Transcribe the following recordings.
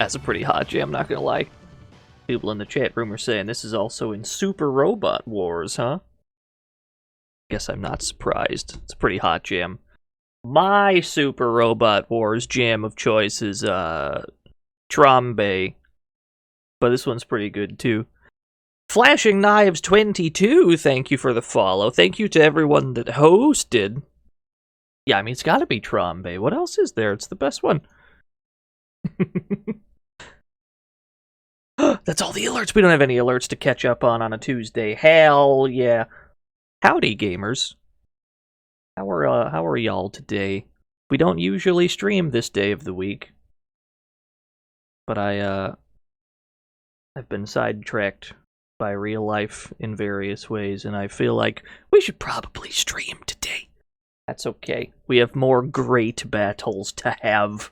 That's a pretty hot jam, not gonna lie. People in the chat room are saying this is also in Super Robot Wars, huh? Guess I'm not surprised. It's a pretty hot jam. My Super Robot Wars jam of choice is Trombe. But this one's pretty good too. Flashing Knives 22, thank you for the follow. Thank you to everyone that hosted. Yeah, I mean, it's gotta be Trombe. What else is there? It's the best one. That's all the alerts. We don't have any alerts to catch up on a Tuesday. Hell yeah. Howdy, gamers. How are y'all today? We don't usually stream this day of the week. But I've been sidetracked by real life in various ways, and I feel like we should probably stream today. That's okay. We have more great battles to have.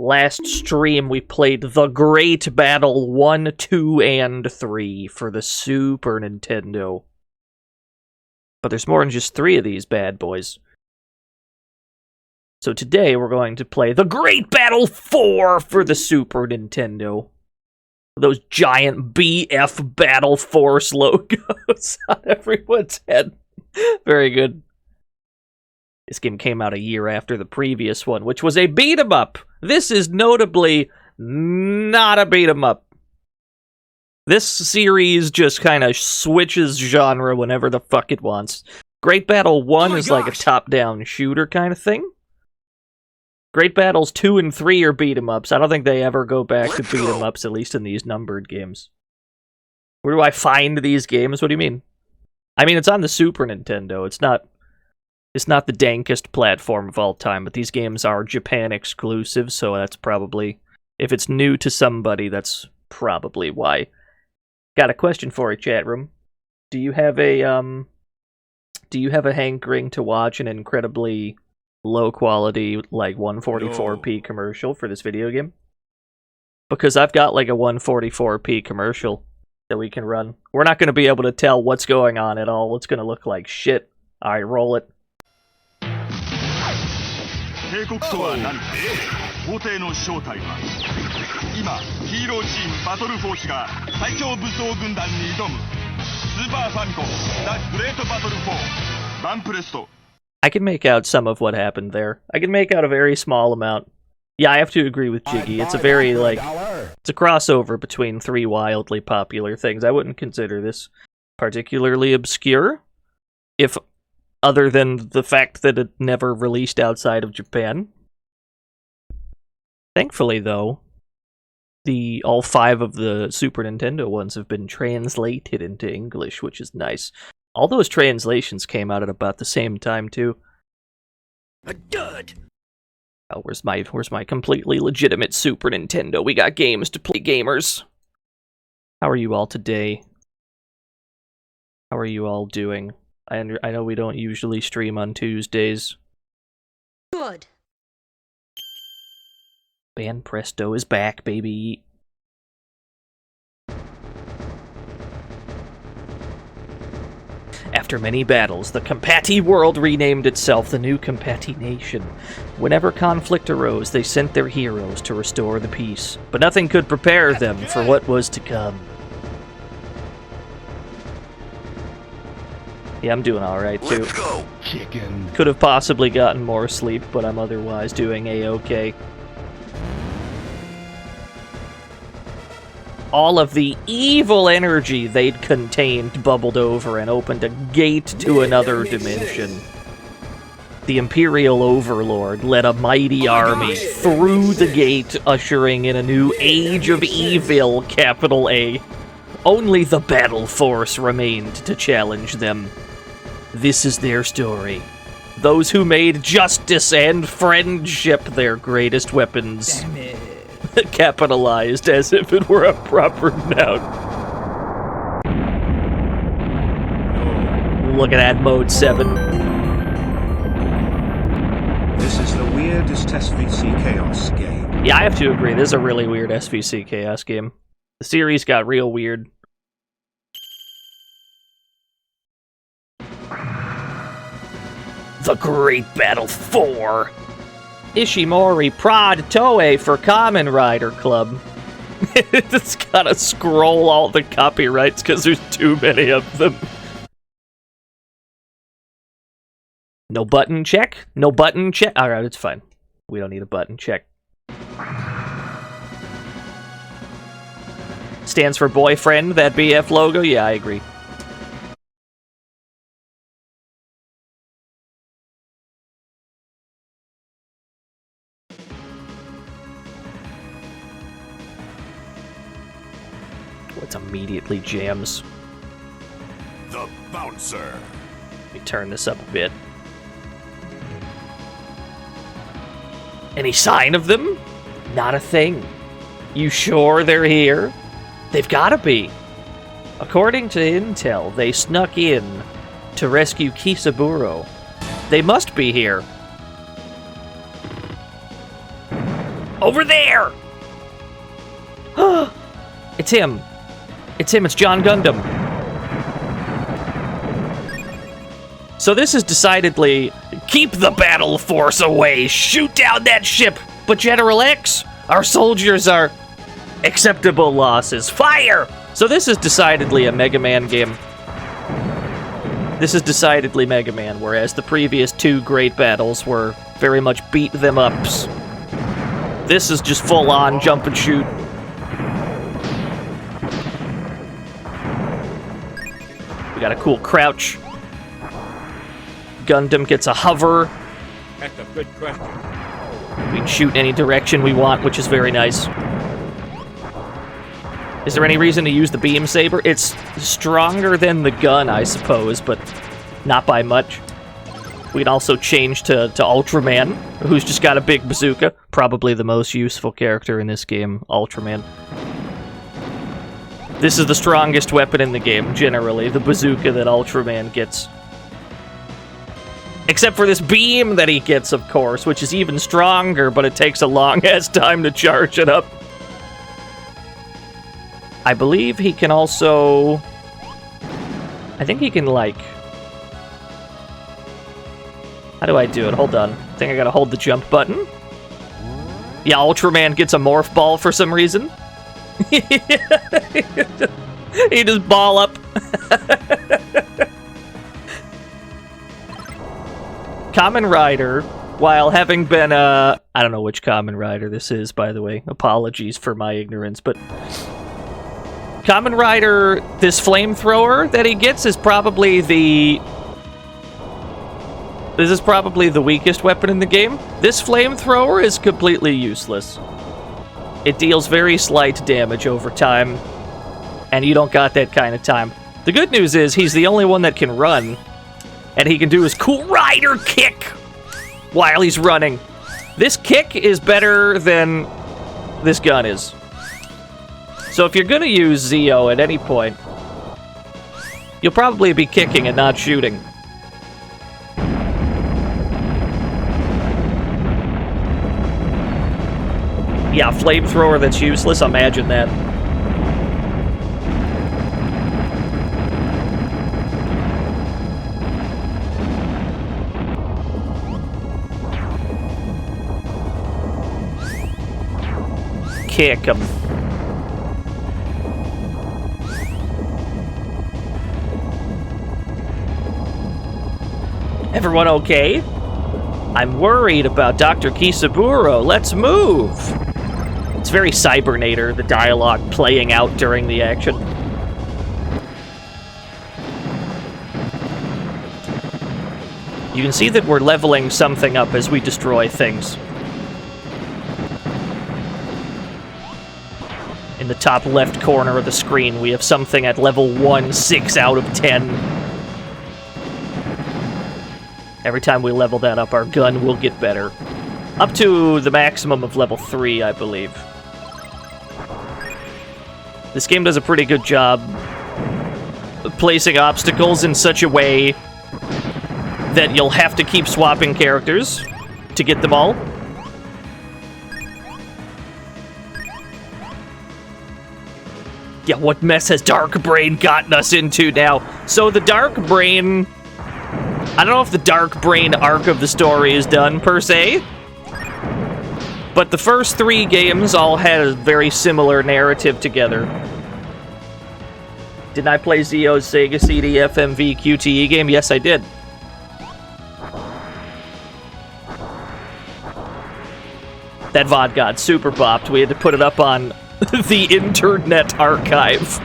Last stream, we played The Great Battle 1, 2, and 3 for the Super Nintendo. But there's more than just 3 of these bad boys. So today, we're going to play The Great Battle 4 for the Super Nintendo. Those giant BF Battle Force logos on everyone's head. Very good. This game came out a year after the previous one, which was a beat-em-up. This is notably not a beat-em-up. This series just kind of switches genre whenever the fuck it wants. Great Battle 1 is like a top-down shooter kind of thing. Great Battles 2 and 3 are beat-em-ups. I don't think they ever go back to beat-em-ups, at least in these numbered games. Where do I find these games? What do you mean? I mean, it's on the Super Nintendo. It's not the dankest platform of all time, but these games are Japan exclusive, so that's probably... If it's new to somebody, that's probably why. Got a question for you, chat room. Do you have a hankering to watch an incredibly low quality, like 144p commercial for this video game? Because I've got like a 144p commercial that we can run. We're not going to be able to tell what's going on at all. It's going to look like shit. Alright, roll it. I can make out some of what happened there. I can make out a very small amount. Yeah, I have to agree with Jiggy. It's a very, like, it's a crossover between 3 wildly popular things. I wouldn't consider this particularly obscure, if other than the fact that it never released outside of Japan. Thankfully, though, all 5 of the Super Nintendo ones have been translated into English, which is nice. All those translations came out at about the same time, too. A dud! Oh, where's my completely legitimate Super Nintendo? We got games to play, gamers. How are you all today? How are you all doing? I know we don't usually stream on Tuesdays. Good. Band Presto is back, baby. After many battles, the Compati world renamed itself the New Compati Nation. Whenever conflict arose, they sent their heroes to restore the peace, but nothing could prepare them for what was to come. Yeah, I'm doing alright, too. Let's go, chicken. Could have possibly gotten more sleep, but I'm otherwise doing A-okay. All of the evil energy they'd contained bubbled over and opened a gate to another dimension. The Imperial Overlord led a mighty army through the gate, ushering in a new age of evil, capital A. Only the battle force remained to challenge them. This is their story. Those who made justice and friendship their greatest weapons. Damn it. Capitalized as if it were a proper noun. Look at that, Mode 7. This is the weirdest SVC Chaos game. Yeah, I have to agree, this is a really weird SVC Chaos game. The series got real weird. The Great Battle 4! Ishimori Prod Toei for Kamen Rider Club. It's gotta scroll all the copyrights because there's too many of them. No button check? No button check? Alright, it's fine. We don't need a button check. Stands for boyfriend, that BF logo? Yeah, I agree. What's immediately jams? The bouncer. Let me turn this up a bit. Any sign of them? Not a thing. You sure they're here? They've gotta be. According to intel, they snuck in to rescue Kisaburo. They must be here. Over there! It's him. It's him, it's John Gundam. So this is decidedly, keep the battle force away, shoot down that ship. But General X, our soldiers are acceptable losses. Fire! So this is decidedly a Mega Man game. This is decidedly Mega Man, whereas the previous two great battles were very much beat them ups. This is just full on jump and shoot. We got a cool crouch. Gundam gets a hover. That's a good question. We can shoot in any direction we want, which is very nice. Is there any reason to use the beam saber? It's stronger than the gun, I suppose, but not by much. We can also change to Ultraman, who's just got a big bazooka. Probably the most useful character in this game, Ultraman. This is the strongest weapon in the game, generally, the bazooka that Ultraman gets. Except for this beam that he gets, of course, which is even stronger, but it takes a long-ass time to charge it up. I believe he can also... I think he can, like... How do I do it? Hold on. I think I gotta hold the jump button. Yeah, Ultraman gets a morph ball for some reason. He just ball up. Kamen Rider, while having been I don't know which Kamen Rider this is, by the way. Apologies for my ignorance, but Kamen Rider, this flamethrower that he gets is probably the... This is probably the weakest weapon in the game. This flamethrower is completely useless. It deals very slight damage over time, and you don't got that kind of time. The good news is he's the only one that can run, and he can do his cool rider kick while he's running. This kick is better than this gun is. So if you're gonna use Zeo at any point, you'll probably be kicking and not shooting. Yeah, flamethrower that's useless, imagine that. Kick him. Everyone okay? I'm worried about Dr. Kisaburo. Let's move! It's very Cybernator, the dialogue playing out during the action. You can see that we're leveling something up as we destroy things. In the top left corner of the screen, we have something at level 1, 6 out of 10. Every time we level that up, our gun will get better. Up to the maximum of level 3, I believe. This game does a pretty good job of placing obstacles in such a way that you'll have to keep swapping characters to get them all. Yeah, what mess has Dark Brain gotten us into now? So the Dark Brain... I don't know if the Dark Brain arc of the story is done, per se. But the first 3 games all had a very similar narrative together. Didn't I play Zio's Sega CD FMV QTE game? Yes, I did. That VOD got super bopped. We had to put it up on the Internet Archive.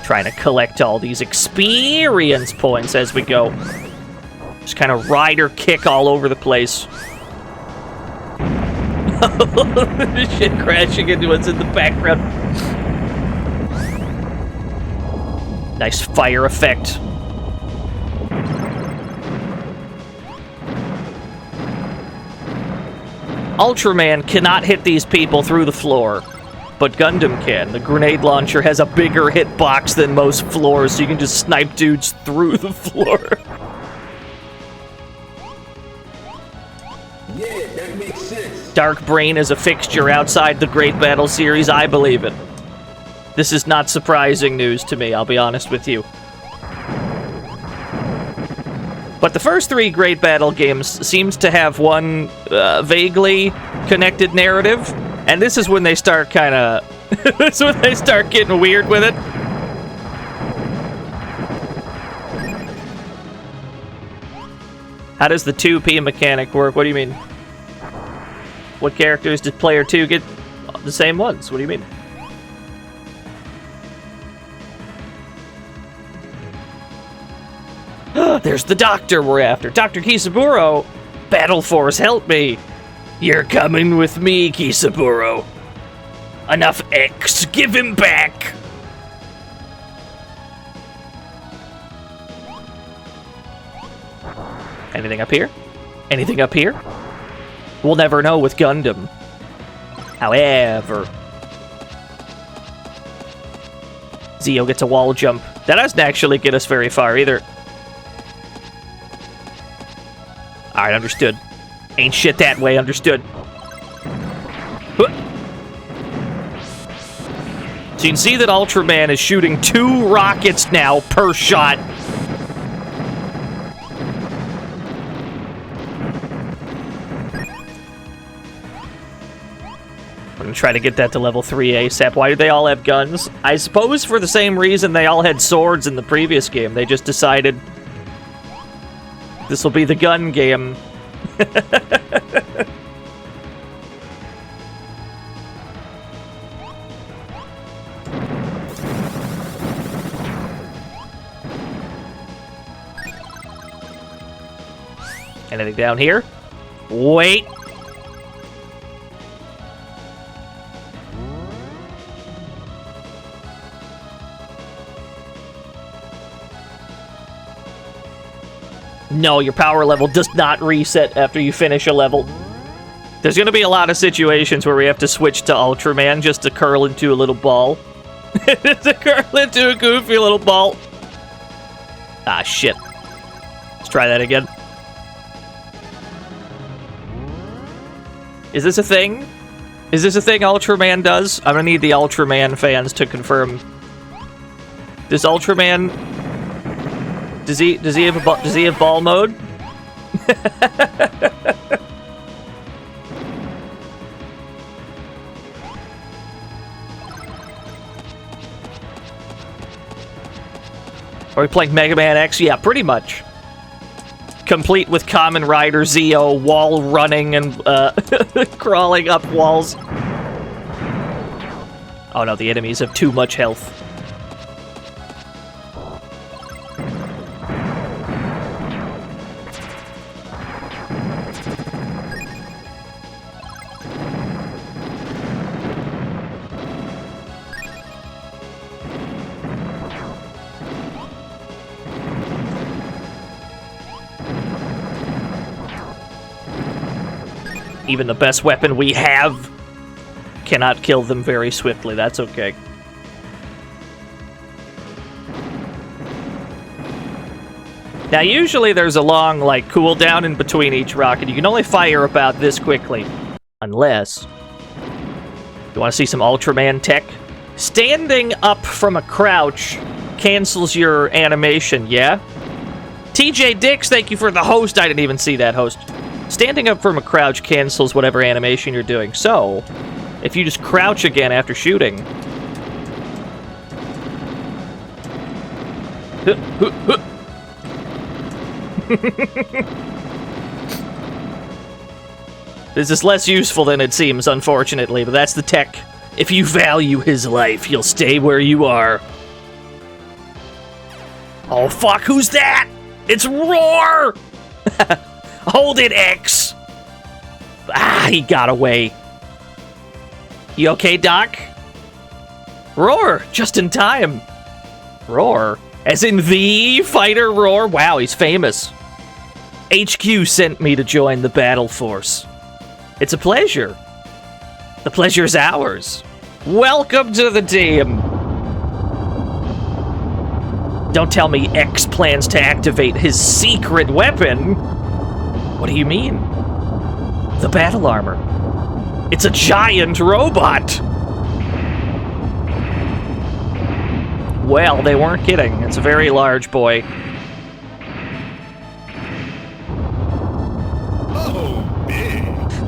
Trying to collect all these experience points as we go. Just kind of rider kick all over the place. Shit crashing into us in the background. Nice fire effect. Ultraman cannot hit these people through the floor. But Gundam can. The grenade launcher has a bigger hitbox than most floors, so you can just snipe dudes through the floor. Yeah, that makes sense. Dark Brain is a fixture outside the Great Battle series, I believe it. This is not surprising news to me, I'll be honest with you. But the first 3 Great Battle games seemed to have one vaguely connected narrative. And this is when they start kind of... this is when they start getting weird with it. How does the 2P mechanic work? What do you mean? What characters does player 2 get? The same ones. What do you mean? There's the doctor we're after. Dr. Kisaburo! Battle Force, help me! You're coming with me, Kisaburo. Enough X, give him back! Anything up here? Anything up here? We'll never know with Gundam. However... Zio gets a wall jump. That doesn't actually get us very far either. Alright, understood. Ain't shit that way, understood. So you can see that Ultraman is shooting 2 rockets now per shot. I'm gonna try to get that to level 3 ASAP. Why do they all have guns? I suppose for the same reason they all had swords in the previous game. They just decided this will be the gun game. Anything down here? Wait. No, your power level does not reset after you finish a level. There's going to be a lot of situations where we have to switch to Ultraman just to curl into a little ball. To curl into a goofy little ball. Ah, shit. Let's try that again. Is this a thing? Is this a thing Ultraman does? I'm going to need the Ultraman fans to confirm. Does Ultraman... Does he have ball mode? Are we playing Mega Man X? Yeah, pretty much. Complete with Kamen Rider Zio, wall running and crawling up walls. Oh no, the enemies have too much health. Even the best weapon we have cannot kill them very swiftly. That's okay. Now, usually there's a long, like, cooldown in between each rocket. You can only fire about this quickly. Unless... You want to see some Ultraman tech? Standing up from a crouch cancels your animation, yeah? TJ Dix, thank you for the host. I didn't even see that host. Standing up from a crouch cancels whatever animation you're doing. So, if you just crouch again after shooting... This is less useful than it seems, unfortunately, but that's the tech. If you value his life, you'll stay where you are. Oh, fuck, who's that? It's Roar! Hold it, X! Ah, he got away. You okay, Doc? Roar, just in time. Roar? As in the fighter Roar? Wow, he's famous. HQ sent me to join the battle force. It's a pleasure. The pleasure's ours. Welcome to the team. Don't tell me X plans to activate his secret weapon. What do you mean? The battle armor. It's a giant robot. Well, they weren't kidding. It's a very large boy.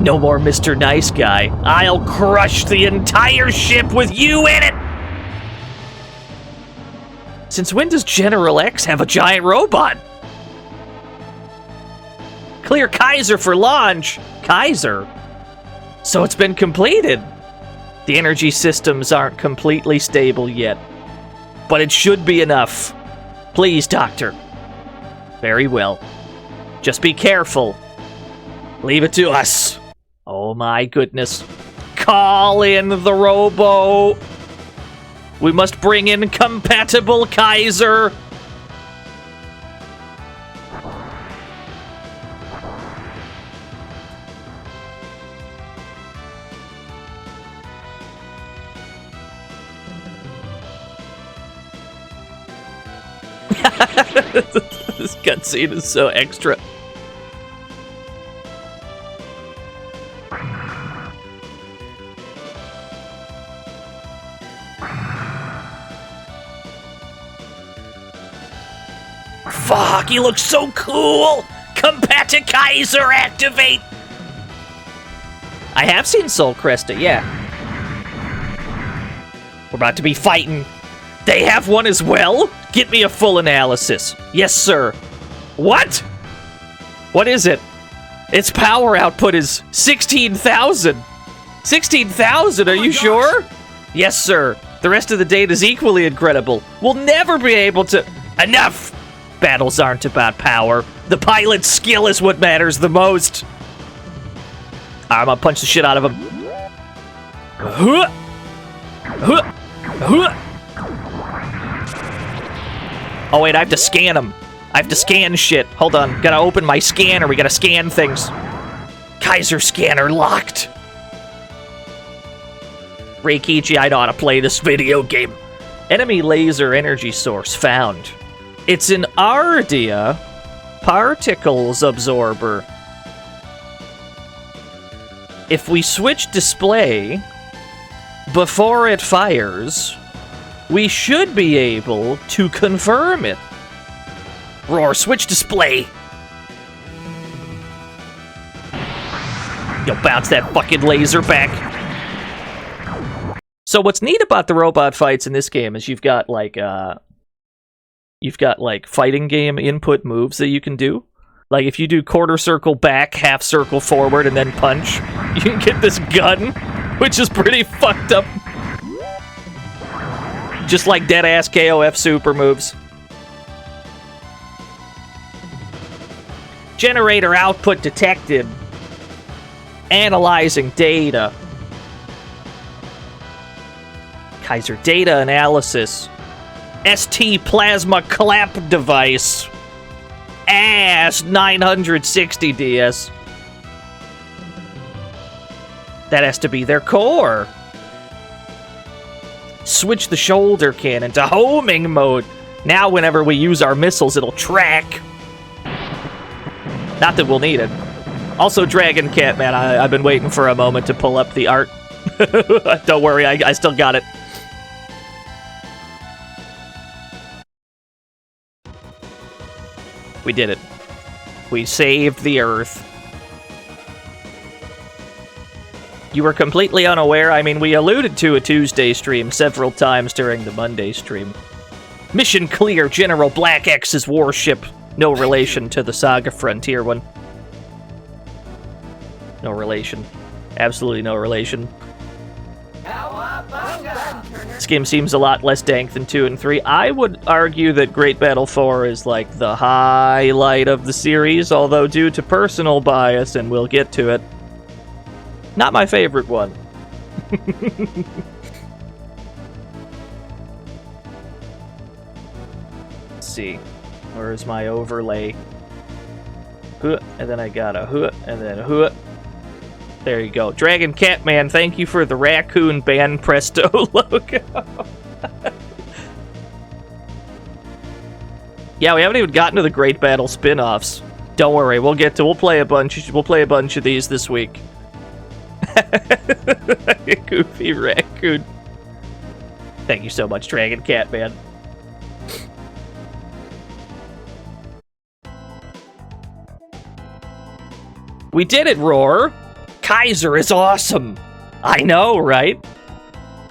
No more Mr. Nice Guy. I'll crush the entire ship with you in it! Since when does General X have a giant robot? Clear Kaiser for launch. Kaiser? So it's been completed. The energy systems aren't completely stable yet. But it should be enough. Please, Doctor. Very well. Just be careful. Leave it to us. Oh my goodness. Call in the robo. We must bring in compatible Kaiser. This cutscene is so extra. Fuck, he looks so cool! Compati-Kaiser activate! I have seen Soul Cresta, yeah. We're about to be fighting. They have one as well? Get me a full analysis. Yes, sir. What? What is it? Its power output is 16,000. 16,000, are you sure? Yes, sir. The rest of the data is equally incredible. We'll never be able to... Enough! Battles aren't about power. The pilot's skill is what matters the most. I'm gonna punch the shit out of him. Oh wait, I have to scan him. I have to scan shit. Hold on, gotta open my scanner. We gotta scan things. Kaiser scanner locked. Reikichi, I know how to play this video game. Enemy laser energy source found. It's an Ardia particles absorber. If we switch display before it fires, we should be able to confirm it. Roar, switch display. Yo, bounce that fucking laser back. So what's neat about the robot fights in this game is you've got like fighting game input moves that you can do. Like if you do quarter circle back, half circle forward, and then punch, you can get this gun, which is pretty fucked up. Just like dead-ass KOF super moves. Generator output detected. Analyzing data. Kaiser data analysis. ST plasma clap device. Ass 960 DS. That has to be their core. Switch the shoulder cannon to homing mode. Now whenever we use our missiles, it'll track. Not that we'll need it. Also, Dragon Cat, man, I've been waiting for a moment to pull up the art. Don't worry, I still got it. We did it. We saved the Earth. You were completely unaware? I mean, we alluded to a Tuesday stream several times during the Monday stream. Mission clear, General Black X's warship. No relation to the Saga Frontier one. No relation. Absolutely no relation. This game seems a lot less dank than 2 and 3. I would argue that Great Battle 4 is like the highlight of the series, although due to personal bias, and we'll get to it, not my favorite one. Let's see. Where's my overlay? And then I got a and then a. There you go. Dragon Catman, thank you for the raccoon band presto logo. Yeah, we haven't even gotten to the Great Battle spin-offs. Don't worry, we'll play a bunch of these this week. Goofy raccoon. Thank you so much, Dragon Catman. We did it, Roar! Kaiser is awesome! I know, right?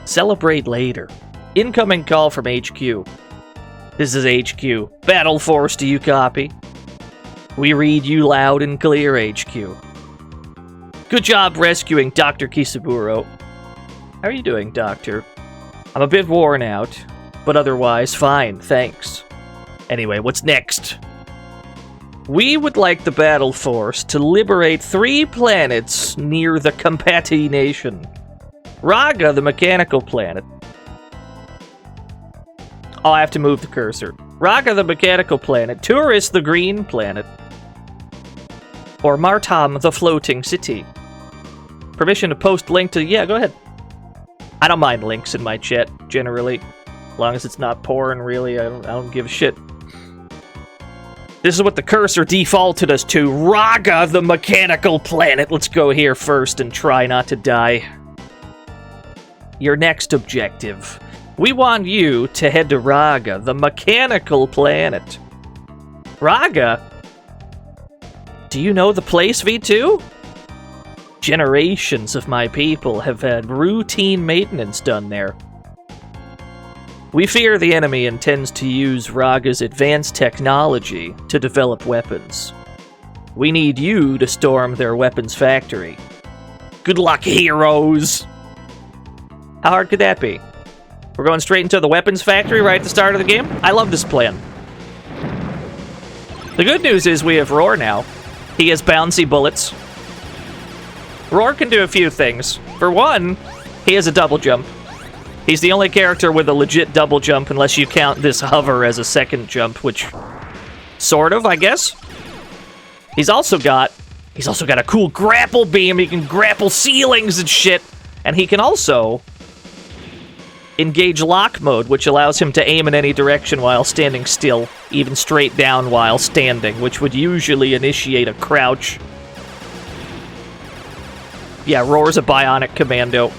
Celebrate later. Incoming call from HQ. This is HQ. Battle Force, do you copy? We read you loud and clear, HQ. Good job rescuing Dr. Kisaburo. How are you doing, Doctor? I'm a bit worn out, but otherwise fine, thanks. Anyway, what's next? We would like the Battle Force to liberate 3 planets near the Compati Nation. Raga, the mechanical planet. Oh, I have to move the cursor. Raga, the mechanical planet. Tourist, the green planet. Or Martham, the floating city. Permission to post link to... Yeah, go ahead. I don't mind links in my chat, generally. As long as it's not porn, really, I don't give a shit. This is what the cursor defaulted us to. Raga, the mechanical planet. Let's go here first and try not to die. Your next objective. We want you to head to Raga, the mechanical planet. Raga? Do you know the place, V2? Generations of my people have had routine maintenance done there. We fear the enemy intends to use Raga's advanced technology to develop weapons. We need you to storm their weapons factory. Good luck, heroes! How hard could that be? We're going straight into the weapons factory right at the start of the game? I love this plan. The good news is we have Roar now. He has bouncy bullets. Roar can do a few things. For one, he has a double jump. He's the only character with a legit double jump, unless you count this hover as a second jump, which... sort of, I guess? He's also got a cool grapple beam. He can grapple ceilings and shit. And he can also engage lock mode, which allows him to aim in any direction while standing still, even straight down while standing, which would usually initiate a crouch. Yeah, Roar's a bionic commando.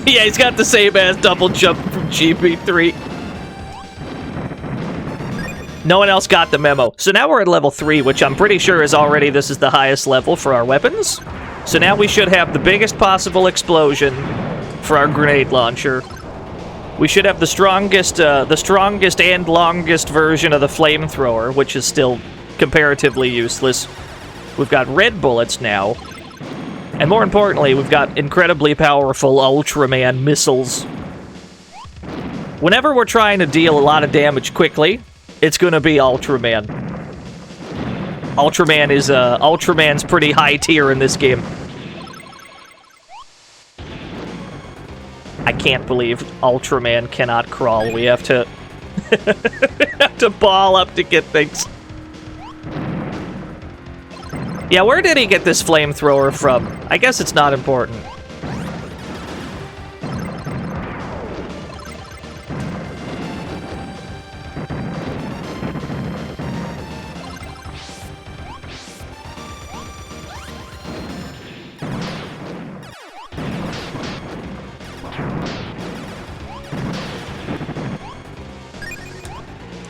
Yeah, he's got the same ass double jump from GP3. No one else got the memo. So now we're at level 3, which I'm pretty sure is already this is the highest level for our weapons. So now we should have the biggest possible explosion for our grenade launcher. We should have the strongest and longest version of the flamethrower, which is still comparatively useless. We've got red bullets now. And more importantly, we've got incredibly powerful Ultraman missiles. Whenever we're trying to deal a lot of damage quickly, it's gonna be Ultraman. Ultraman's pretty high tier in this game. I can't believe Ultraman cannot crawl. We have to ball up to get things. Yeah, where did he get this flamethrower from? I guess it's not important.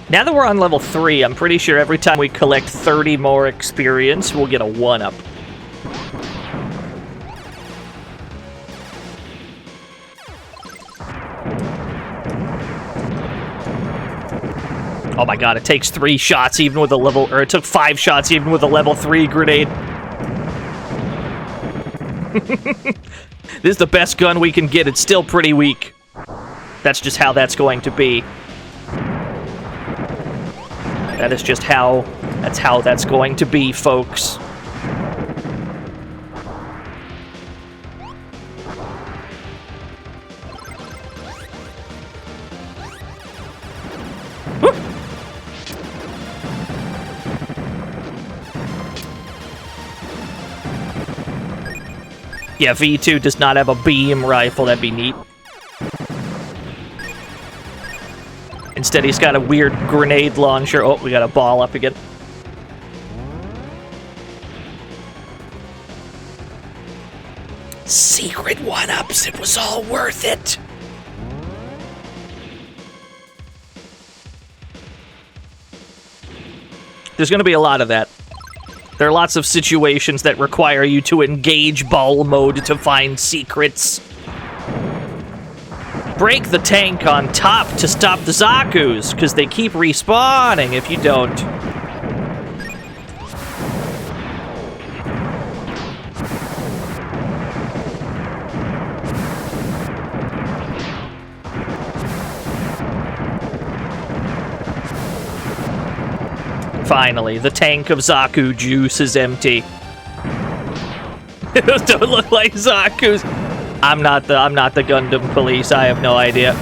Now that we're on level 3, I'm pretty sure every time we collect 30 more experience, we'll get a 1-up. Oh my god, it takes 3 shots even with a level... Or it took 5 shots even with a level 3 grenade. This is the best gun we can get. It's still pretty weak. That's just how that's going to be. That is just how... That's how that's going to be, folks. Woo! Yeah, V2 does not have a beam rifle. That'd be neat. Instead, he's got a weird grenade launcher. Oh, we got a ball up again. Secret 1-ups. It was all worth it. There's going to be a lot of that. There are lots of situations that require you to engage ball mode to find secrets. Break the tank on top to stop the Zakus, because they keep respawning if you don't. Finally, the tank of Zaku juice is empty. Those don't look like Zakus. I'm not the Gundam police. I have no idea.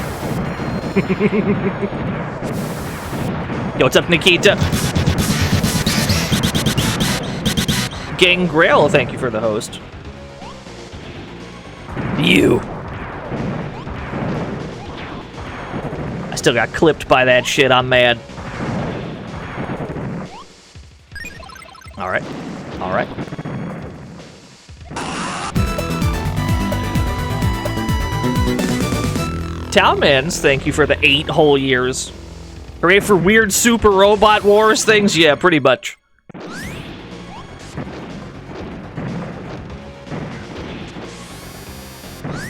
Yo, what's up, Nikita? Gangrel, thank you for the host. You. I still got clipped by that shit. I'm mad. All right. All right. Townmans, thank you for the 8 whole years. Hooray for weird super robot wars things? Yeah, pretty much.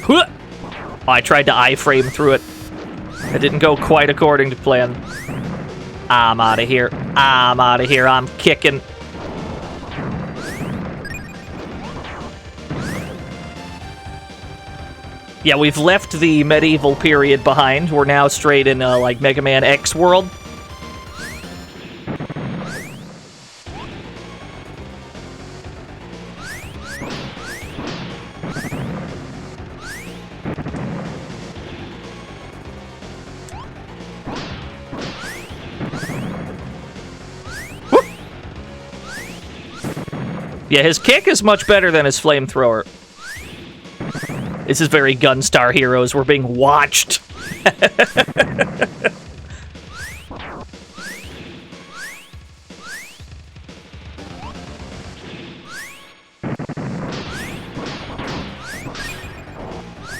Oh, I tried to iframe through it. It didn't go quite according to plan. I'm out of here. I'm out of here. I'm kicking. Yeah, we've left the medieval period behind. We're now straight in, like, Mega Man X world. Woo! Yeah, his kick is much better than his flamethrower. This is very Gunstar Heroes. We're being watched.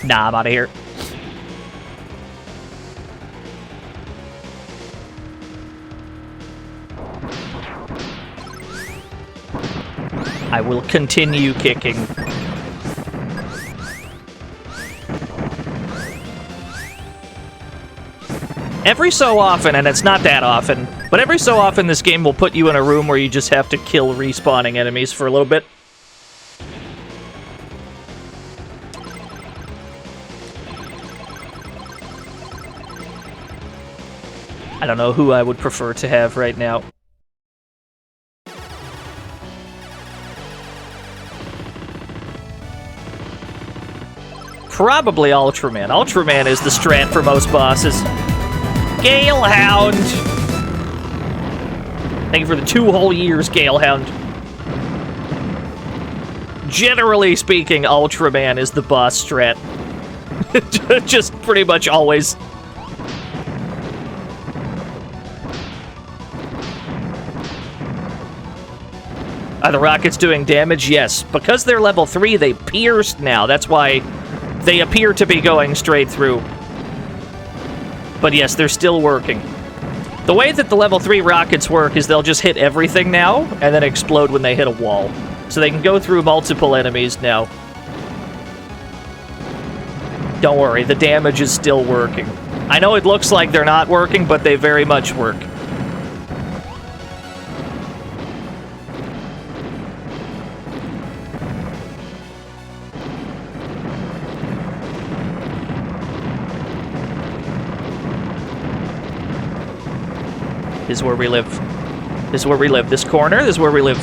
Nah, I'm out of here. I will continue kicking. Every so often, and it's not that often, but every so often this game will put you in a room where you just have to kill respawning enemies for a little bit. I don't know who I would prefer to have right now. Probably Ultraman. Ultraman is the strat for most bosses. Galehound! Thank you for the 2 whole years, Galehound. generally speaking, Ultraman is the boss strat. Just pretty much always. Are the rockets doing damage? Yes. Because they're level 3, they pierced now. That's why they appear to be going straight through. But yes, they're still working. The way that the level 3 rockets work is they'll just hit everything now, and then explode when they hit a wall. So they can go through multiple enemies now. Don't worry, the damage is still working. I know it looks like they're not working, but they very much work. This is where we live. This is where we live. This corner, this is where we live.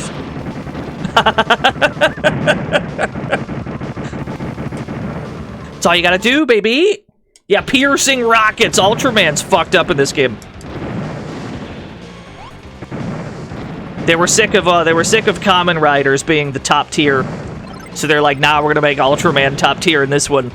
That's all you gotta do, baby! Yeah, piercing rockets! Ultraman's fucked up in this game. They were sick of Kamen Riders being the top tier. So they're like, nah, we're gonna make Ultraman top tier in this one.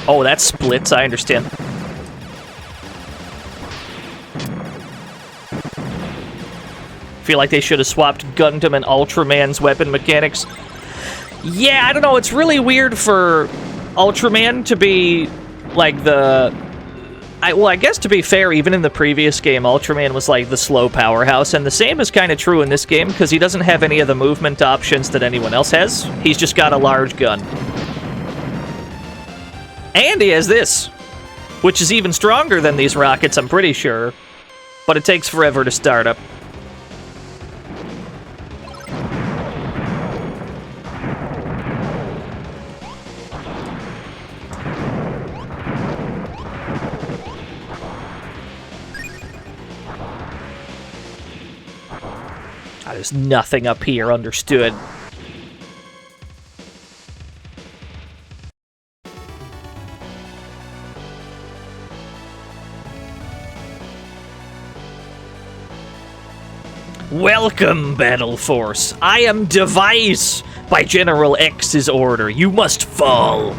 Oh, that splits, I understand. Feel like they should have swapped Gundam and Ultraman's weapon mechanics. Yeah, I don't know, it's really weird for Ultraman to be like the... Well, I guess to be fair, even in the previous game, Ultraman was like the slow powerhouse, and the same is kind of true in this game, because he doesn't have any of the movement options that anyone else has. He's just got a large gun. And he has this, which is even stronger than these rockets, I'm pretty sure. But it takes forever to start up. There's nothing up here, understood. Welcome, Battle Force. I am Device. By General X's order, you must fall.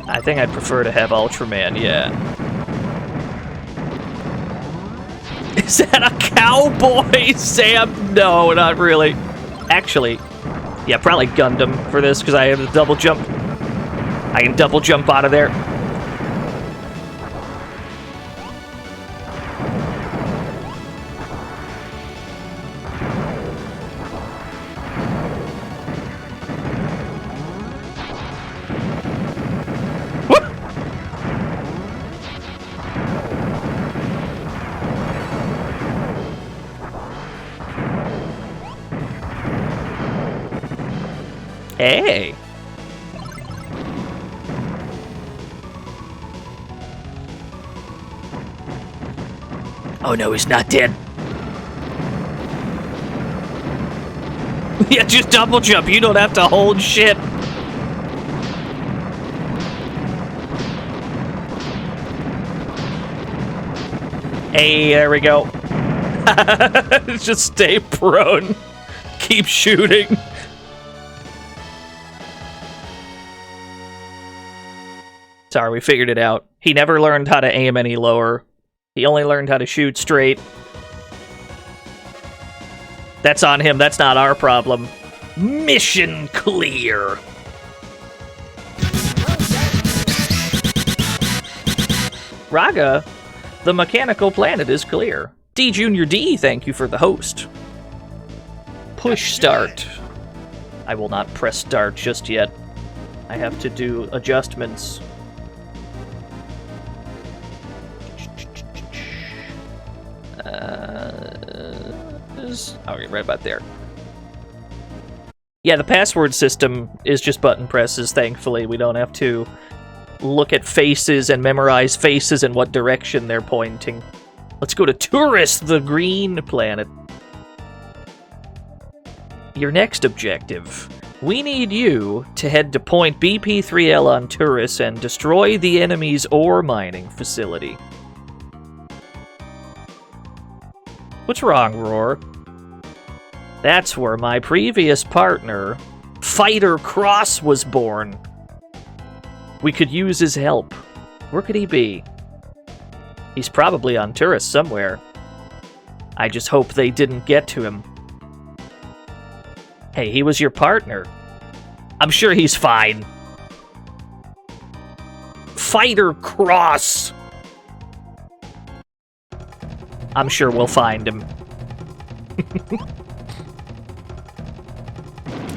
I think I'd prefer to have Ultraman, yeah. Is that a cowboy, Sam? No, not really. Actually, yeah, probably Gundam for this, because I have the double jump. I can double jump out of there. Whoop! Hey! Oh no, he's not dead. Yeah, just double jump. You don't have to hold shit. Hey, there we go. Just stay prone. Keep shooting. Sorry, we figured it out. He never learned how to aim any lower. He only learned how to shoot straight. That's on him. That's not our problem. Mission clear. Raga, the mechanical planet is clear. D Junior D, thank you for the host. Push start. I will not press start just yet. I have to do adjustments. Okay, right about there. Yeah, the password system is just button presses, thankfully. We don't have to look at faces and memorize faces and what direction they're pointing. Let's go to Tourist, the green planet. Your next objective. We need you to head to point BP3L on Tourist and destroy the enemy's ore mining facility. What's wrong, Roar? That's where my previous partner, Fighter Cross, was born. We could use his help. Where could he be? He's probably on Tourist somewhere. I just hope they didn't get to him. Hey, he was your partner. I'm sure he's fine. Fighter Cross! I'm sure we'll find him.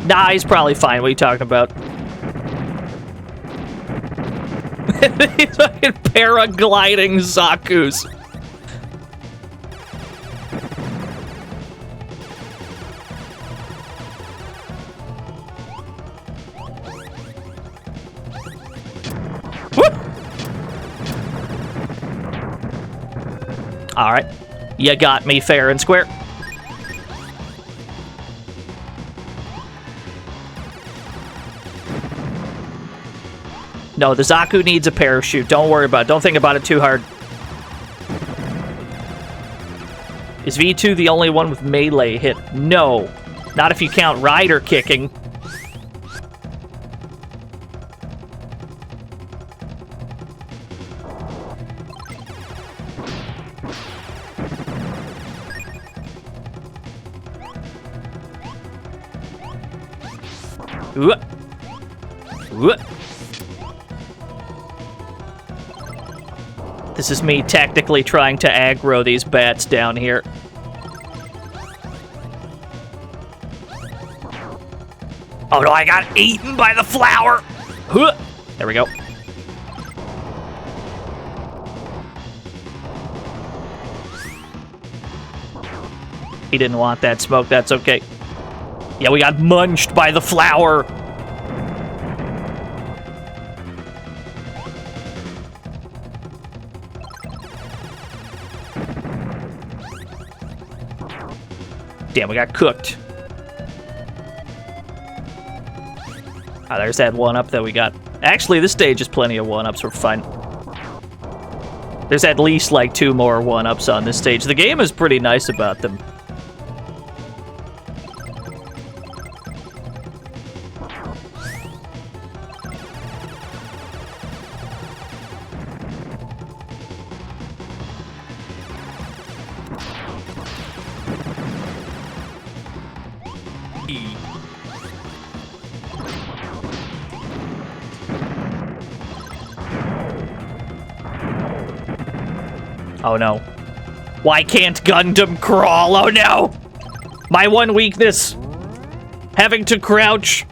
Nah, he's probably fine. What are you talking about? He's fucking paragliding Zakus. Alright. You got me fair and square. No, the Zaku needs a parachute. Don't worry about it. Don't think about it too hard. Is V2 the only one with melee hit? No. Not if you count rider kicking. Ooh. Ooh. This is me tactically trying to aggro these bats down here. Oh no, I got eaten by the flower! Huh. There we go. He didn't want that smoke, that's okay. Yeah, we got munched by the flower! Damn, we got cooked. Ah, there's that one-up that we got. Actually, this stage is plenty of one-ups. We're fine. There's at least, like, 2 more one-ups on this stage. The game is pretty nice about them. Oh no. Why can't Gundam crawl? Oh no! My one weakness! Having to crouch.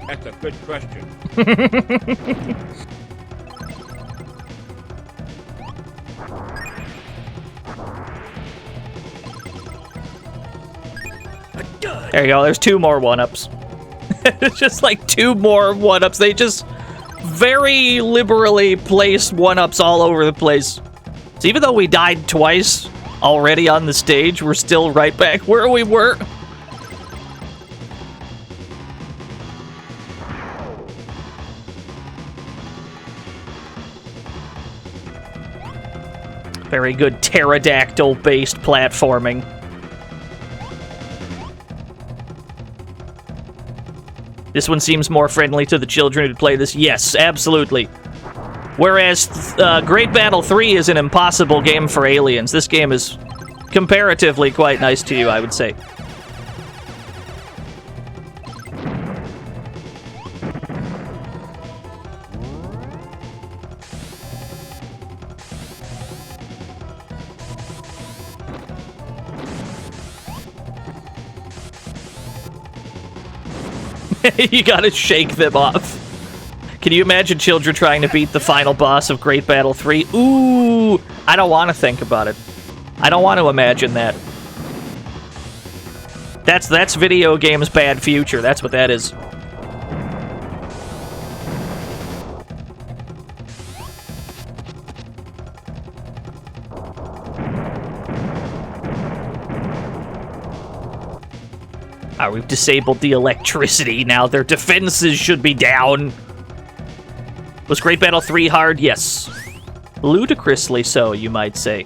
That's a good question. There you go, there's 2 more one-ups. It's just like 2 more one-ups. They just very liberally place one-ups all over the place. So even though we died twice already on the stage, we're still right back where we were. Very good pterodactyl-based platforming. This one seems more friendly to the children who play this. Yes, absolutely. Whereas Great Battle 3 is an impossible game for aliens, this game is comparatively quite nice to you, I would say. You gotta shake them off. Can you imagine children trying to beat the final boss of Great Battle 3? Ooh, I don't want to think about it. I don't want to imagine that. That's video games' bad future. That's what that is. Alright, we've disabled the electricity. Now their defenses should be down. Was Great Battle 3 hard? Yes. Ludicrously so, you might say.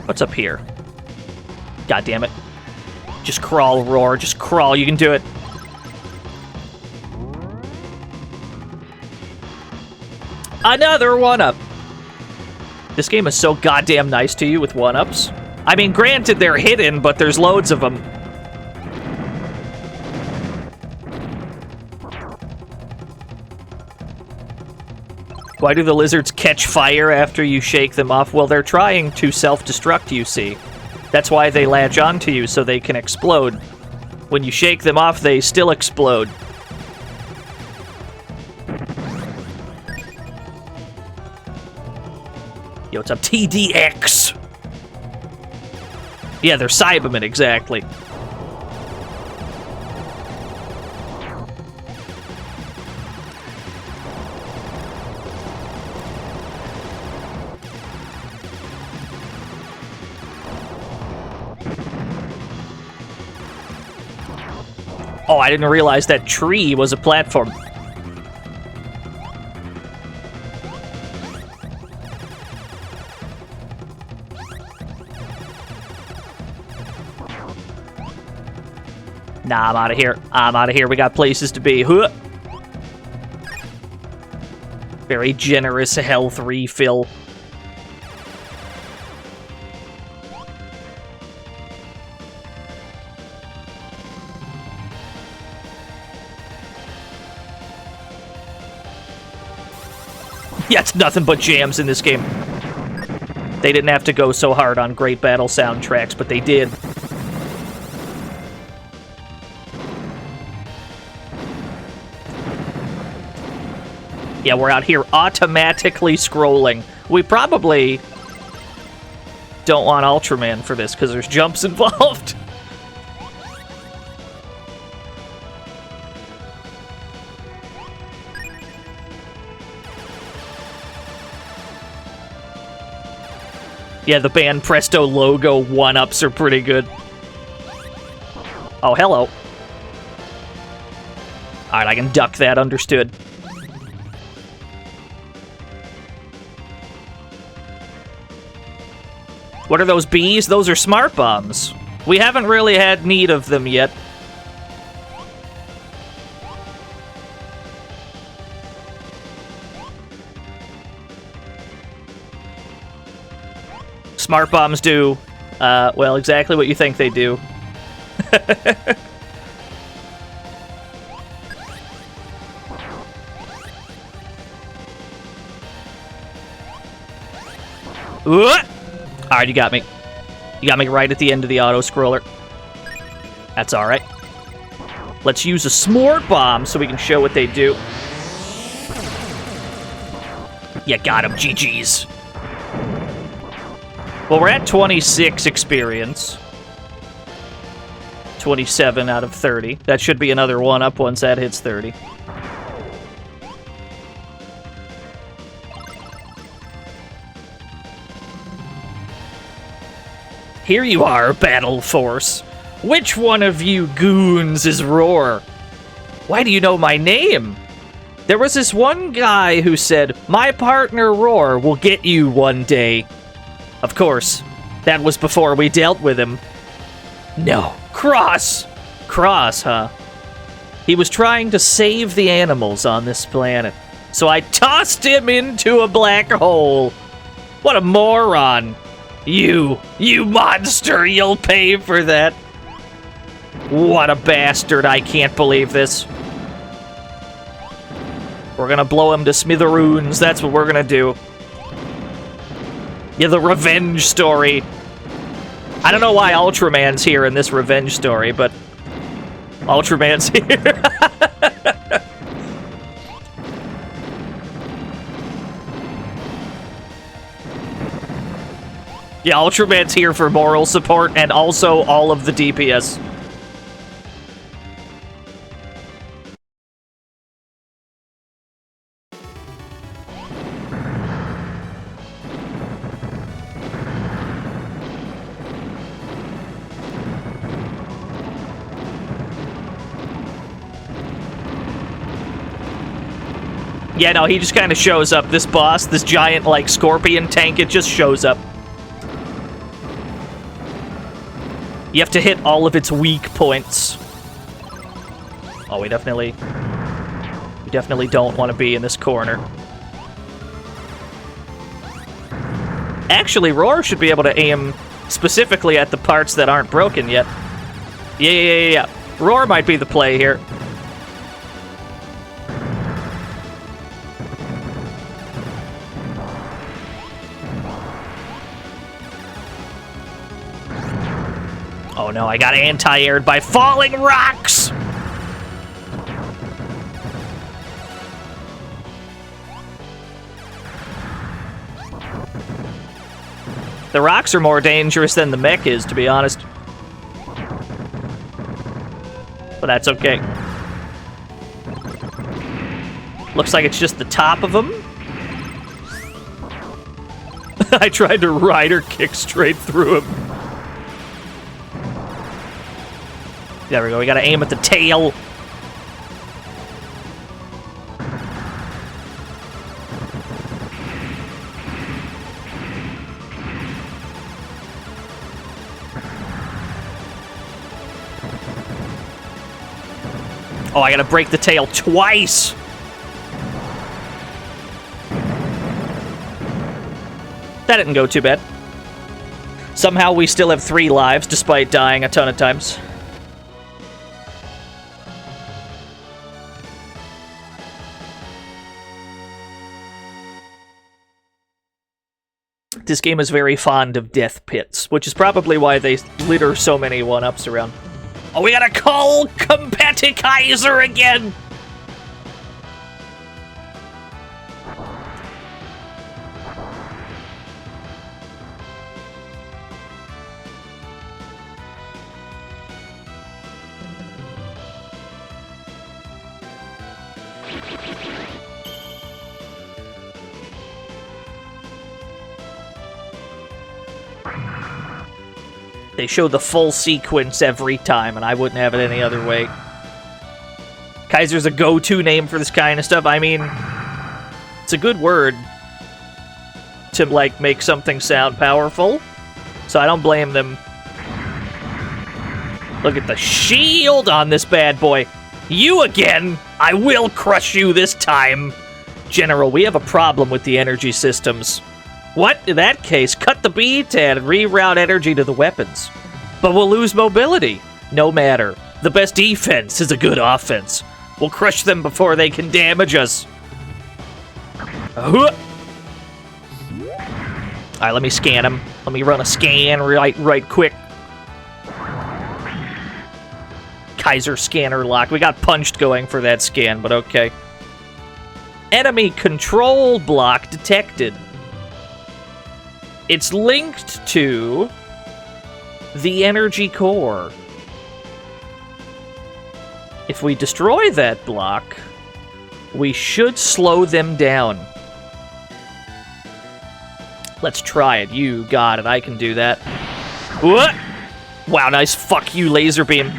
What's up here? God damn it. Just crawl, Roar. Just crawl. You can do it. Another one-up. This game is so goddamn nice to you with one-ups. I mean, granted, they're hidden, but there's loads of them. Why do the lizards catch fire after you shake them off? Well, they're trying to self-destruct, you see. That's why they latch onto you, so they can explode. When you shake them off, they still explode. Yo, what's up? TDX! Yeah, they're Cybermen, exactly. Oh, I didn't realize that tree was a platform. Nah, I'm out of here. I'm out of here. We got places to be. Huh. Very generous health refill. Yeah, it's nothing but jams in this game. They didn't have to go so hard on Great Battle soundtracks, but they did. Yeah, we're out here automatically scrolling. We probably don't want Ultraman for this, because there's jumps involved. Yeah, the band Presto logo one-ups are pretty good. Oh, hello. Alright, I can duck that, understood. What are those bees? Those are smart bombs. We haven't really had need of them yet. Smart bombs do, well, exactly what you think they do. Alright, you got me. You got me right at the end of the auto-scroller. That's alright. Let's use a smart bomb so we can show what they do. You got him, GG's. Well, we're at 26 experience. 27 out of 30. That should be another one-up once that hits 30. Here you are, Battle Force. Which one of you goons is Roar? Why do you know my name? There was this one guy who said, my partner Roar will get you one day. Of course, that was before we dealt with him. No, Cross! Cross, huh? He was trying to save the animals on this planet, so I tossed him into a black hole. What a moron. You monster, you'll pay for that. What a bastard, I can't believe this. We're gonna blow him to smithereens, that's what we're gonna do. Yeah, the revenge story. I don't know why Ultraman's here in this revenge story, but Ultraman's here. Yeah, Ultraman's here for moral support and also all of the DPS. Yeah, no, he just kind of shows up. This boss, this giant, like, scorpion tank, it just shows up. You have to hit all of its weak points. Oh, we definitely don't want to be in this corner. Actually, Roar should be able to aim specifically at the parts that aren't broken yet. Yeah. Roar might be the play here. Oh no, I got anti-aired by falling rocks! The rocks are more dangerous than the mech is, to be honest. But that's okay. Looks like it's just the top of them. I tried to rider kick straight through him. There we go, we gotta aim at the tail. Oh, I gotta break the tail twice! That didn't go too bad. Somehow we still have 3 lives, despite dying a ton of times. This game is very fond of death pits, which is probably why they litter so many 1-ups around. Oh, we gotta call Competikizer again! They show the full sequence every time, and I wouldn't have it any other way. Kaiser's a go-to name for this kind of stuff. I mean, it's a good word to, like, make something sound powerful, so I don't blame them. Look at the shield on this bad boy. You again! I will crush you this time! General, we have a problem with the energy systems. What? In that case, cut the beat and reroute energy to the weapons. But we'll lose mobility. No matter. The best defense is a good offense. We'll crush them before they can damage us. Alright, let me scan him. Let me run a scan right quick. Kaiser scanner lock. We got punched going for that scan, but okay. Enemy control block detected. It's linked to the energy core. If we destroy that block, we should slow them down. Let's try it. You got it. I can do that. What? Wow, nice fuck you laser beam.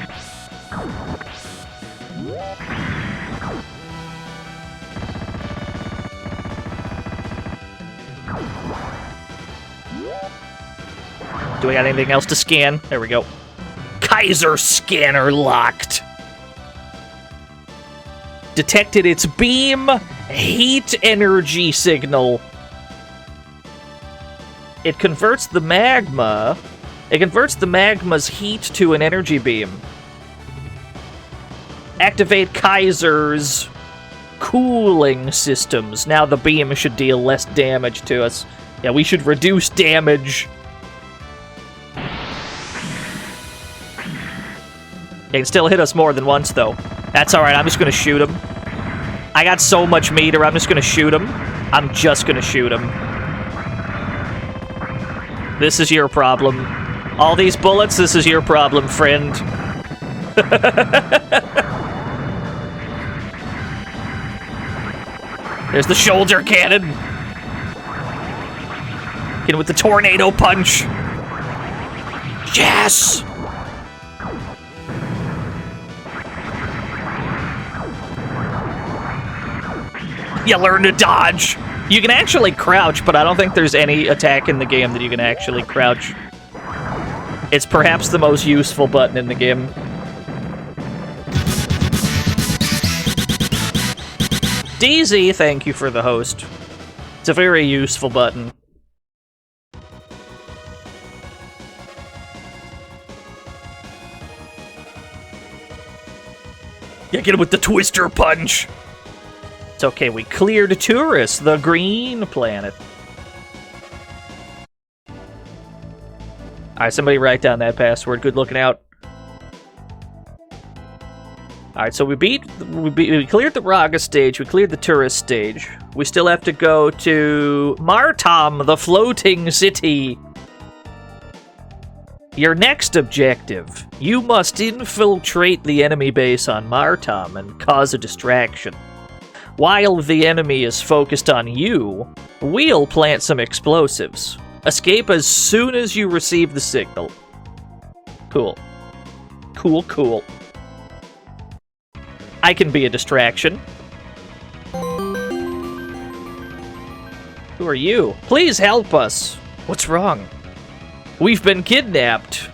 Do we got anything else to scan? There we go. Kaiser scanner locked. Detected its beam heat energy signal. It converts the magma. It converts the magma's heat to an energy beam. Activate Kaiser's cooling systems. Now the beam should deal less damage to us. Yeah, we should reduce damage. They can still hit us more than once, though. That's alright, I'm just gonna shoot him. I got so much meter, I'm just gonna shoot him. I'm just gonna shoot him. This is your problem. All these bullets, this is your problem, friend. There's the shoulder cannon. Get him with the tornado punch. Yes! You learn to dodge. You can actually crouch, but I don't think there's any attack in the game that you can actually crouch. It's perhaps the most useful button in the game. DZ, thank you for the host. It's a very useful button. Yeah, get him with the twister punch. It's okay, we cleared tourists, the green planet. Alright, somebody write down that password. Good looking out. Alright, so we cleared the Raga stage, we cleared the tourist stage. We still have to go to Martham, the floating city. Your next objective. You must infiltrate the enemy base on Martham and cause a distraction. While the enemy is focused on you, we'll plant some explosives. Escape as soon as you receive the signal. Cool. Cool, cool. I can be a distraction. Who are you? Please help us. What's wrong? We've been kidnapped.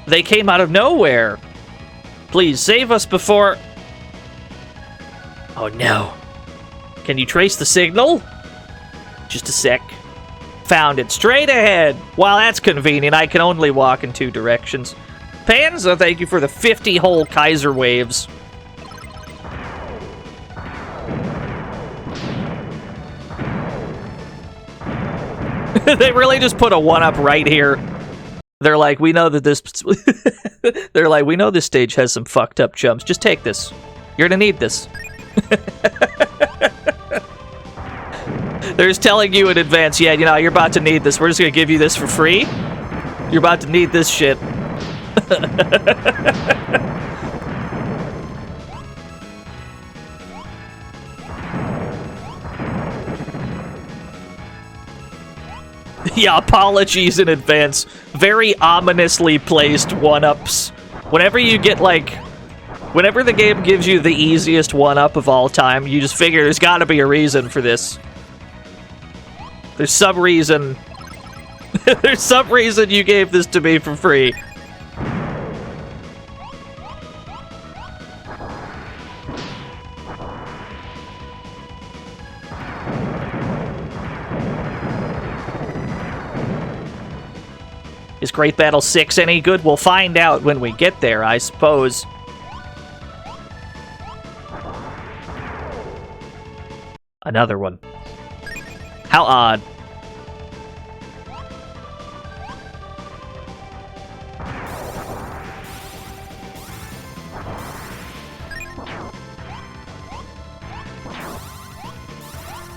They came out of nowhere. Please save us before... Oh no. Can you trace the signal? Just a sec. Found it. Straight ahead. Well, that's convenient. I can only walk in 2 directions. Panza, thank you for the 50-hole Kaiser waves. They really just put a 1-up right here. They're like, we know that this... They're like, we know this stage has some fucked up jumps. Just take this. You're gonna need this. They're just telling you in advance, yeah, you know, you're about to need this. We're just gonna give you this for free. You're about to need this shit. Yeah, apologies in advance. Very ominously placed 1-ups. Whenever you get, like... Whenever the game gives you the easiest 1-up of all time, you just figure there's gotta be a reason for this. There's some reason... There's some reason you gave this to me for free. Is Great Battle 6 any good? We'll find out when we get there, I suppose. Another one. How odd.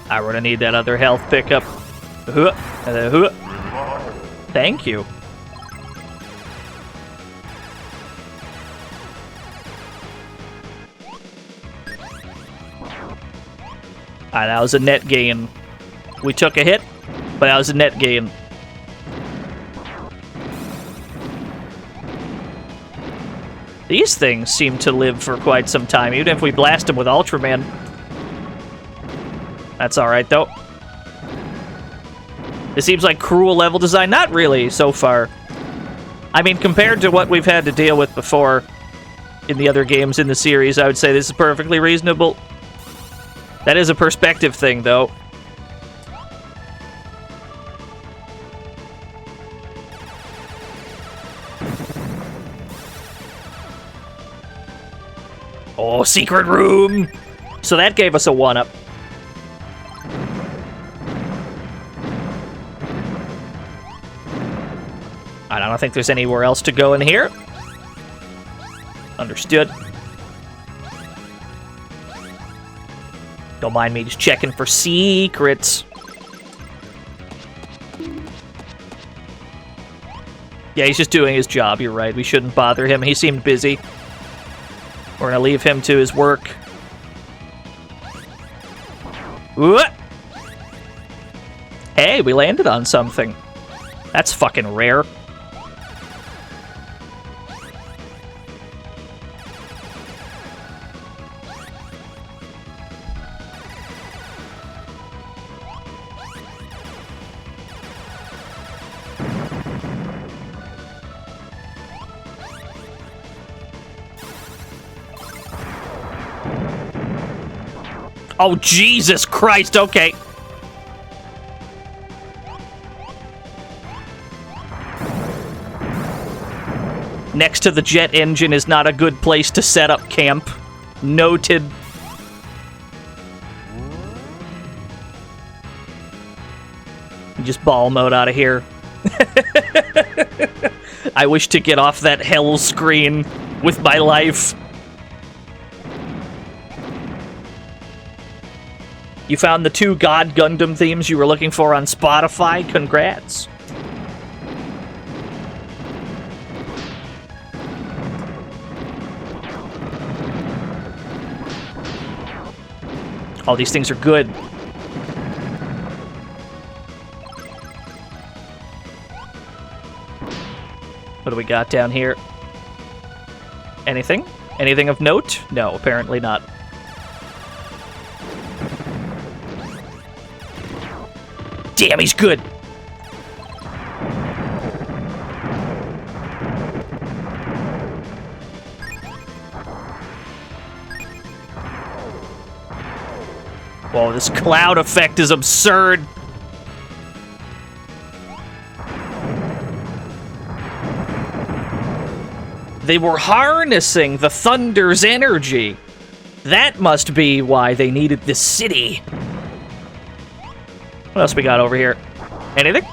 I'm gonna need that other health pickup. Thank you. Alright, that was a net gain. We took a hit, but that was a net gain. These things seem to live for quite some time, even if we blast them with Ultraman. That's alright, though. It seems like cruel level design. Not really, so far. I mean, compared to what we've had to deal with before in the other games in the series, I would say this is perfectly reasonable. That is a perspective thing, though. Oh, secret room! So that gave us a 1-up. I don't think there's anywhere else to go in here. Understood. Don't mind me just checking for secrets. Yeah, he's just doing his job, you're right. We shouldn't bother him. He seemed busy. We're gonna leave him to his work. What? Hey, we landed on something. That's fucking rare. Oh, Jesus Christ, okay. Next to the jet engine is not a good place to set up camp. Noted. Just ball mode out of here. I wish to get off that hell screen with my life. You found the 2 God Gundam themes you were looking for on Spotify? Congrats. All these things are good. What do we got down here? Anything? Anything of note? No, apparently not. Damn, he's good. Whoa, this cloud effect is absurd. They were harnessing the thunder's energy. That must be why they needed this city. What else we got over here? Anything?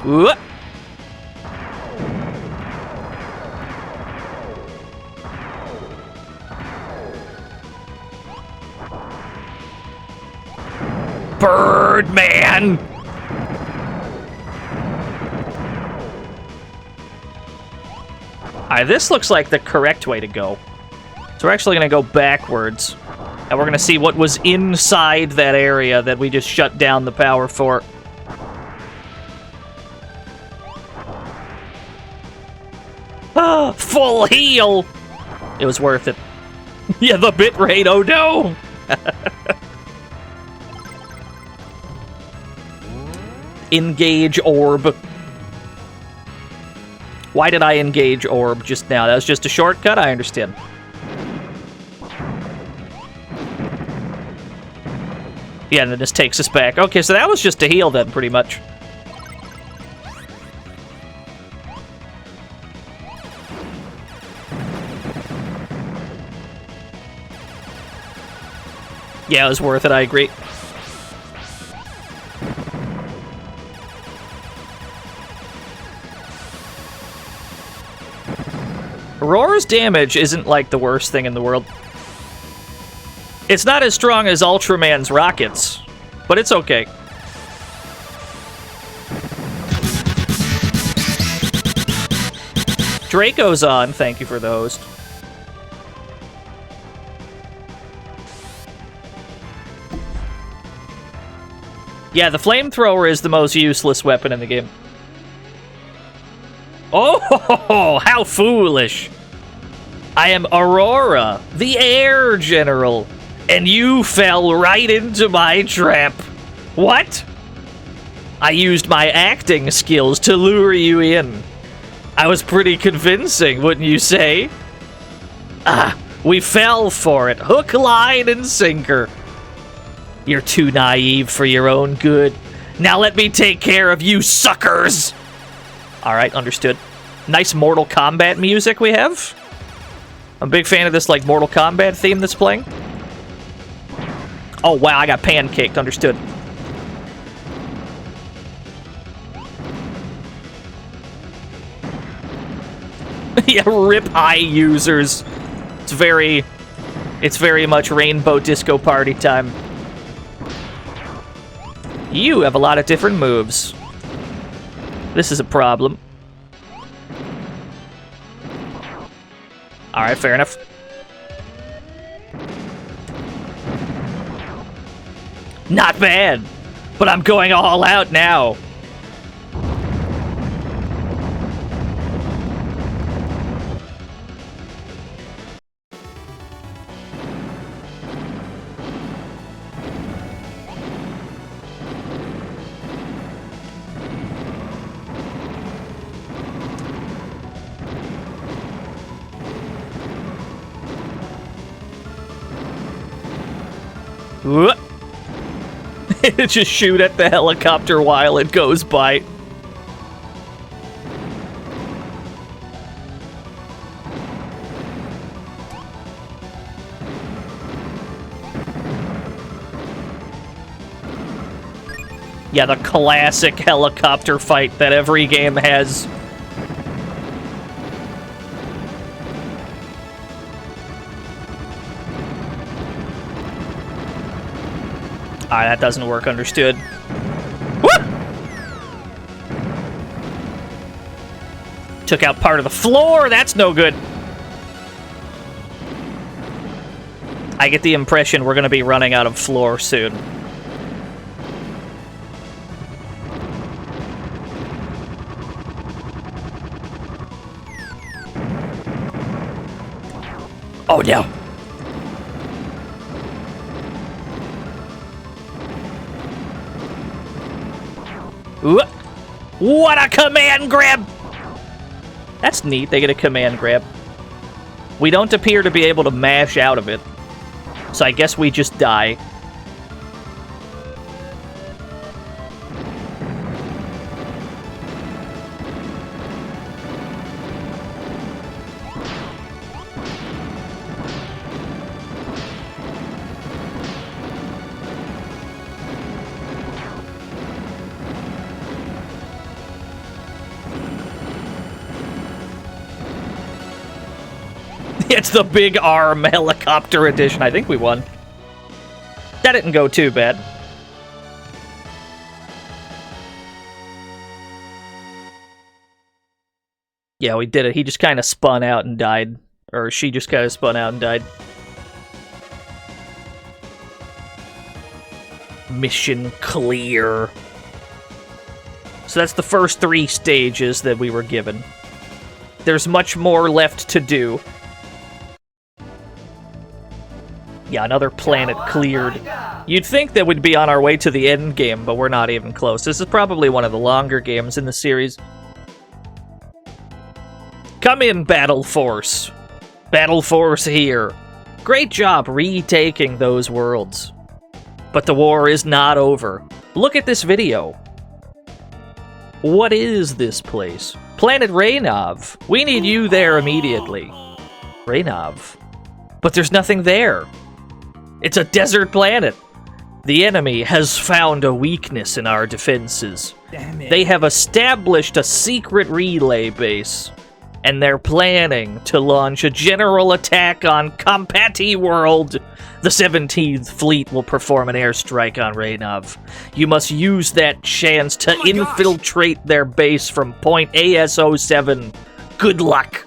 Whoop. Birdman! Alright, this looks like the correct way to go. So we're actually going to go backwards. And we're going to see what was inside that area that we just shut down the power for. Ah, full heal! It was worth it. Yeah, the bitrate, oh no! Engage orb. Why did I engage orb just now? That was just a shortcut? I understand. Yeah, and then this takes us back. Okay, so that was just a heal then, pretty much. Yeah, it was worth it, I agree. Aurora's damage isn't like the worst thing in the world. It's not as strong as Ultraman's rockets, but it's okay. Draco's on, thank you for the host. Yeah, the flamethrower is the most useless weapon in the game. Oh, how foolish. I am Aurora, the air general, and you fell right into my trap. What? I used my acting skills to lure you in. I was pretty convincing, wouldn't you say? Ah, we fell for it, hook, line, and sinker. You're too naive for your own good. Now let me take care of you suckers! Alright, understood. Nice Mortal Kombat music we have. I'm a big fan of this, like, Mortal Kombat theme that's playing. Oh, wow, I got pancaked. Understood. Yeah, rip eye users. It's very much Rainbow Disco Party time. You have a lot of different moves. This is a problem. Alright, fair enough. Not bad, but I'm going all out now. Whoop. Just shoot at the helicopter while it goes by. Yeah, the classic helicopter fight that every game has. Ah, that doesn't work, understood. Woo! Took out part of the floor, that's no good. I get the impression we're gonna be running out of floor soon. Oh no! Ooh. What a command grab! That's neat, they get a command grab. We don't appear to be able to mash out of it, so I guess we just die. It's the big arm helicopter edition. I think we won. That didn't go too bad. Yeah, we did it. He just kind of spun out and died. Or she just kind of spun out and died. Mission clear. So that's the first 3 stages that we were given. There's much more left to do. Yeah, another planet cleared. You'd think that we'd be on our way to the end game, but we're not even close. This is probably one of the longer games in the series. Come in, Battle Force. Battle Force here. Great job retaking those worlds. But the war is not over. Look at this video. What is this place? Planet Reynov. We need you there immediately. Reynov. But there's nothing there. It's a desert planet. The enemy has found a weakness in our defenses. Damn it. They have established a secret relay base, and they're planning to launch a general attack on Compati World. The 17th Fleet will perform an airstrike on Reynov. You must use that chance to infiltrate their base from point AS-07. Good luck.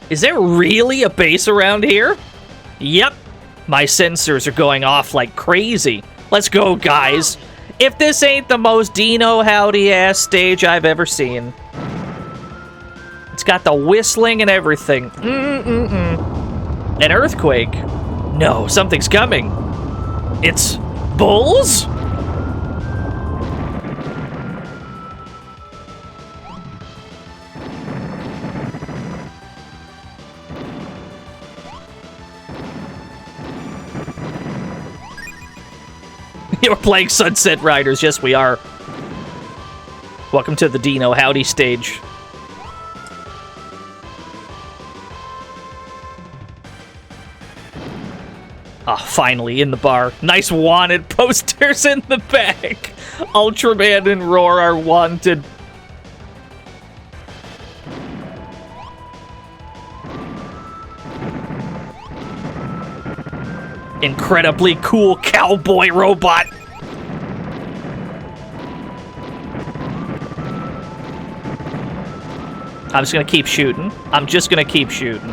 Is there really a base around here? Yep. My sensors are going off like crazy. Let's go, guys. If this ain't the most Dino Howdy-ass stage I've ever seen. It's got the whistling and everything. An earthquake? No, something's coming. It's bulls? We're playing Sunset Riders. Yes, we are. Welcome to the Dino Howdy stage. Ah, finally, in the bar. Nice wanted posters in the back. Ultraman and Roar are wanted. Incredibly cool cowboy robot. I'm just gonna keep shooting. I'm just gonna keep shooting.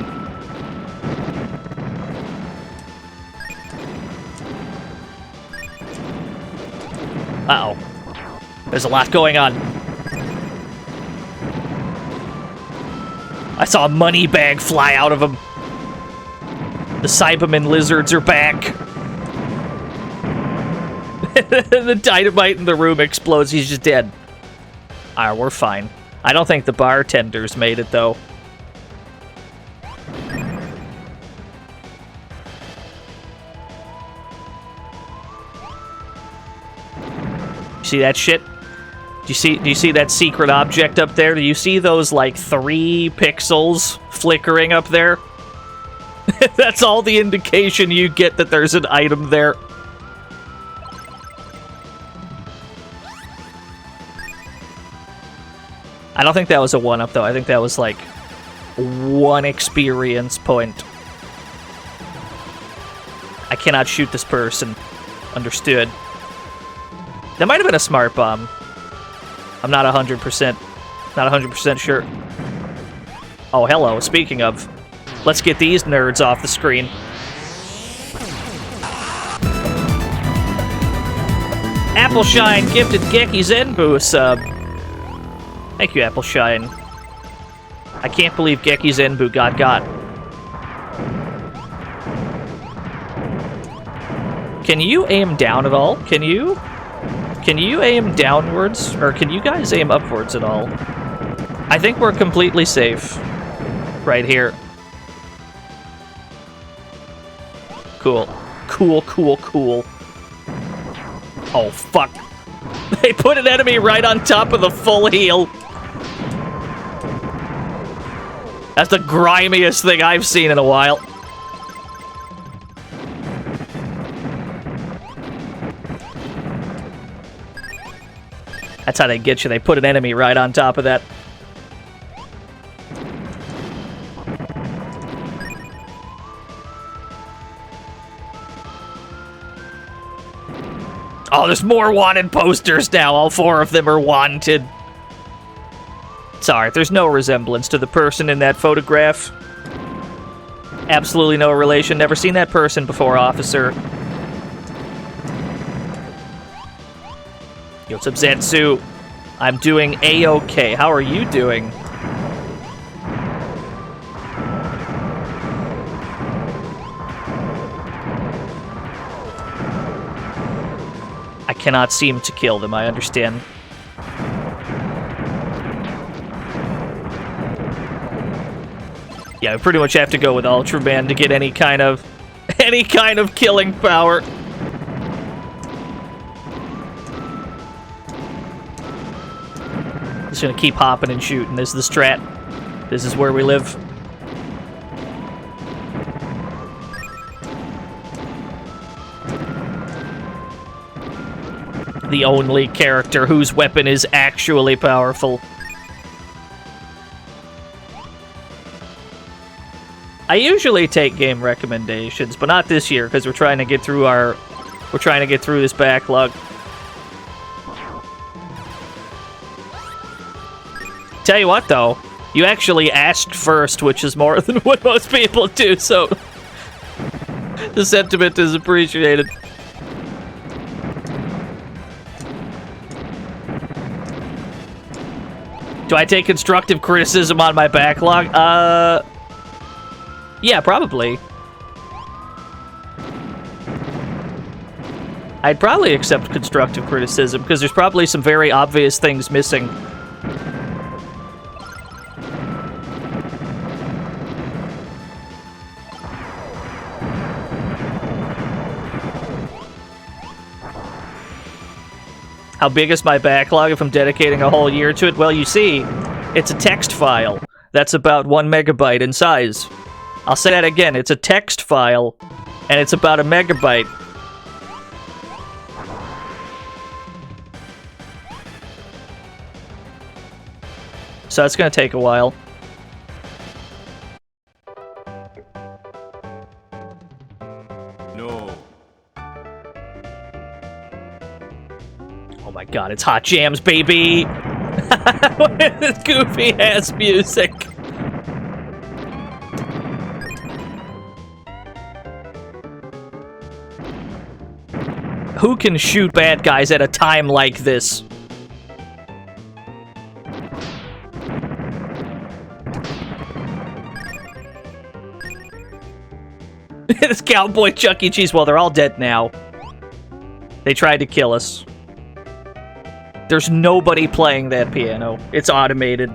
Uh-oh. There's a lot going on. I saw a money bag fly out of him. The Cyberman lizards are back. The dynamite in the room explodes. He's just dead. Alright, we're fine. I don't think the bartenders made it, though. See that shit? Do you see that secret object up there? Do you see those, like, 3 pixels flickering up there? That's all the indication you get that there's an item there. I don't think that was a 1-up, though. I think that was, like, 1 experience point. I cannot shoot this person. Understood. That might have been a smart bomb. I'm not 100% sure. Oh, hello. Speaking of, let's get these nerds off the screen. Appleshine gifted Geki Zenbu sub. Thank you, Appleshine. I can't believe Geki Zenbu got. Can you aim down at all? Can you aim downwards? Or can you guys aim upwards at all? I think we're completely safe. Right here. Cool. Cool. Oh, fuck. They put an enemy right on top of the full heal. That's the grimiest thing I've seen in a while. That's how they get you. They put an enemy right on top of that. Oh, there's more wanted posters now. All 4 of them are wanted. Sorry, there's no resemblance to the person in that photograph. Absolutely no relation. Never seen that person before, officer. Yo, what's up, Zetsu? I'm doing A-okay. How are you doing? I cannot seem to kill them, I understand. Yeah, we pretty much have to go with Ultraman to get any kind of killing power. Just gonna keep hopping and shooting. This is the strat. This is where we live. The only character whose weapon is actually powerful. I usually take game recommendations, but not this year because we're trying to get through this backlog. Tell you what, though, you actually asked first, which is more than what most people do, so the sentiment is appreciated. Do I take constructive criticism on my backlog? Yeah, probably. I'd probably accept constructive criticism, because there's probably some very obvious things missing. How big is my backlog if I'm dedicating a whole year to it? Well, you see, it's a text file that's about 1 megabyte in size. I'll say that again, it's a text file, and it's about 1 megabyte. So it's gonna take a while. No. Oh my god, it's Hot Jams, baby! This goofy-ass music. Who can shoot bad guys at a time like this? This cowboy Chuck E. Cheese. Well, they're all dead now. They tried to kill us. There's nobody playing that piano. It's automated.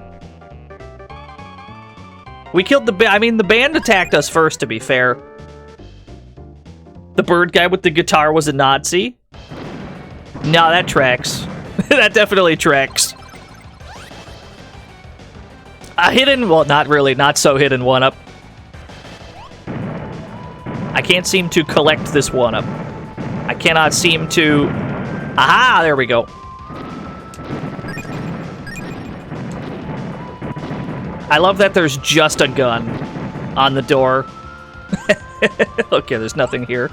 We killed the band. I mean, the band attacked us first, to be fair. The bird guy with the guitar was a Nazi? No, that tracks. That definitely tracks. A hidden, well, not really, not so hidden one-up. I can't seem to collect this one-up. I cannot seem to... Aha! There we go. I love that there's just a gun on the door. Okay, there's nothing here.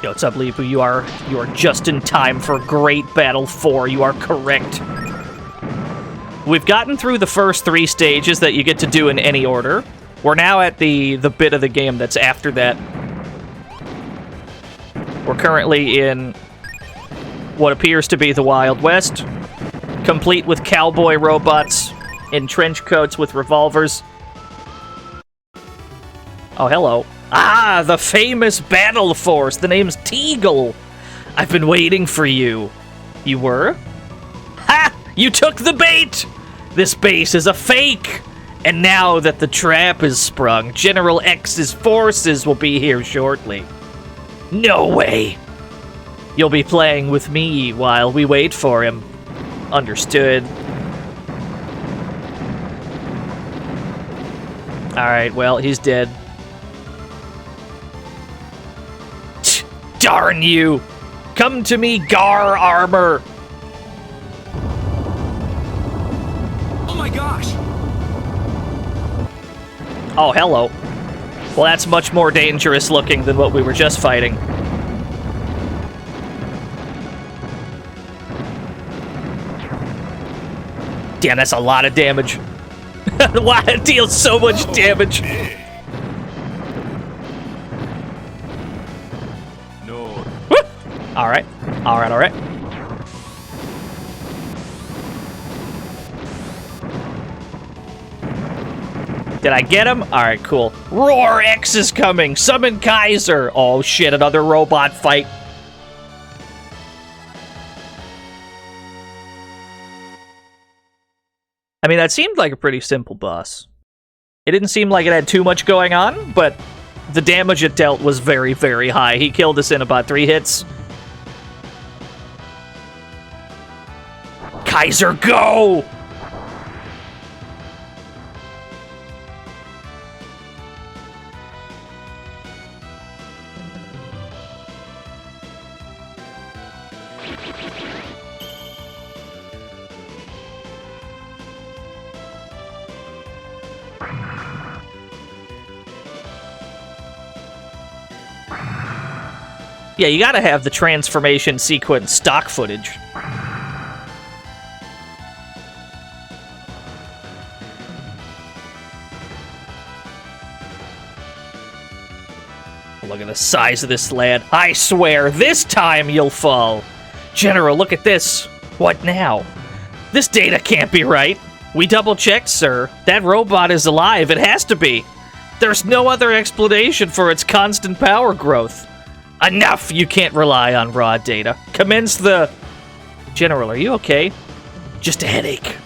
Yo, what's up, Lipu? You are just in time for Great Battle 4. You are correct. We've gotten through the first 3 stages that you get to do in any order. We're now at the bit of the game that's after that. We're currently in what appears to be the Wild West, complete with cowboy robots in trench coats with revolvers. Oh, hello. Ah, the famous battle force. The name's Teagle. I've been waiting for you. You were? Ha! You took the bait! This base is a fake! And now that the trap is sprung, General X's forces will be here shortly. No way! You'll be playing with me while we wait for him. Understood. Alright, well, he's dead. Darn you! Come to me, Gar Armor! Oh my gosh! Oh, hello. Well, that's much more dangerous looking than what we were just fighting. Damn, that's a lot of damage. Why it deals so much damage? No. Alright. Alright, alright. Did I get him? Alright, cool. Roar X is coming! Summon Kaiser! Oh shit, another robot fight. I mean, that seemed like a pretty simple boss. It didn't seem like it had too much going on, but the damage it dealt was very, very high. He killed us in about 3 hits. Kaiser, go! Yeah, you gotta have the transformation sequence stock footage. Look at the size of this lad. I swear, this time you'll fall. General, look at this. What now? This data can't be right. We double-checked, sir. That robot is alive. It has to be. There's no other explanation for its constant power growth. Enough! You can't rely on raw data. Commence the... General, are you okay? Just a headache.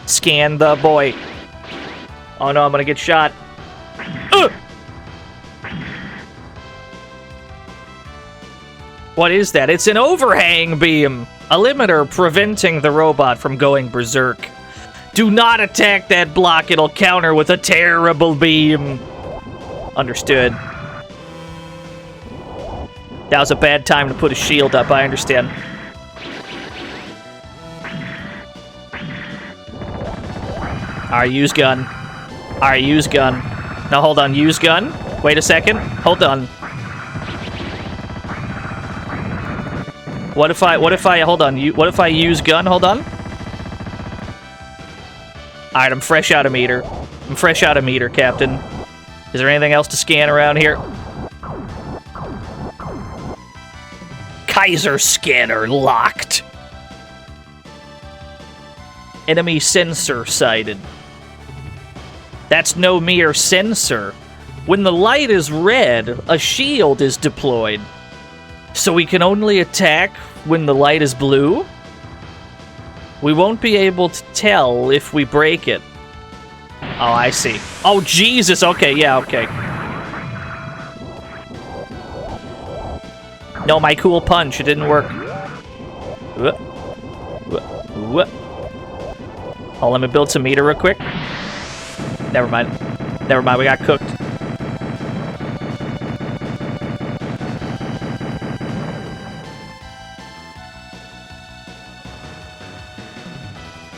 Scan the boy. Oh no, I'm gonna get shot. What is that? It's an overhang beam. A limiter preventing the robot from going berserk. Do not attack that block. It'll counter with a terrible beam. Understood. That was a bad time to put a shield up, I understand. Alright, use gun. Alright, use gun. Now hold on, use gun. Wait a second. Hold on. What if I hold on, what if I use gun? Hold on. Alright, I'm fresh out of meter. I'm fresh out of meter, Captain. Is there anything else to scan around here? Kaiser scanner locked. Enemy sensor sighted. That's no mere sensor. When the light is red, a shield is deployed. So we can only attack when the light is blue? We won't be able to tell if we break it. Oh, I see. Oh, Jesus. Okay, yeah, okay. No, my cool punch. It didn't work. Oh, let me build some meter real quick. Never mind. Never mind, we got cooked.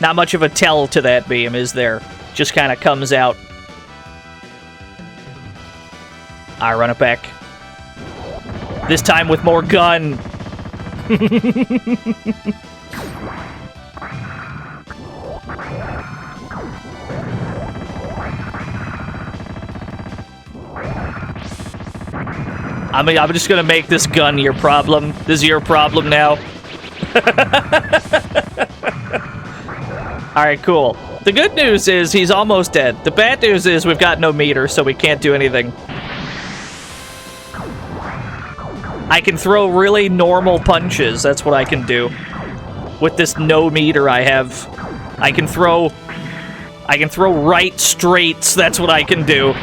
Not much of a tell to that beam, is there? Just kind of comes out. I run it back. This time with more gun. I mean, I'm just gonna make this gun your problem. This is your problem now. Alright, cool. The good news is he's almost dead. The bad news is we've got no meter, so we can't do anything. I can throw really normal punches. That's what I can do. With this no meter I have. I can throw right straights. That's what I can do.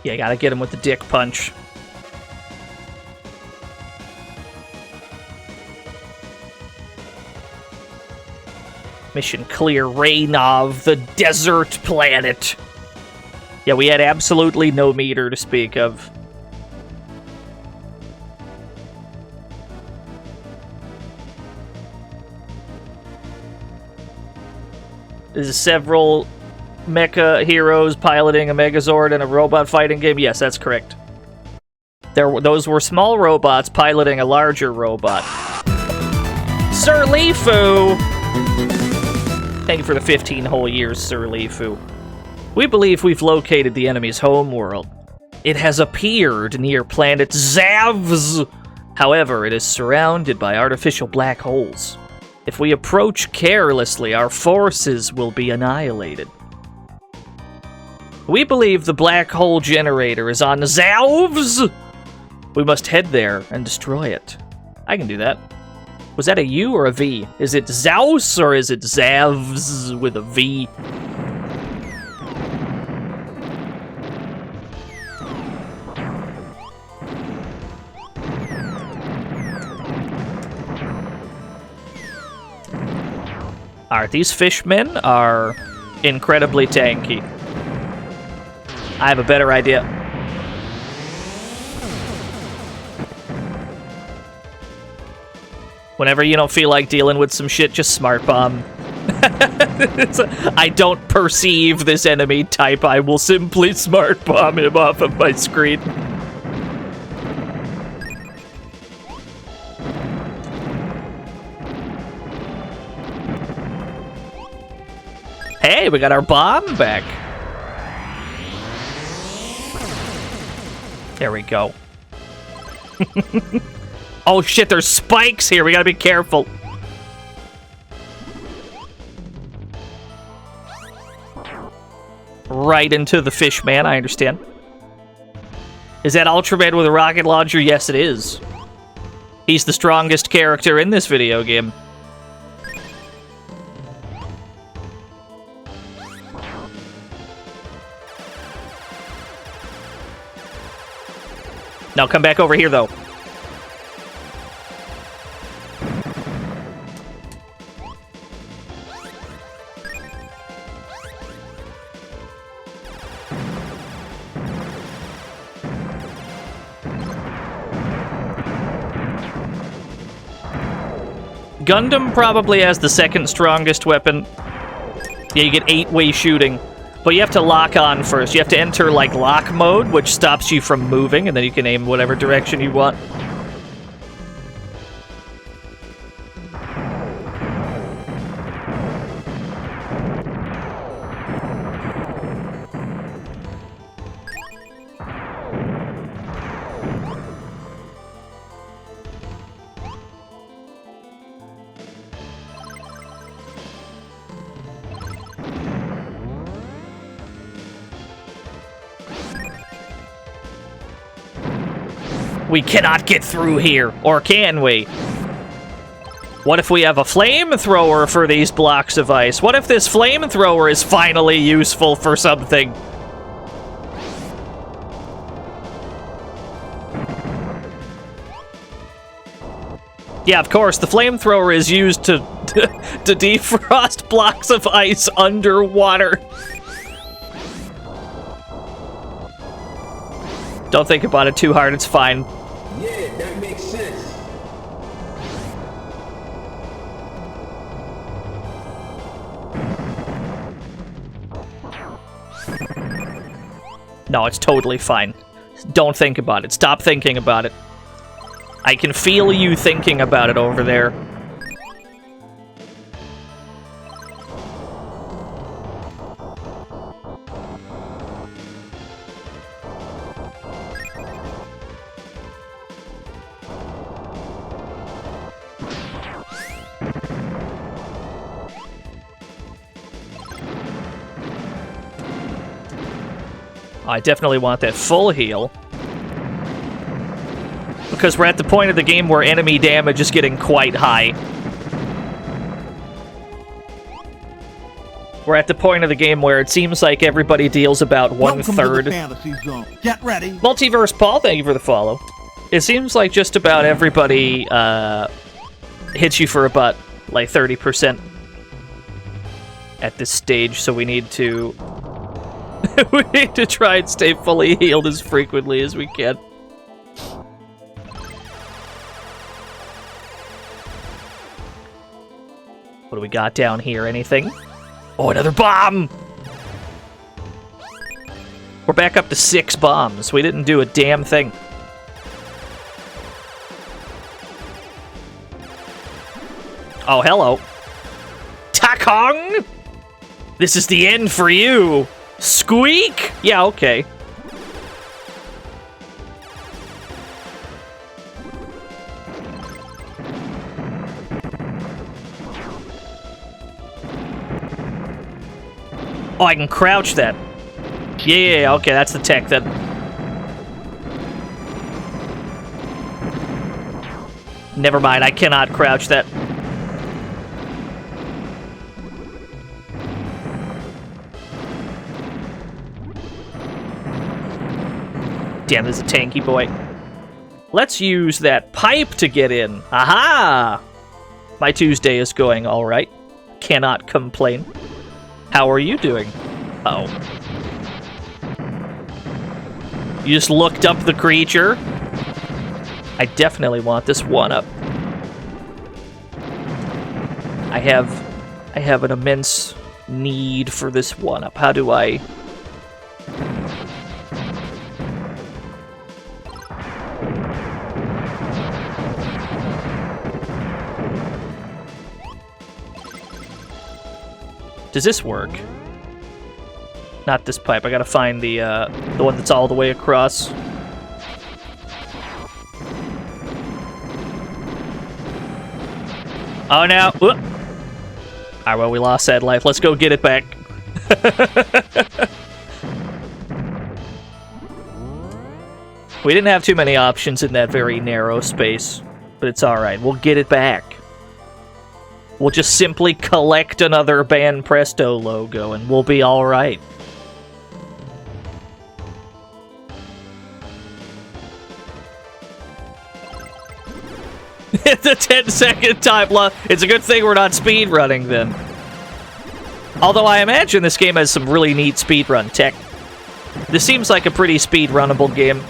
Yeah, gotta get him with the dick punch. Mission clear, Reynov, the desert planet. Yeah, we had absolutely no meter to speak of. There's several mecha heroes piloting a Megazord in a robot fighting game. Yes, that's correct. Those were small robots piloting a larger robot. Sir Lifu! Thank you for the 15 whole years, Sir Lifu. We believe we've located the enemy's homeworld. It has appeared near planet Zavs. However, it is surrounded by artificial black holes. If we approach carelessly, our forces will be annihilated. We believe the black hole generator is on Zavs. We must head there and destroy it. I can do that. Was that a U or a V? Is it Zaus or is it Zavs with a V? Alright, these fishmen are incredibly tanky. I have a better idea. Whenever you don't feel like dealing with some shit, just smart bomb. I don't perceive this enemy type. I will simply smart bomb him off of my screen. Hey, we got our bomb back. There we go. Oh shit, there's spikes here. We gotta be careful. Right into the fish man, I understand. Is that Ultraman with a rocket launcher? Yes, it is. He's the strongest character in this video game. Now come back over here, though. Gundam probably has the second strongest weapon. Yeah, you get 8-way shooting. But you have to lock on first. You have to enter, like, lock mode, which stops you from moving, and then you can aim whatever direction you want. We cannot get through here, or can we? What if we have a flamethrower for these blocks of ice? What if this flamethrower is finally useful for something? Yeah, of course, the flamethrower is used to defrost blocks of ice underwater. Don't think about it too hard, it's fine. Yeah, that makes sense. No, it's totally fine. Don't think about it. Stop thinking about it. I can feel you thinking about it over there. I definitely want that full heal. Because we're at the point of the game where enemy damage is getting quite high. We're at the point of the game where it seems like everybody deals about Welcome to the 1/3. fantasy zone. Get ready. Multiverse Paul, thank you for the follow. It seems like just about everybody hits you for about like 30% at this stage, so we need to we need to try and stay fully healed as frequently as we can. What do we got down here? Anything? Oh, another bomb! We're back up to 6 bombs. We didn't do a damn thing. Oh, hello. Takong! This is the end for you! Squeak! Yeah, okay. Oh, I can crouch that. Yeah, okay, that's the tech then. Never mind, I cannot crouch that. Damn, this is a tanky boy. Let's use that pipe to get in. Aha! My Tuesday is going all right. Cannot complain. How are you doing? Oh. You just looked up the creature? I definitely want this one up. I have an immense need for this one up. How do I... Does this work? Not this pipe. I gotta find the one that's all the way across. Oh no! Whoop. Alright, well, we lost that life. Let's go get it back. We didn't have too many options in that very narrow space, but it's alright. We'll get it back. We'll just simply collect another Ban Presto logo and we'll be alright. It's a 10-second time loss. It's a good thing we're not speedrunning then. Although I imagine this game has some really neat speedrun tech. This seems like a pretty speedrunnable game.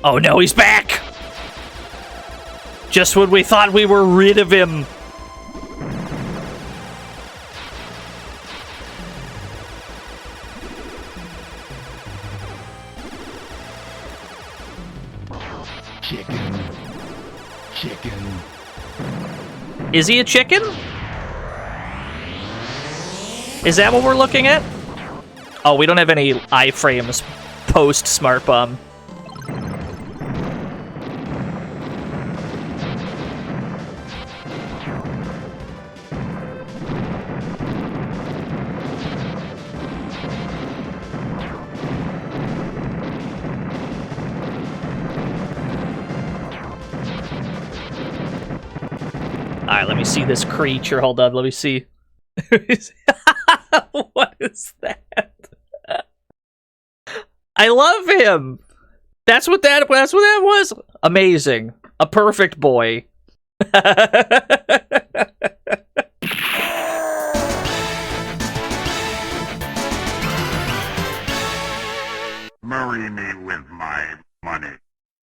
Oh no, he's back! Just when we thought we were rid of him. Chicken. Chicken. Is he a chicken? Is that what we're looking at? Oh, we don't have any iframes post Smart Bomb. Alright, let me see this creature. Hold on, let me see. What is that? I love him! That's what that was? Amazing. A perfect boy. Marry me with my money.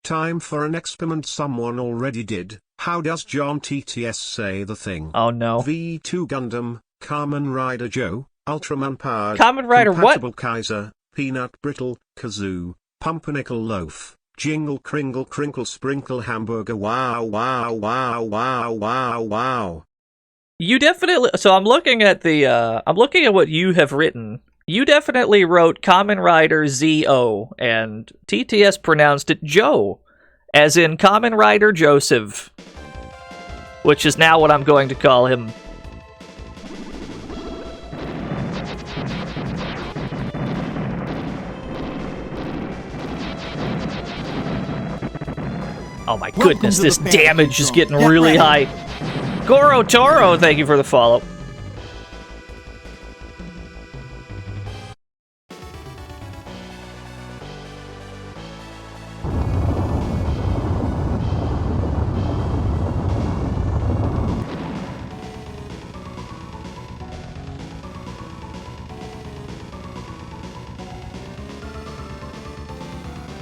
Time for an experiment someone already did. How does John TTS say the thing? Oh no. V2 Gundam, Kamen Rider Joe, Ultraman Powered, Kamen Rider what? Compatible Kaiser, Peanut Brittle, Kazoo, Pumpernickel Loaf, Jingle Kringle Crinkle Sprinkle Hamburger. Wow, wow, wow, wow, wow, wow. You definitely... So I'm looking at the... I'm looking at what you have written. You definitely wrote Kamen Rider Z-O, and TTS pronounced it Joe, as in Kamen Rider Joseph, which is now what I'm going to call him. Oh my goodness, this damage is getting really high. Goro Toro, thank you for the follow.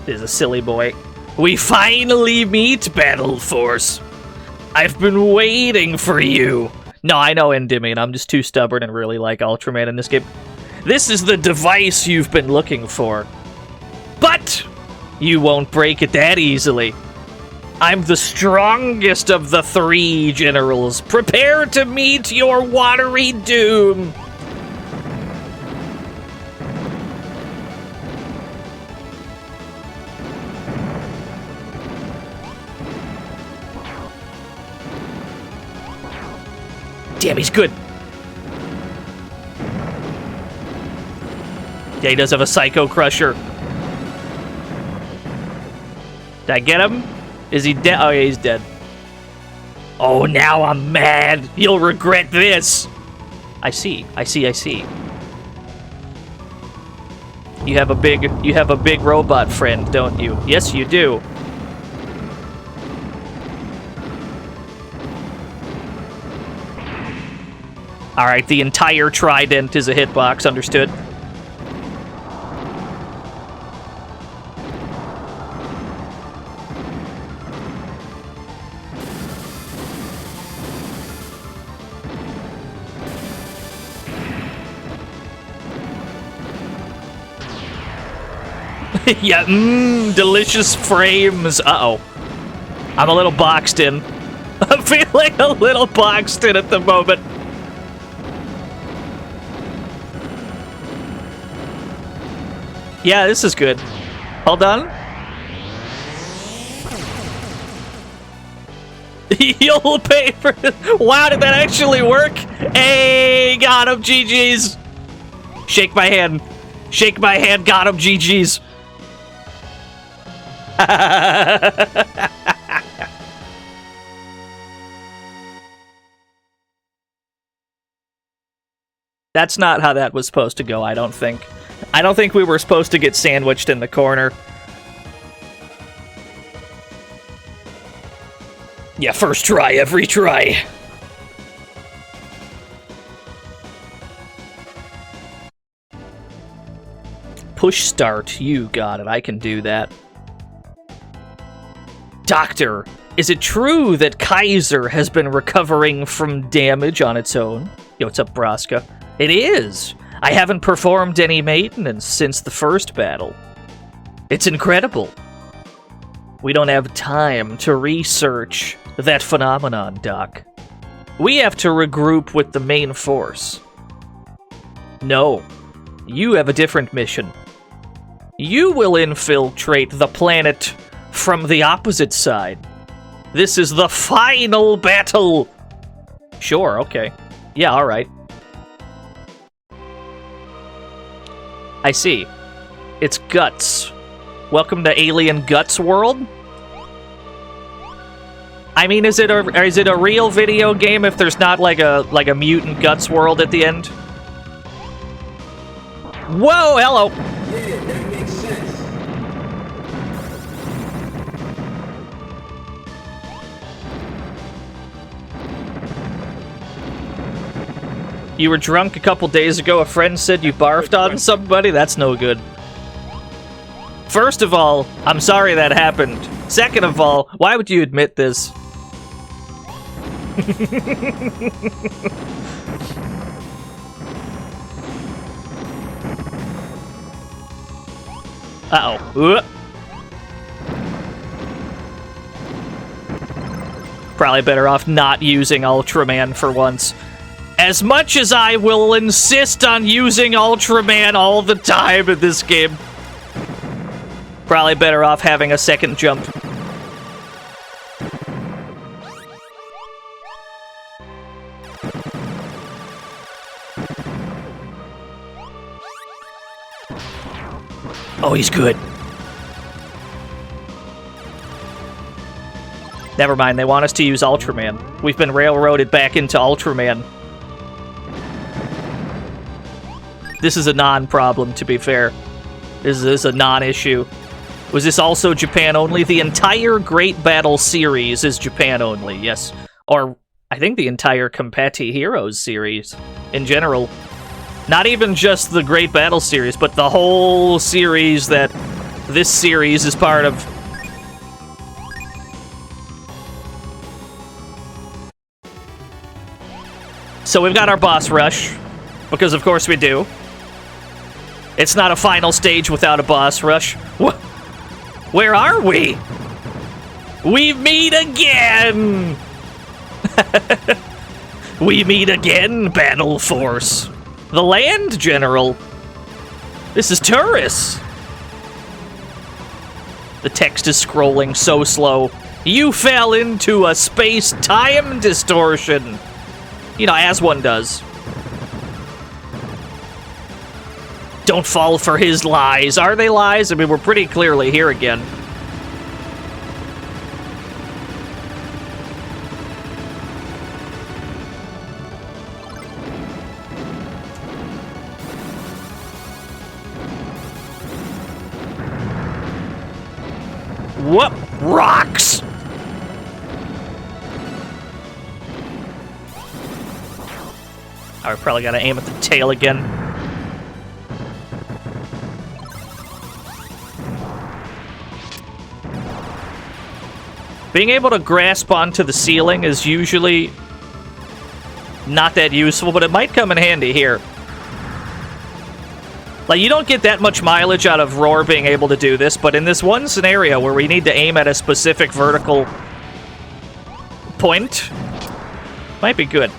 Is a silly boy. We finally meet, Battle Force. I've been waiting for you. No, I know Endymion. I'm just too stubborn and really like Ultraman in this game. This is the device you've been looking for. But you won't break it that easily. I'm the strongest of the 3 generals. Prepare to meet your watery doom. Damn, he's good. Yeah, he does have a Psycho Crusher. Did I get him? Is he dead? Oh, yeah, he's dead. Oh, now I'm mad. You'll regret this. I see. You have a big robot friend, don't you? Yes, you do. Alright, the entire trident is a hitbox, understood. Yeah, delicious frames. Uh-oh. I'm a little boxed in. I'm feeling a little boxed in at the moment. Yeah, this is good. Hold on. You'll pay for this. Wow, did that actually work? Hey, got him, GG's. Shake my hand. Shake my hand, got him, GG's. That's not how that was supposed to go, I don't think. I don't think we were supposed to get sandwiched in the corner. Yeah, first try, every try. Push start, you got it, I can do that. Doctor, is it true that Kaiser has been recovering from damage on its own? Yo, what's up, Braska? It is! I haven't performed any maintenance since the first battle. It's incredible. We don't have time to research that phenomenon, Doc. We have to regroup with the main force. No, you have a different mission. You will infiltrate the planet from the opposite side. This is the final battle! Sure, okay. Yeah, alright. I see. It's Guts. Welcome to Alien Guts World? I mean, is it a real video game if there's not like a mutant guts world at the end? Whoa, hello. Yeah, that makes sense. You were drunk a couple days ago. A friend said you barfed on somebody. That's no good. First of all, I'm sorry that happened. Second of all, why would you admit this? Uh-oh. Probably better off not using Ultraman for once. As much as I will insist on using Ultraman all the time in this game, probably better off having a second jump. Oh, he's good. Never mind, they want us to use Ultraman. We've been railroaded back into Ultraman. This is a non-problem, to be fair. This is a non-issue. Was this also Japan only? The entire Great Battle series is Japan only, yes. Or, I think the entire Competi Heroes series, in general. Not even just the Great Battle series, but the whole series that this series is part of. So we've got our boss rush, because of course we do. It's not a final stage without a boss rush. Where are we? We meet again! We meet again, Battle Force. The Land General. This is Turris. The text is scrolling so slow. You fell into a space-time distortion. You know, as one does. Don't fall for his lies. Are they lies? I mean, we're pretty clearly here again. Whoop! Rocks! I probably gotta aim at the tail again. Being able to grasp onto the ceiling is usually not that useful, but it might come in handy here. Like, you don't get that much mileage out of Roar being able to do this, but in this one scenario where we need to aim at a specific vertical point, might be good.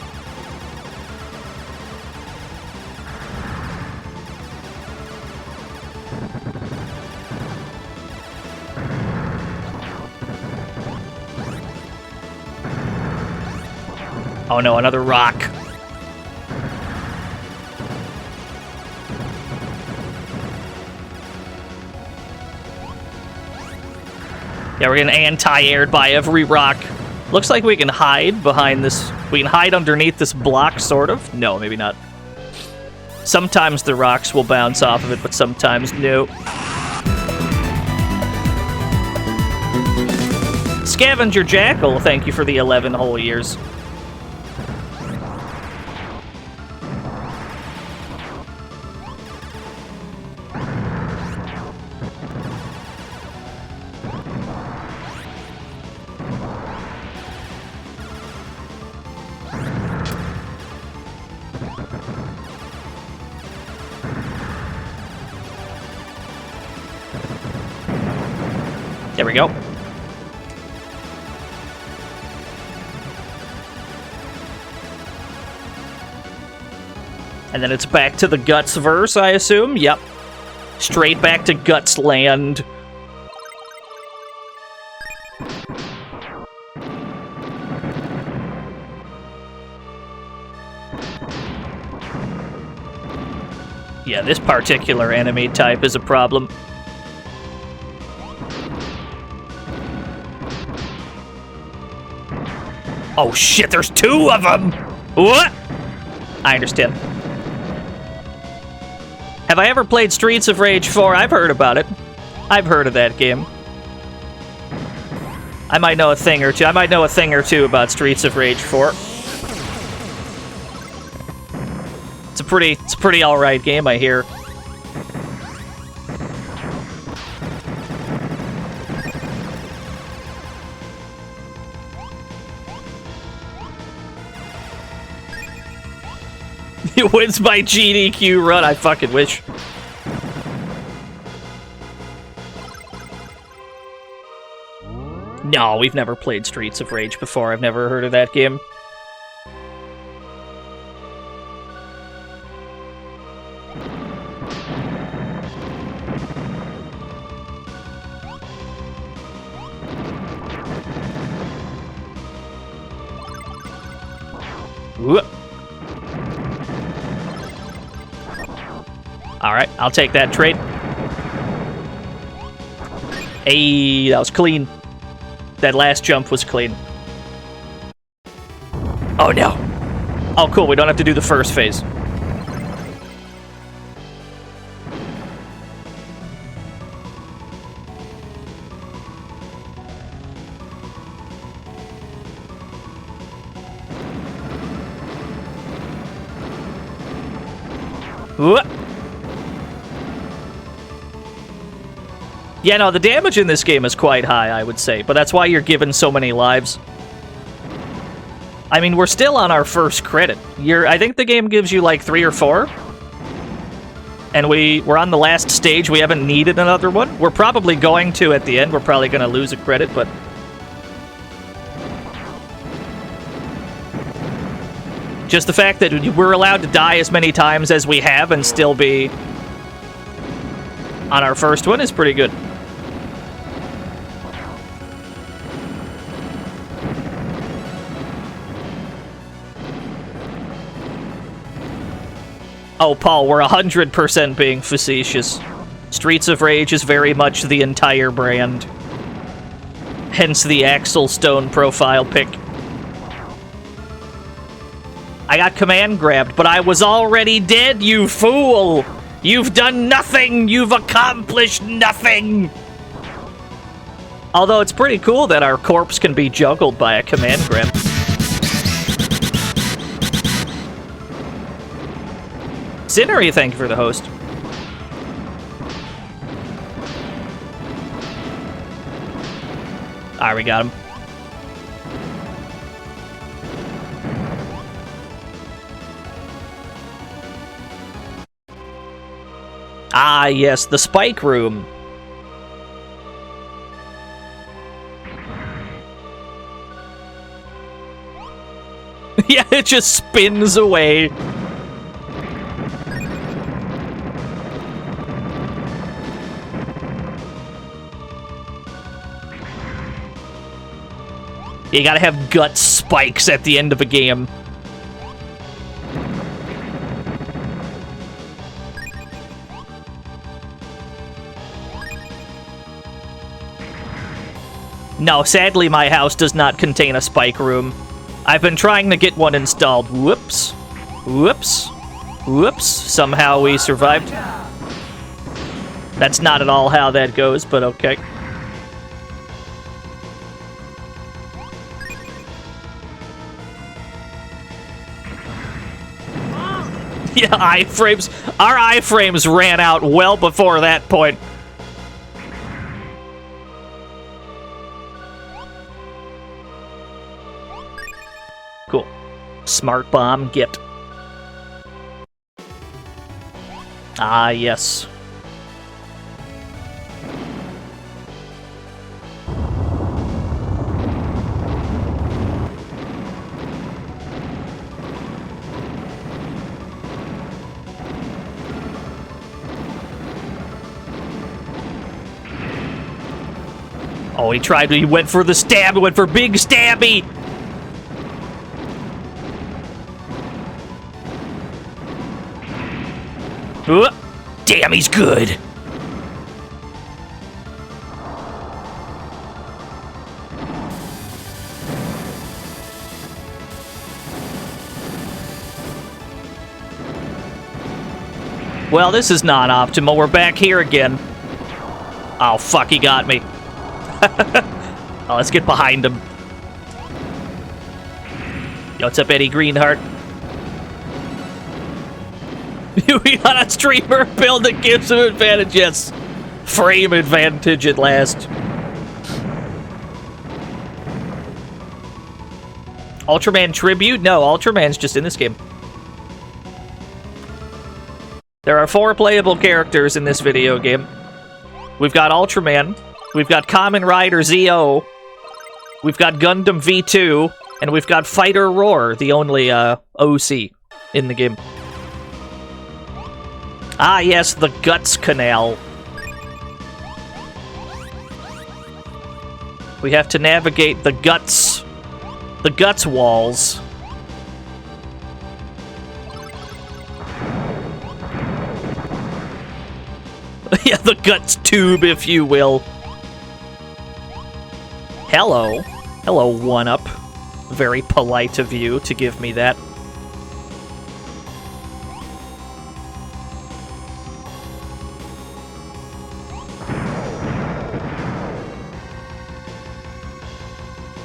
Oh no, another rock. Yeah, we're getting anti-aired by every rock. Looks like we can hide behind this. We can hide underneath this block, sort of. No, maybe not. Sometimes the rocks will bounce off of it, but sometimes no. Scavenger Jackal, thank you for the 11 whole years. There we go. And then it's back to the Guts verse, I assume? Yep. Straight back to Guts land. Yeah, this particular enemy type is a problem. Oh shit, there's 2 of them! What? I understand. Have I ever played Streets of Rage 4? I've heard about it. I've heard of that game. I might know a thing or two. I might know a thing or two about Streets of Rage 4. It's a pretty alright game, I hear. He wins by GDQ run. I fucking wish. No, we've never played Streets of Rage before. I've never heard of that game. Whoop. Alright, I'll take that trade. Hey, that was clean. That last jump was clean. Oh no. Oh cool, we don't have to do the first phase. Whoop. Yeah, no, the damage in this game is quite high, I would say, but that's why you're given so many lives. I mean, we're still on our first credit. I think the game gives you like 3 or 4. And we're on the last stage, we haven't needed another one. We're probably going to at the end, we're probably going to lose a credit, but... just the fact that we're allowed to die as many times as we have and still be on our first one is pretty good. Oh, Paul, we're 100% being facetious. Streets of Rage is very much the entire brand. Hence the Axel Stone profile pic. I got command grabbed, but I was already dead, you fool! You've done nothing! You've accomplished nothing! Although it's pretty cool that our corpse can be juggled by a command grab. Zinnery, thank you for the host. Alright, we got him. Ah, yes, the spike room. Yeah, it just spins away. You gotta have gut spikes at the end of a game. No, sadly my house does not contain a spike room. I've been trying to get one installed. Whoops. Whoops. Whoops. Somehow we survived. That's not at all how that goes, but okay. Yeah, iframes. Our iframes ran out well before that point. Cool. Smart bomb get. Ah, yes. Oh, he went for the stab, he went for big stabby! Damn, he's good! Well, this is not optimal. We're back here again. Oh, fuck, he got me. Oh, let's get behind him. Yo, what's up, Eddie Greenheart? We got a streamer build that gives him advantage, yes. Frame advantage at last. Ultraman tribute? No, Ultraman's just in this game. There are 4 playable characters in this video game. We've got Ultraman, we've got Kamen Rider ZO, we've got Gundam V2, and we've got Fighter Roar, the only OC in the game. Ah, yes, the Guts Canal. We have to navigate the Guts walls. Yeah, the Guts tube, if you will. Hello. Hello, 1-Up. Very polite of you to give me that.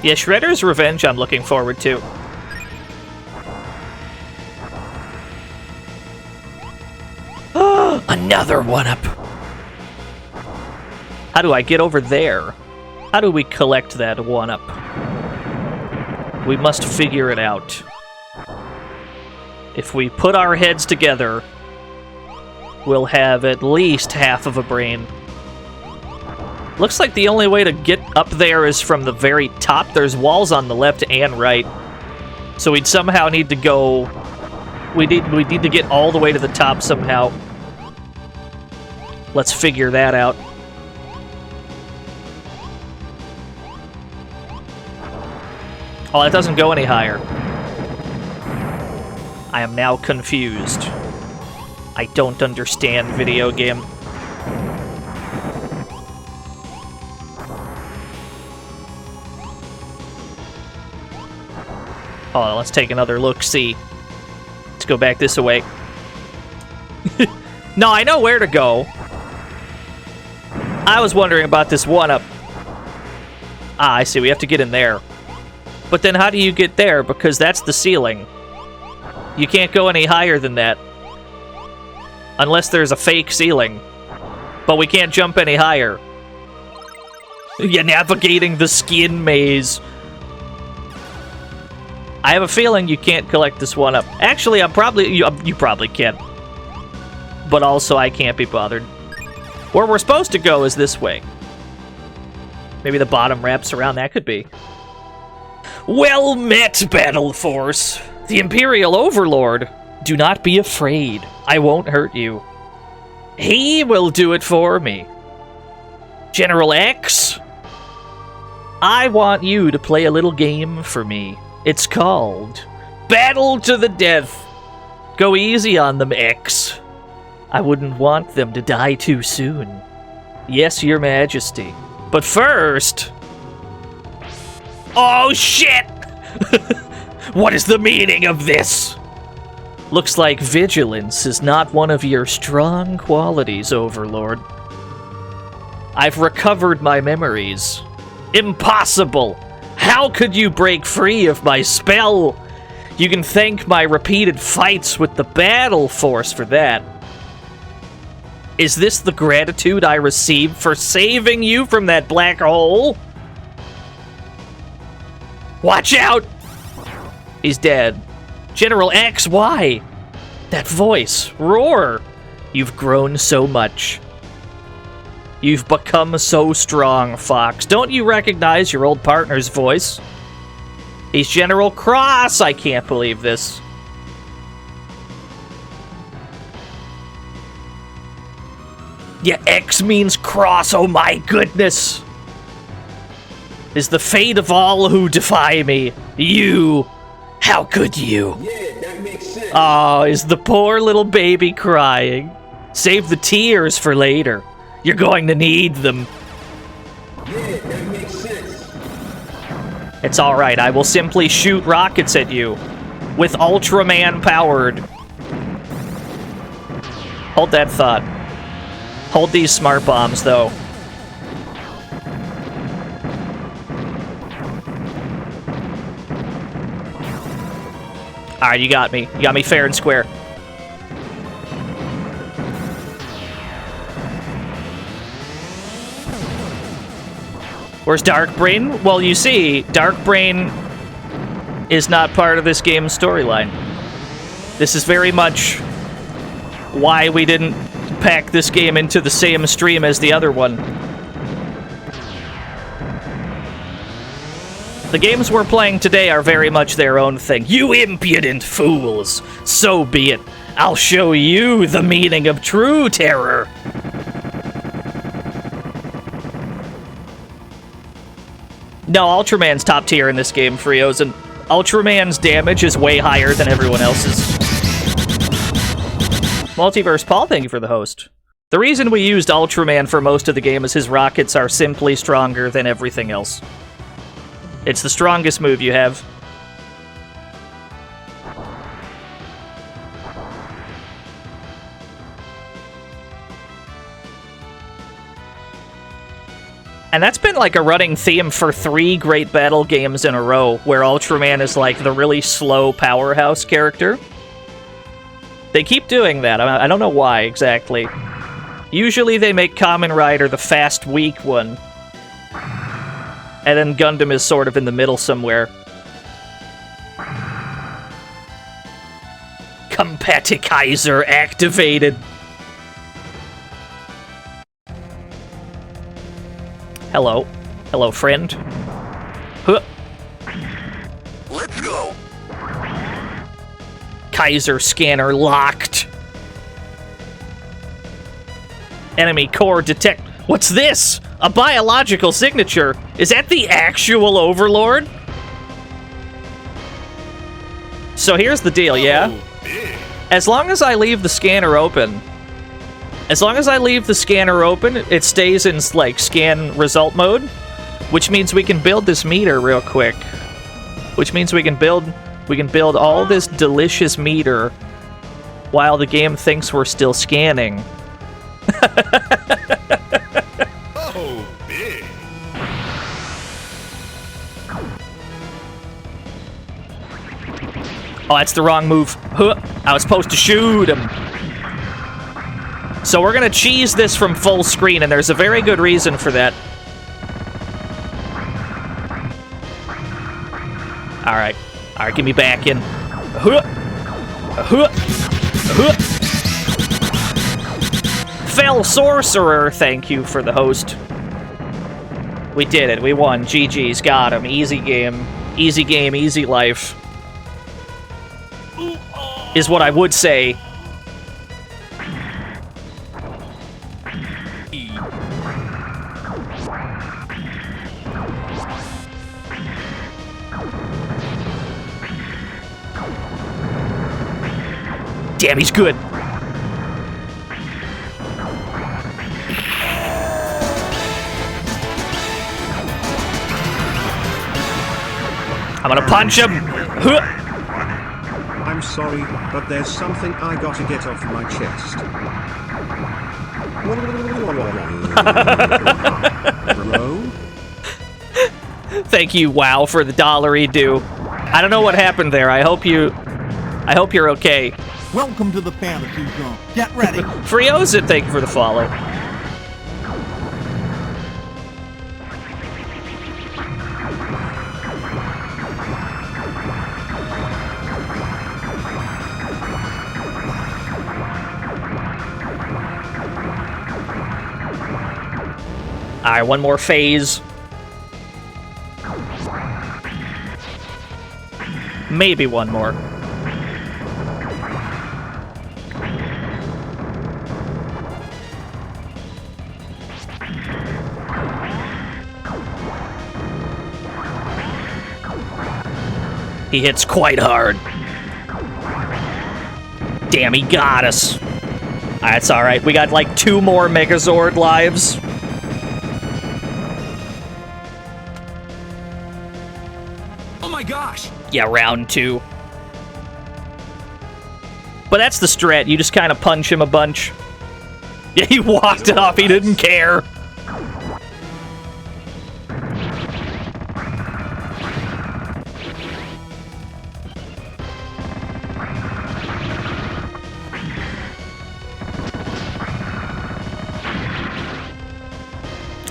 Yeah, Shredder's Revenge I'm looking forward to. Another 1-Up! How do I get over there? How do we collect that 1-Up? We must figure it out. If we put our heads together, we'll have at least half of a brain. Looks like the only way to get up there is from the very top. There's walls on the left and right. So we'd somehow need to go... We need to get all the way to the top somehow. Let's figure that out. Oh, that doesn't go any higher. I am now confused. I don't understand video game. Oh, let's take another look-see. Let's go back this way. No, I know where to go. I was wondering about this 1-Up. Ah, I see. We have to get in there. But then how do you get there? Because that's the ceiling. You can't go any higher than that. Unless there's a fake ceiling. But we can't jump any higher. Yeah, navigating the skin maze. I have a feeling you can't collect this 1-Up. Actually, you probably can. But also, I can't be bothered. Where we're supposed to go is this way. Maybe the bottom wraps around. That could be. Well met, Battle Force. The Imperial Overlord. Do not be afraid. I won't hurt you. He will do it for me. General X, I want you to play a little game for me. It's called Battle to the Death. Go easy on them, X. I wouldn't want them to die too soon. Yes, Your Majesty. But first... Oh, shit! What is the meaning of this? Looks like vigilance is not one of your strong qualities, Overlord. I've recovered my memories. Impossible! How could you break free of my spell? You can thank my repeated fights with the Battle Force for that. Is this the gratitude I received for saving you from that black hole? Watch out! He's dead. General X, why? That voice, Roar. You've grown so much. You've become so strong, Fox. Don't you recognize your old partner's voice? He's General Cross. I can't believe this. Yeah, X means cross. Oh my goodness. Is the fate of all who defy me. You. How could you? Yeah, that makes sense. Oh, is the poor little baby crying? Save the tears for later. You're going to need them. Yeah, that makes sense. It's alright, I will simply shoot rockets at you. With Ultraman powered. Hold that thought. Hold these smart bombs, though. Alright, you got me. You got me fair and square. Where's Dark Brain? Well, you see, Dark Brain is not part of this game's storyline. This is very much why we didn't pack this game into the same stream as the other one. The games we're playing today are very much their own thing. You impudent fools! So be it. I'll show you the meaning of true terror. No, Ultraman's top tier in this game, Frios, and Ultraman's damage is way higher than everyone else's. Multiverse Paul, thank you for the host. The reason we used Ultraman for most of the game is his rockets are simply stronger than everything else. It's the strongest move you have. And that's been like a running theme for 3 Great Battle games in a row, where Ultraman is like the really slow powerhouse character. They keep doing that. I don't know why exactly. Usually they make Kamen Rider the fast, weak one. And then Gundam is sort of in the middle somewhere. Compatikizer activated. Hello. Hello, friend. Huh. Let's go. Kaiser scanner locked. Enemy core detect. What's this? A biological signature. Is that the actual Overlord? So here's the deal, yeah? As long as I leave the scanner open, it stays in, like, scan result mode, which means we can build this meter real quick. Which means we can build all this delicious meter while the game thinks we're still scanning. Oh, that's the wrong move. Huh. I was supposed to shoot him. So we're gonna cheese this from full screen, and there's a very good reason for that. Alright. Alright, get me back in. Huh. Huh. Huh. Fell Sorcerer, thank you for the host. We did it. We won. GG's. Got him. Easy game. Easy game, easy life. Is what I would say. Damn, he's good. I'm gonna punch him. Huh. I'm sorry, but there's something I gotta get off my chest. Hello? Thank you, WoW, for the dollary due. I don't know what happened there. I hope you're okay. Welcome to the fantasy zone. Get ready. Friozit, thank you for the follow. Alright, one more phase. Maybe one more. He hits quite hard. Damn, he got us. That's alright. We got like 2 more Megazord lives. Oh my gosh! Yeah, round 2. But that's the strat. You just kind of punch him a bunch. Yeah, he walked off. He didn't care.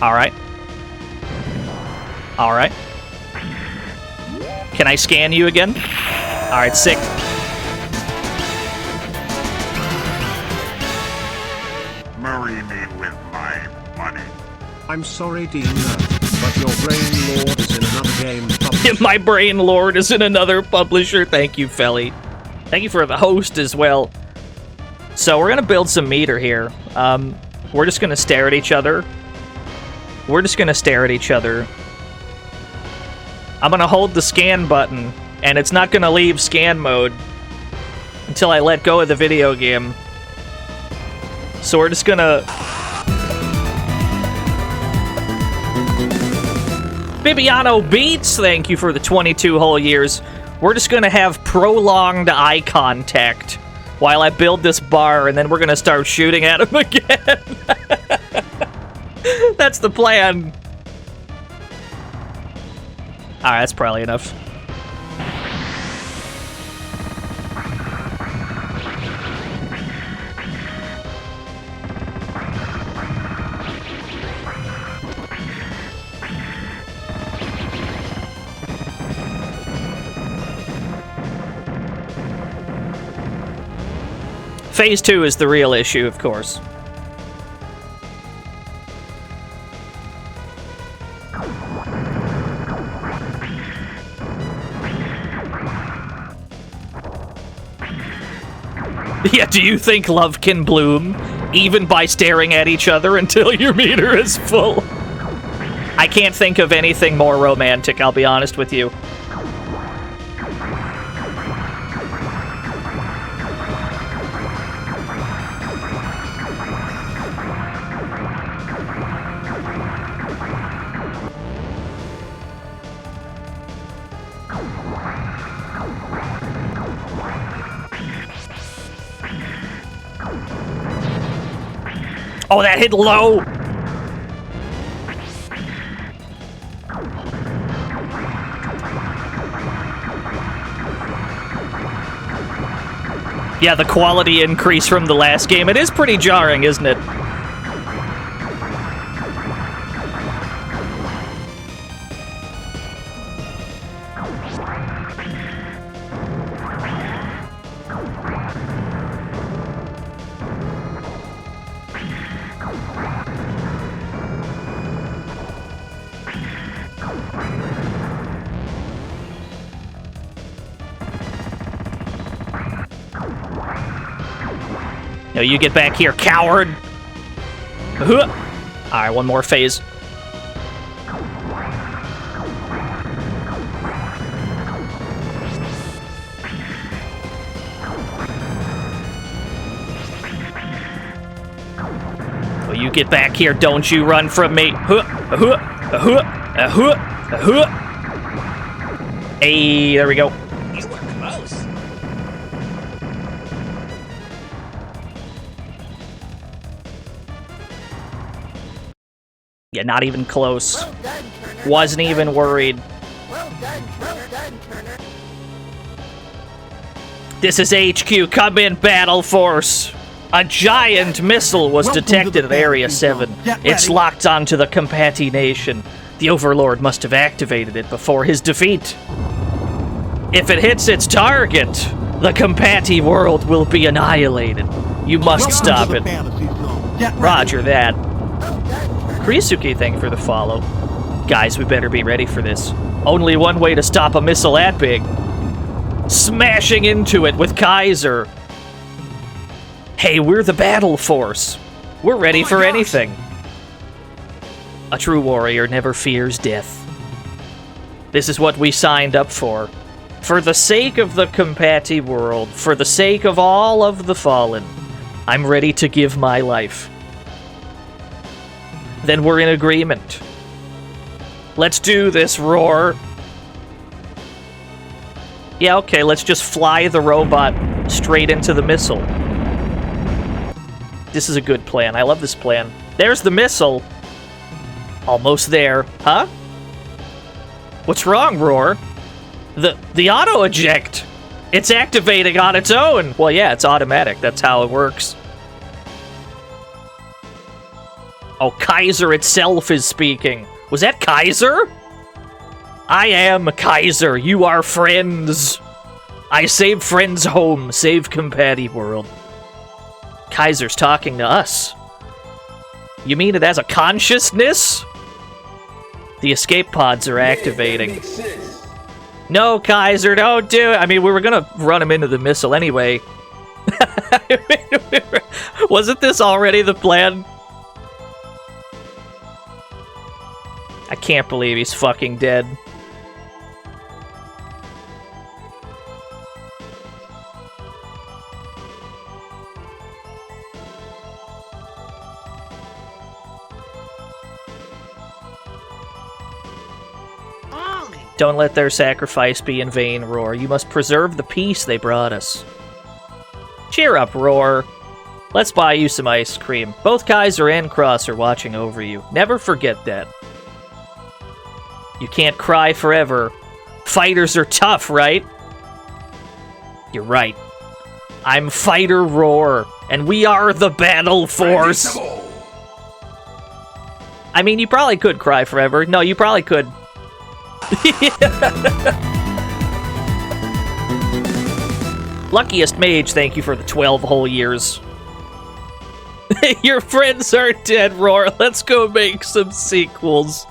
Alright. Alright. Can I scan you again? Alright, sick. Marry me with my money. I'm sorry, Dino, but your brain lord is in another game publisher. My brain lord is in another publisher. Thank you, Felly. Thank you for the host as well. So we're gonna build some meter here. We're just gonna stare at each other. We're just gonna stare at each other. I'm gonna hold the scan button, and it's not gonna leave scan mode until I let go of the video game. So we're just gonna... Bibiano Beats, thank you for the 22 whole years. We're just gonna have prolonged eye contact while I build this bar, and then we're gonna start shooting at him again. That's the plan. Alright, that's probably enough. Phase 2 is the real issue, of course. Yeah, do you think love can bloom even by staring at each other until your meter is full? I can't think of anything more romantic, I'll be honest with you. Oh, that hit low! Yeah, the quality increase from the last game. It is pretty jarring, isn't it? No, you get back here, coward! Alright, one more phase. Oh, you get back here, don't you run from me! Hey, there we go. You were close. Yeah, not even close. Well done, Turner. Wasn't even worried. Well done, Turner. This is HQ. Come in, Battle Force. A giant missile was Welcome to detected the at Area Fantasy 7. Zone. Get It's ready. locked onto the Compati Nation. The Overlord must have activated it before his defeat. If it hits its target, the Compati world will be annihilated. You must Welcome stop to the it. Fantasy Zone. Get ready. Roger that. Well done, Turner. Krisuke, thank you for the follow. Guys, we better be ready for this. Only one way to stop a missile that big. Smashing into it with Kaiser. Hey, we're the Battle Force. We're ready for anything. A true warrior never fears death. This is what we signed up for. For the sake of the Compati world, for the sake of all of the fallen, I'm ready to give my life. Then we're in agreement. Let's do this, Roar. Yeah, okay, let's just fly the robot straight into the missile. This is a good plan. I love this plan. There's the missile. Almost there. Huh? What's wrong, Roar? The auto-eject. It's activating on its own. Well, yeah, it's automatic. That's how it works. Oh, Kaiser itself is speaking. Was that Kaiser? I am Kaiser. You are friends. I save friends home. Save Compati world. Kaiser's talking to us. You mean it has a consciousness? The escape pods are activating. Yeah, that makes sense. No, Kaiser, don't do it. I mean, we were gonna run him into the missile anyway. Wasn't this already the plan? I can't believe he's fucking dead. Don't let their sacrifice be in vain, Roar. You must preserve the peace they brought us. Cheer up, Roar. Let's buy you some ice cream. Both Kaiser and Cross are watching over you. Never forget that. You can't cry forever. Fighters are tough, right? You're right. I'm Fighter Roar, and we are the Battle Force. I mean, you probably could cry forever. No, you probably could. Luckiest Mage, thank you for the 12 whole years. Your friends are dead, Roar. Let's go make some sequels.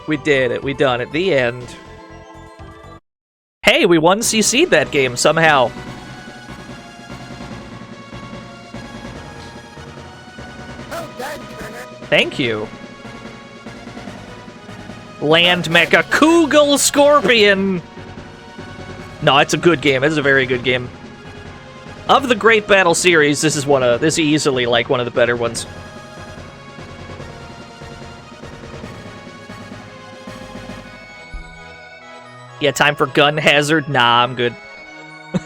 We did it. We done it. The end. Hey, we won CC'd that game somehow. Well done, Turner. Thank you. Land Mecha Kugel Scorpion! No, it's a good game. It's a very good game. Of the Great Battle series, this is easily like one of the better ones. Yeah, time for Gun Hazard? Nah, I'm good.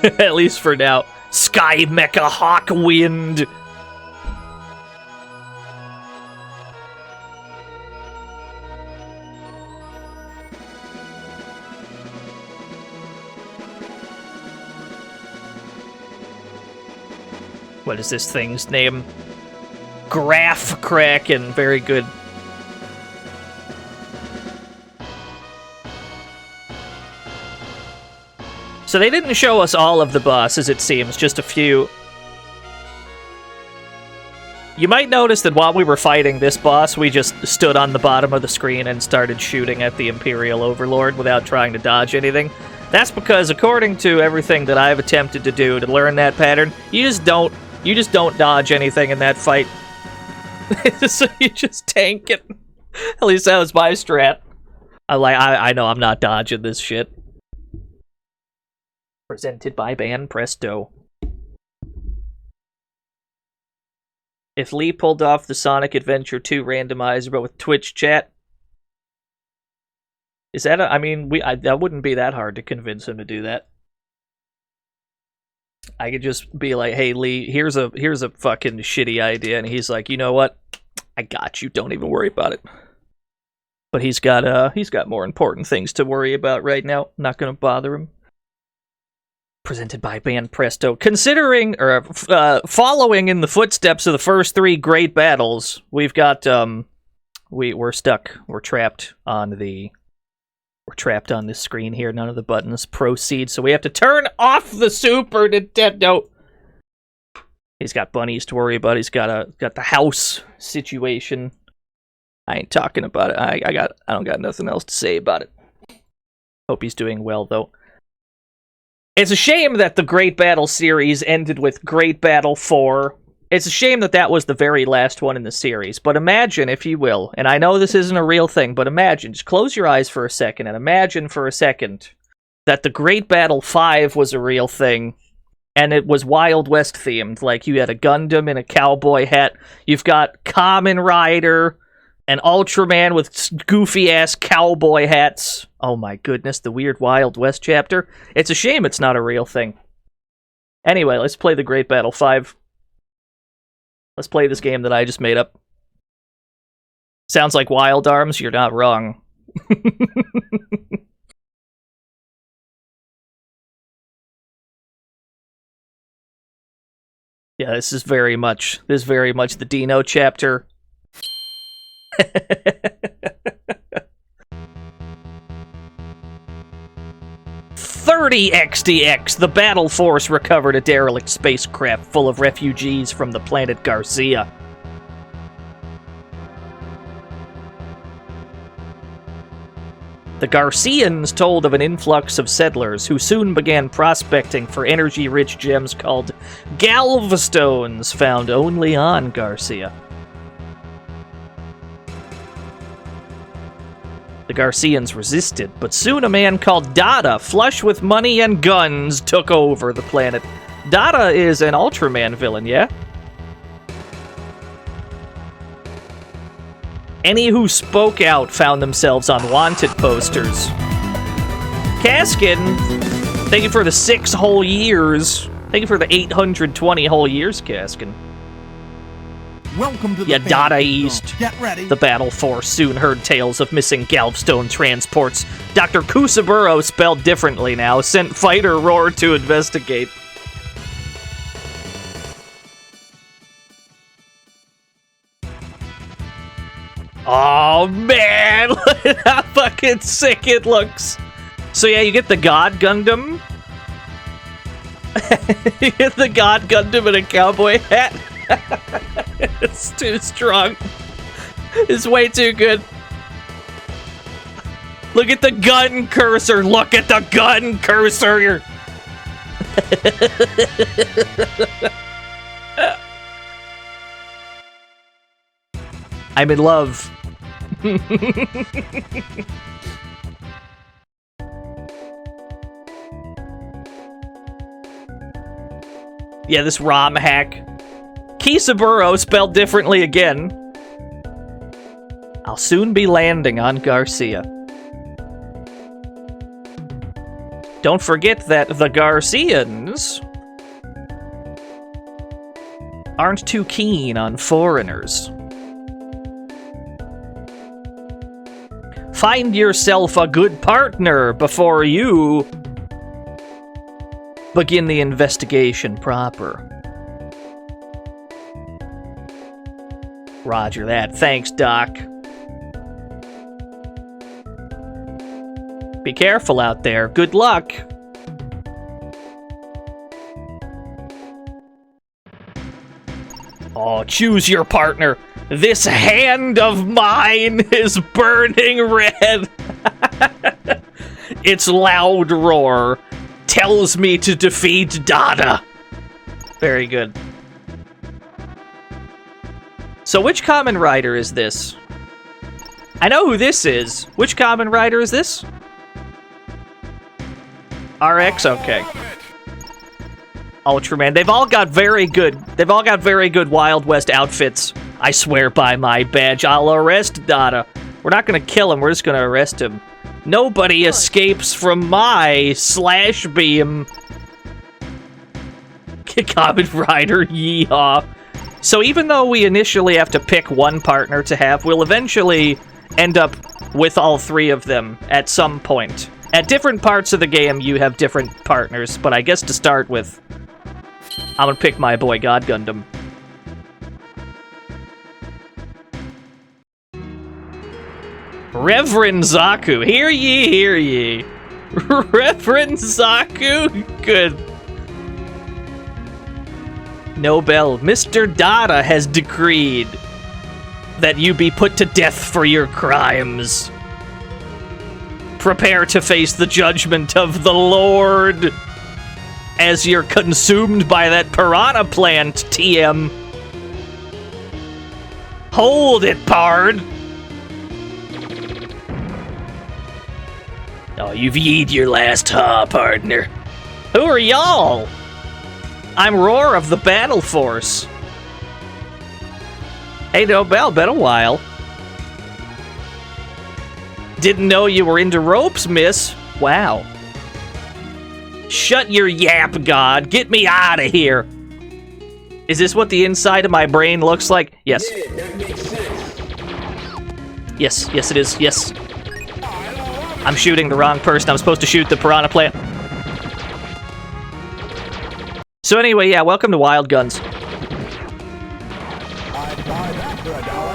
At least for now. Sky Mecha Hawk Wind! What is this thing's name? Graph Kraken. Very good. So they didn't show us all of the bosses, it seems, just a few. You might notice that while we were fighting this boss, we just stood on the bottom of the screen and started shooting at the Imperial Overlord without trying to dodge anything. That's because, according to everything that I've attempted to do to learn that pattern, you just don't dodge anything in that fight. So you just tank it. At least that was my strat. I know I'm not dodging this shit. Presented by Ban Presto. If Lee pulled off the Sonic Adventure 2 randomizer, but with Twitch chat, is that I mean, that wouldn't be that hard to convince him to do that. I could just be like, "Hey Lee, here's a fucking shitty idea," and he's like, "You know what? I got you. Don't even worry about it." But he's got more important things to worry about right now. Not gonna bother him. Presented by Ban Presto. Considering or following in the footsteps of the first 3 great battles, we've got we're stuck. We're trapped on this screen here. None of the buttons proceed, so we have to turn off the Super Nintendo. He's got bunnies to worry about. He's got the house situation. I ain't talking about it. I don't got nothing else to say about it. Hope he's doing well though. It's a shame that the Great Battle series ended with Great Battle 4. It's a shame that that was the very last one in the series, but imagine, if you will, and I know this isn't a real thing, but imagine, just close your eyes for a second, and imagine for a second that the Great Battle 5 was a real thing, and it was Wild West themed. Like, you had a Gundam in a cowboy hat, you've got Kamen Rider, an Ultraman with goofy-ass cowboy hats. Oh my goodness, the weird Wild West chapter. It's a shame it's not a real thing. Anyway, let's play the Great Battle 5. Let's play this game that I just made up. Sounds like Wild Arms? You're not wrong. Yeah, this is very much the Dino chapter. 30 XDX, the battle force recovered a derelict spacecraft full of refugees from the planet Garcia. The Garcians told of an influx of settlers who soon began prospecting for energy-rich gems called galvastones found only on Garcia. The Garcians resisted, but soon a man called Dada, flush with money and guns, took over the planet. Dada is an Ultraman villain, yeah? Any who spoke out found themselves on wanted posters. Kaskin, thank you for the 6 whole years. Thank you for the 820 whole years, Kaskin. Welcome to the Yeah, Dada fantasy East. zone. Get ready. The battle force soon heard tales of missing Galvestone transports. Dr. Kusaburo, spelled differently now, sent Fighter Roar to investigate. Oh man, look at how fucking sick it looks. So yeah, you get the God Gundam. You get the God Gundam in a cowboy hat. It's too strong. It's way too good. Look at the gun cursor. Look at the gun cursor. I'm in love. Yeah, this ROM hack. Kisaburo, spelled differently again. I'll soon be landing on Garcia. Don't forget that the Garcians aren't too keen on foreigners. Find yourself a good partner before you begin the investigation proper. Roger that. Thanks, Doc. Be careful out there. Good luck. Oh, choose your partner. This hand of mine is burning red. Its loud roar tells me to defeat Dada. Very good. So which Kamen Rider is this? I know who this is. Which Kamen Rider is this? RX, okay. Ultraman. They've all got very good Wild West outfits. I swear by my badge, I'll arrest Dada. We're not gonna kill him, we're just gonna arrest him. Nobody escapes from my slash beam. Kamen Rider, yeehaw. So even though we initially have to pick one partner to have, we'll eventually end up with all 3 of them at some point. At different parts of the game, you have different partners, but I guess to start with, I'm gonna pick my boy God Gundam. Reverend Zaku, hear ye, hear ye. Reverend Zaku, good. Nobel, Mr. Dada has decreed that you be put to death for your crimes. Prepare to face the judgment of the Lord as you're consumed by that piranha plant, TM. Hold it, Pard. Oh, you've yeed your last partner. Who are y'all? I'm Roar of the Battle Force. Hey, Nobel, been a while. Didn't know you were into ropes, miss. Wow. Shut your yap, God. Get me out of here. Is this what the inside of my brain looks like? Yes. Yeah, that makes sense. Yes, yes it is. Yes. I'm shooting the wrong person. I'm supposed to shoot the piranha plant. So anyway, yeah, welcome to Wild Guns. I'd buy that for $1.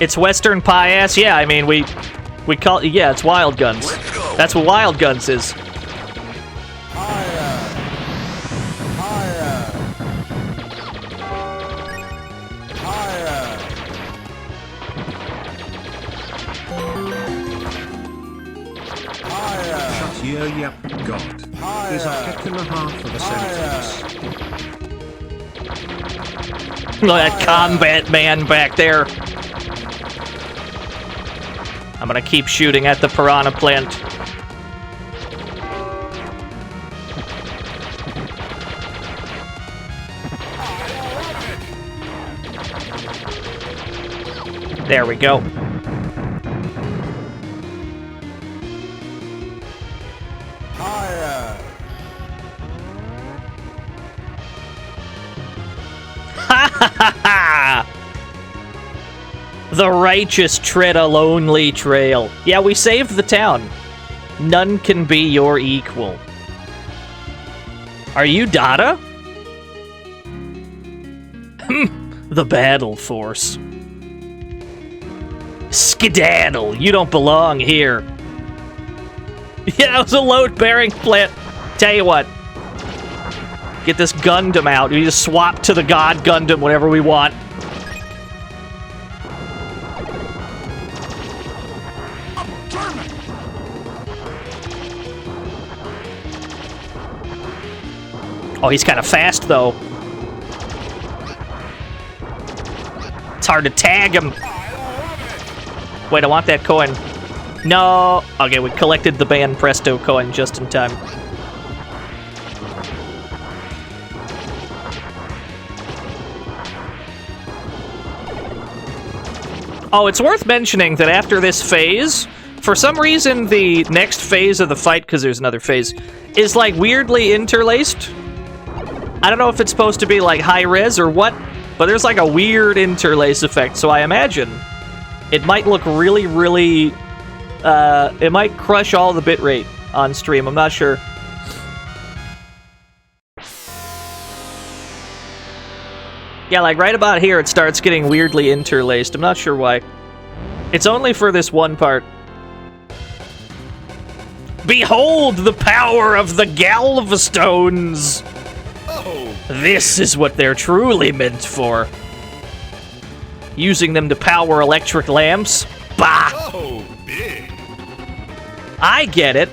It's Western pie ass. Yeah, I mean we call it, yeah, it's Wild Guns. That's what Wild Guns is. Higher. Higher. Higher. Higher. Shut your yap, God. Is a heck and a half of a sentence. Look at that combat man back there. I'm gonna keep shooting at the piranha plant. There we go. Higher. Ha ha ha ha! The righteous tread a lonely trail. Yeah, we saved the town. None can be your equal. Are you Dada? The battle force. Skedaddle, you don't belong here. Yeah, it was a load-bearing plant. Tell you what. Get this Gundam out. We just swap to the God Gundam whenever we want. Oh, he's kind of fast, though. It's hard to tag him. Wait, I want that coin. No. Okay, we collected the Ban Presto coin just in time. Oh, it's worth mentioning that after this phase, for some reason, the next phase of the fight, because there's another phase, is like weirdly interlaced. I don't know if it's supposed to be like high res or what, but there's like a weird interlace effect, so I imagine it might look really, really, it might crush all the bitrate on stream, I'm not sure. Yeah, like right about here it starts getting weirdly interlaced, I'm not sure why. It's only for this one part. Behold the power of the Galvastones! This is what they're truly meant for. Using them to power electric lamps? Bah! Oh, big. I get it.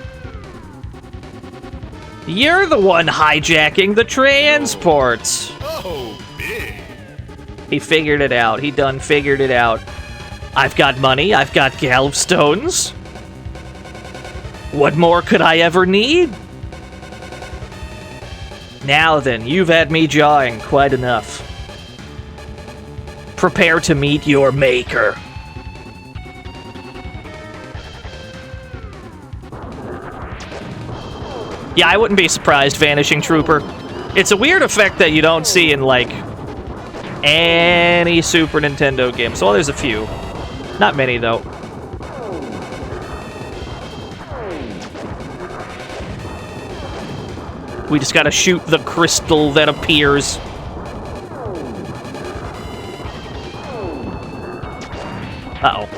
You're the one hijacking the transports. Oh, big. He figured it out. He done figured it out. I've got money. I've got Galvstones. What more could I ever need? Now then, you've had me jawing quite enough. Prepare to meet your maker. Yeah, I wouldn't be surprised, Vanishing Trooper. It's a weird effect that you don't see in, like, any Super Nintendo game. So, well, there's a few. Not many, though. We just gotta shoot the crystal that appears. Uh-oh.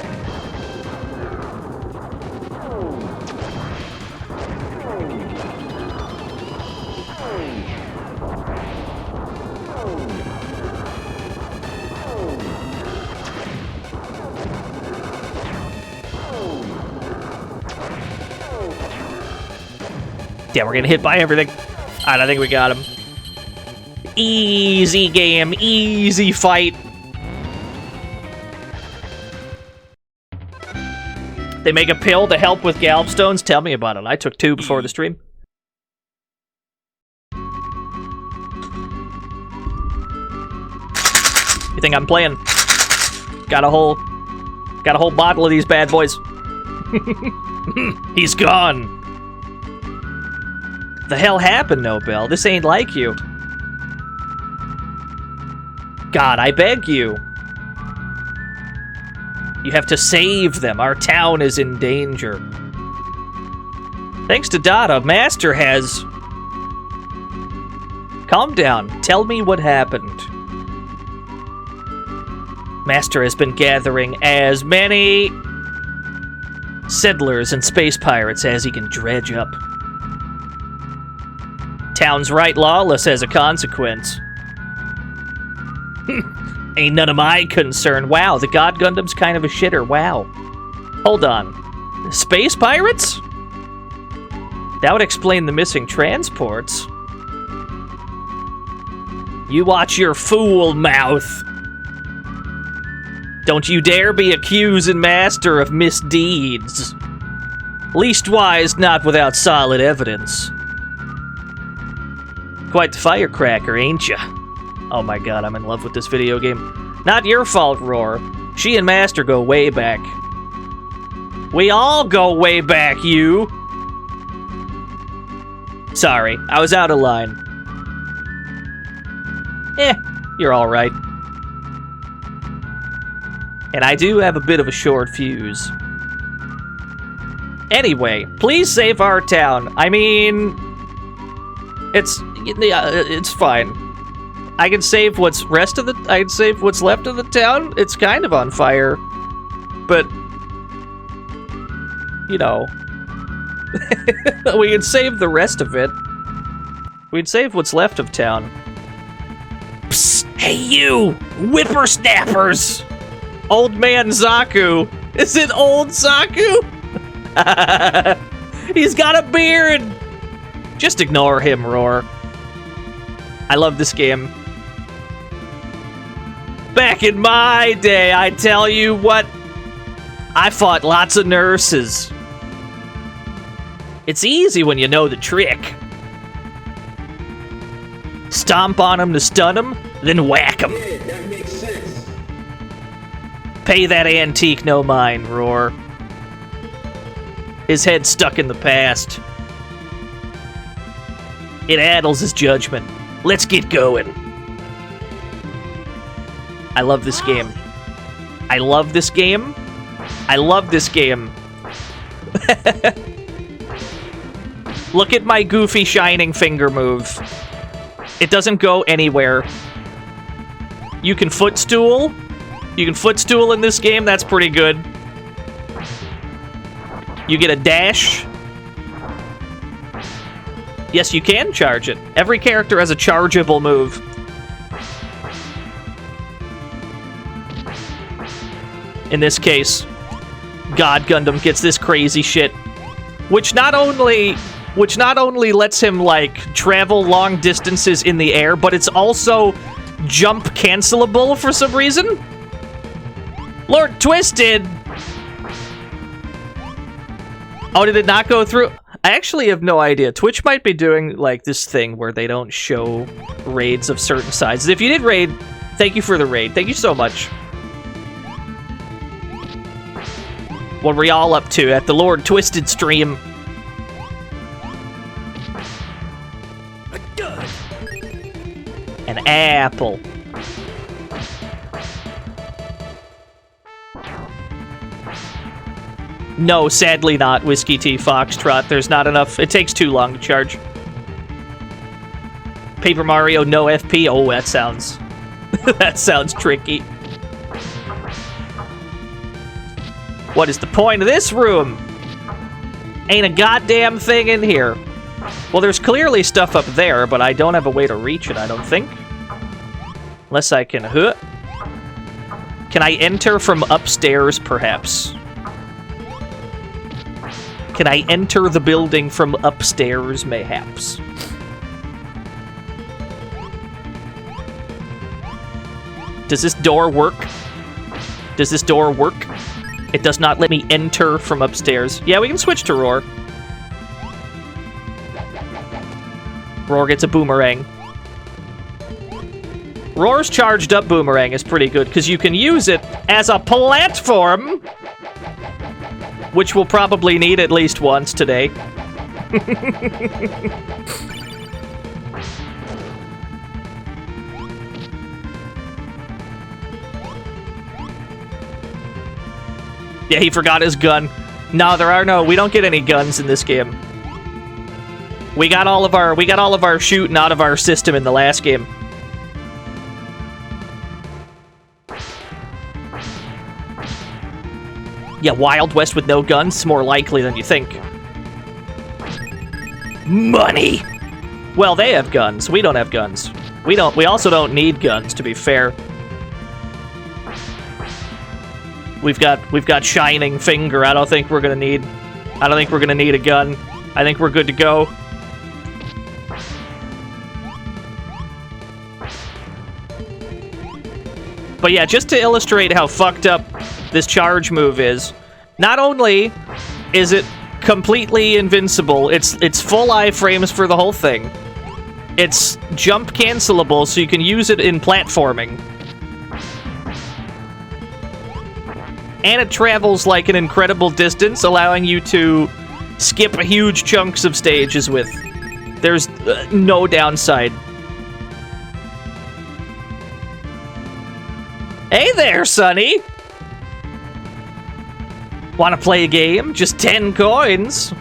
Yeah, we're getting hit by everything. Alright, I think we got him. Easy game, easy fight. They make a pill to help with gallstones? Tell me about it. I took 2 before the stream. thing I'm playing. Got a whole bottle of these bad boys. He's gone. The hell happened, Nobel? This ain't like you. God, I beg you. You have to save them. Our town is in danger. Thanks to Dada, Master has... Calm down. Tell me what happened. Master has been gathering as many settlers and space pirates as he can dredge up. Town's right lawless as a consequence. Ain't none of my concern. Wow, the God Gundam's kind of a shitter. Wow. Hold on. Space pirates? That would explain the missing transports. You watch your fool mouth. Don't you dare be accusing Master of misdeeds. Leastwise, not without solid evidence. Quite the firecracker, ain't ya? Oh my god, I'm in love with this video game. Not your fault, Roar. She and Master go way back. We all go way back, you! Sorry, I was out of line. You're alright. And I do have a bit of a short fuse. Anyway, please save our town. I mean... It's fine. I can save what's left of the town. It's kind of on fire. But... You know... we can save the rest of it. We'd save what's left of town. Psst! Hey you! Whippersnappers! Old man Zaku! Is it old Zaku? He's got a beard! Just ignore him, Roar. I love this game. Back in my day, I tell you what, I fought lots of nurses. It's easy when you know the trick. Stomp on him to stun him, then whack him. Yeah, that makes sense. Pay that antique no mind, Roar. His head's stuck in the past. It addles his judgment. Let's get going. I love this game. I love this game. I love this game. Look at my goofy shining finger move. It doesn't go anywhere. You can footstool. You can footstool in this game. That's pretty good. You get a dash. Yes, you can charge it. Every character has a chargeable move. In this case, God Gundam gets this crazy shit, which not only lets him like travel long distances in the air, but it's also jump cancelable for some reason. Lord Twisted. Oh, did it not go through? I actually have no idea. Twitch might be doing like this thing where they don't show raids of certain sizes. If you did raid, thank you for the raid. Thank you so much. What were y'all up to at the Lord Twisted stream? An apple. No, sadly not, Whiskey Tea Foxtrot. There's not enough. It takes too long to charge. Paper Mario, no FP. Oh, that sounds... that sounds tricky. What is the point of this room? Ain't a goddamn thing in here. Well, there's clearly stuff up there, but I don't have a way to reach it, I don't think. Unless I can... Can I enter from upstairs, perhaps? Can I enter the building from upstairs, mayhaps? Does this door work? Does this door work? It does not let me enter from upstairs. Yeah, we can switch to Roar. Roar gets a boomerang. Roar's charged up boomerang is pretty good because you can use it as a platform, which we'll probably need at least once today. Yeah, he forgot his gun. No, we don't get any guns in this game. We got all of our shooting out of our system in the last game. Yeah, Wild West with no guns, more likely than you think. Money! Well, they have guns. We don't have guns. We also don't need guns, to be fair. We've got Shining Finger. I don't think we're gonna need a gun. I think we're good to go. But yeah, just to illustrate how fucked up this charge move is, not only is it completely invincible, it's full iframes for the whole thing. It's jump cancelable, so you can use it in platforming. And it travels like an incredible distance, allowing you to skip huge chunks of stages with. There's no downside. Hey there, Sonny! Wanna play a game? Just 10 coins.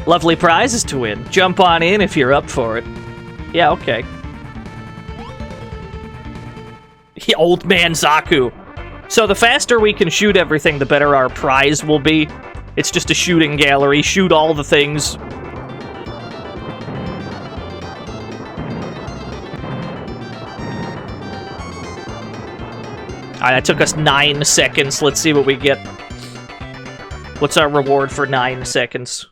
Lovely prizes to win. Jump on in if you're up for it. Yeah, okay. Old man Zaku. So the faster we can shoot everything, the better our prize will be. It's just a shooting gallery. Shoot all the things. Alright, that took us 9 seconds. Let's see what we get. What's our reward for 9 seconds?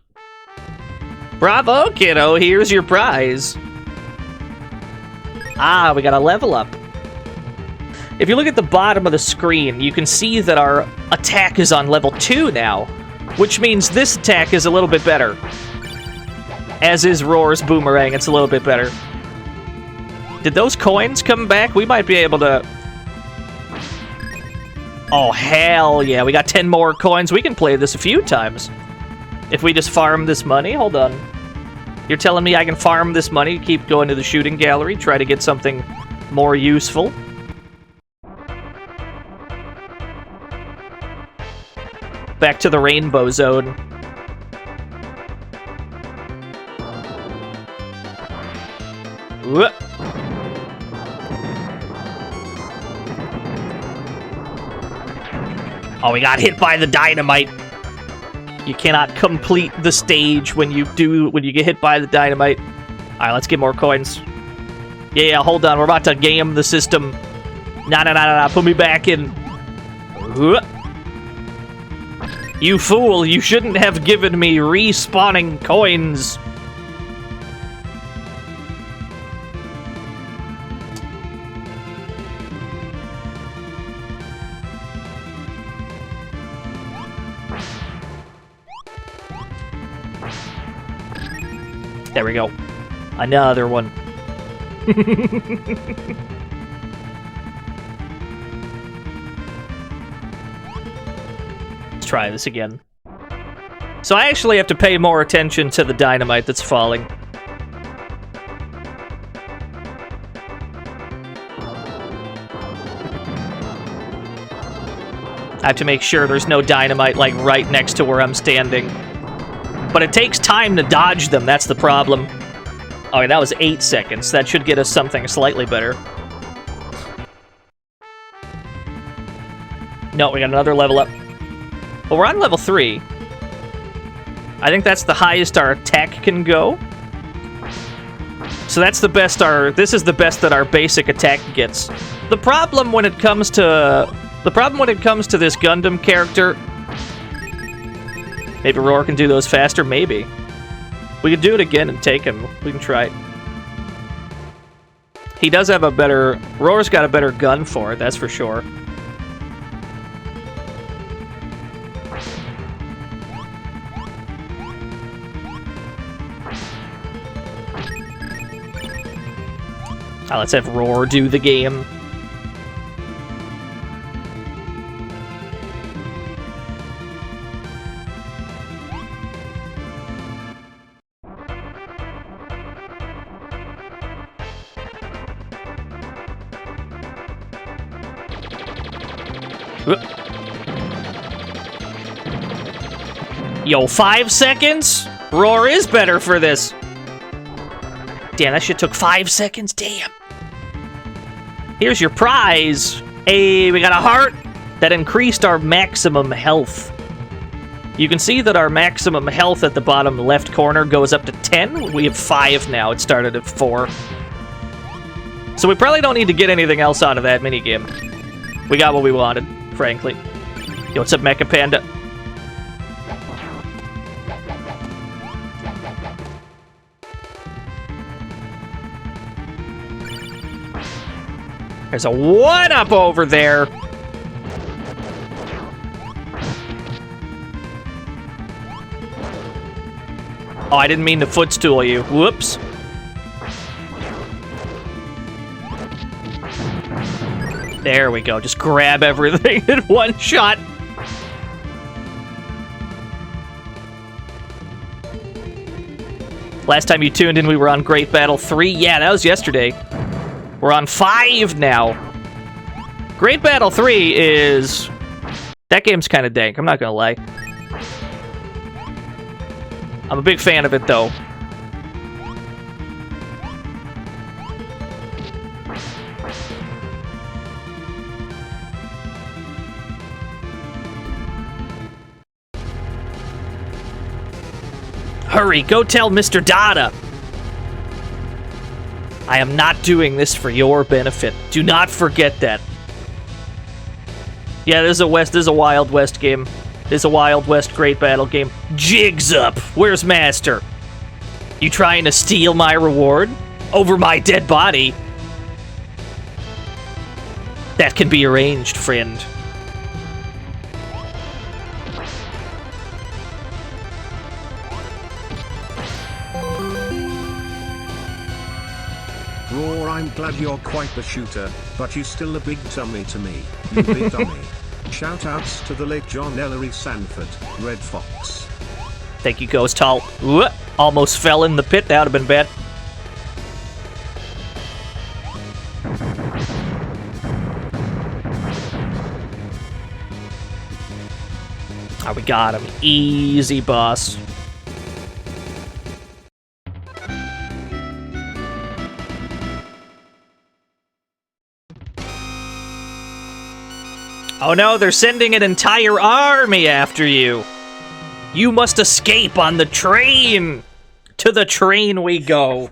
Bravo, kiddo! Here's your prize. Ah, we got a level up. If you look at the bottom of the screen, you can see that our attack is on level 2 now, which means this attack is a little bit better. As is Roar's boomerang, it's a little bit better. Did those coins come back? We might be able to... Oh, hell yeah. We got 10 more coins. We can play this a few times. If we just farm this money. Hold on. You're telling me I can farm this money, keep going to the shooting gallery, try to get something more useful? Back to the rainbow zone. Whoop. Oh, we got hit by the dynamite. You cannot complete the stage when you get hit by the dynamite. Alright, let's get more coins. Yeah, hold on. We're about to game the system. Nah. Put me back in. Whoop. You fool, you shouldn't have given me respawning coins. There we go. Another one. Let's try this again. So I actually have to pay more attention to the dynamite that's falling. I have to make sure there's no dynamite, like, right next to where I'm standing. But it takes time to dodge them, that's the problem. Okay, that was 8 seconds. That should get us something slightly better. No, we got another level up. Well, we're on level 3. I think that's the highest our attack can go. So that's the best this is the best that our basic attack gets. The problem when it comes to this Gundam character, maybe Roar can do those faster, maybe. We could do it again and take him. We can try it. He does have a better... Roar's got a better gun for it, that's for sure. Let's have Roar do the game. Whoop. Yo, 5 seconds? Roar is better for this. Damn, that shit took 5 seconds. Damn. Here's your prize. Hey, we got a heart. That increased our maximum health. You can see that our maximum health at the bottom left corner goes up to 10. We have 5 now. It started at 4. So we probably don't need to get anything else out of that minigame. We got what we wanted, frankly. Yo, what's up, Mecha Panda? There's a 1-up over there. Oh, I didn't mean to footstool you. Whoops. There we go. Just grab everything in one shot. Last time you tuned in, we were on Great Battle 3. Yeah, that was yesterday. We're on 5 now. Great Battle 3 is... That game's kind of dank, I'm not gonna lie. I'm a big fan of it, though. Hurry, go tell Mr. Dada. I am not doing this for your benefit. Do not forget that. Yeah, this is a Wild West game. This is a Wild West Great Battle game. Jigs up! Where's Master? You trying to steal my reward? Over my dead body? That can be arranged, friend. Roar, I'm glad you're quite the shooter, but you still a big tummy to me. You big dummy. Shoutouts to the late John Ellery Sanford, Red Fox. Thank you, Ghost Hall. Ooh, almost fell in the pit. That would have been bad. Oh, we got him. Easy, boss. Oh no, they're sending an entire army after you. You must escape on the train. To the train we go.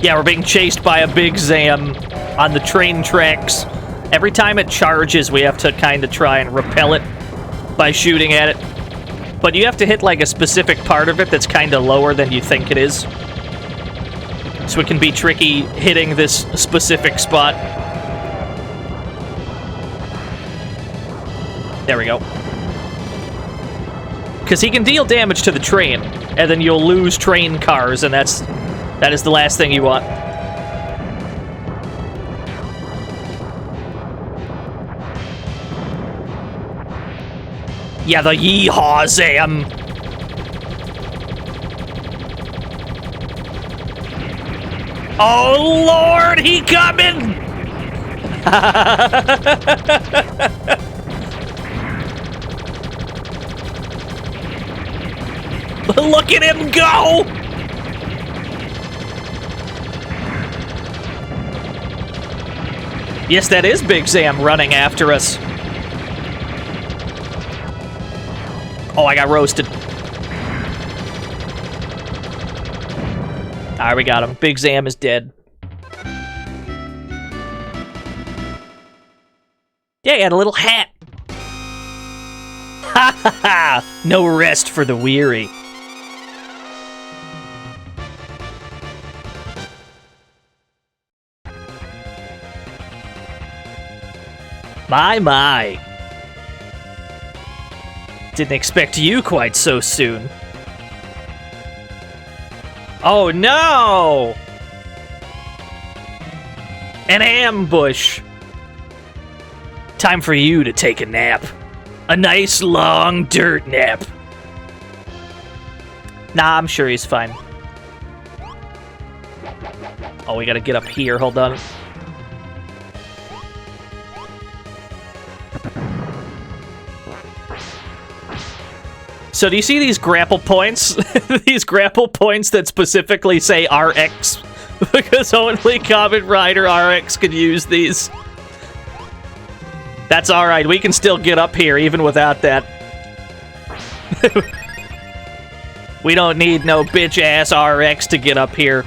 Yeah, we're being chased by a big Zam on the train tracks. Every time it charges, we have to kind of try and repel it by shooting at it. But you have to hit, like, a specific part of it that's kind of lower than you think it is. So it can be tricky hitting this specific spot. There we go. Because he can deal damage to the train, and then you'll lose train cars, and that is the last thing you want. Yeah, the yeehaw Zam. Oh Lord, he coming! Look at him go! Yes, that is Big Zam running after us. Oh, I got roasted. Alright, we got him. Big Zam is dead. Yeah, he had a little hat. Ha ha ha! No rest for the weary. My. Didn't expect you quite so soon. Oh no! An ambush! Time for you to take a nap. A nice long dirt nap. Nah, I'm sure he's fine. Oh, we gotta get up here, hold on. So do you see these grapple points? These grapple points that specifically say RX? Because only Kamen Rider RX can use these. That's alright, we can still get up here even without that. We don't need no bitch-ass RX to get up here.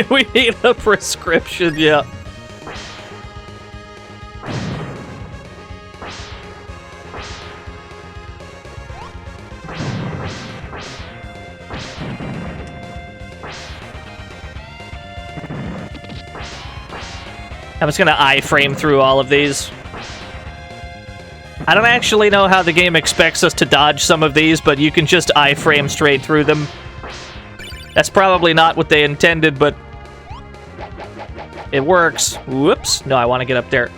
We need a prescription, yeah. I'm just gonna iframe through all of these. I don't actually know how the game expects us to dodge some of these, but you can just iframe straight through them. That's probably not what they intended, but it works. Whoops. No, I want to get up there.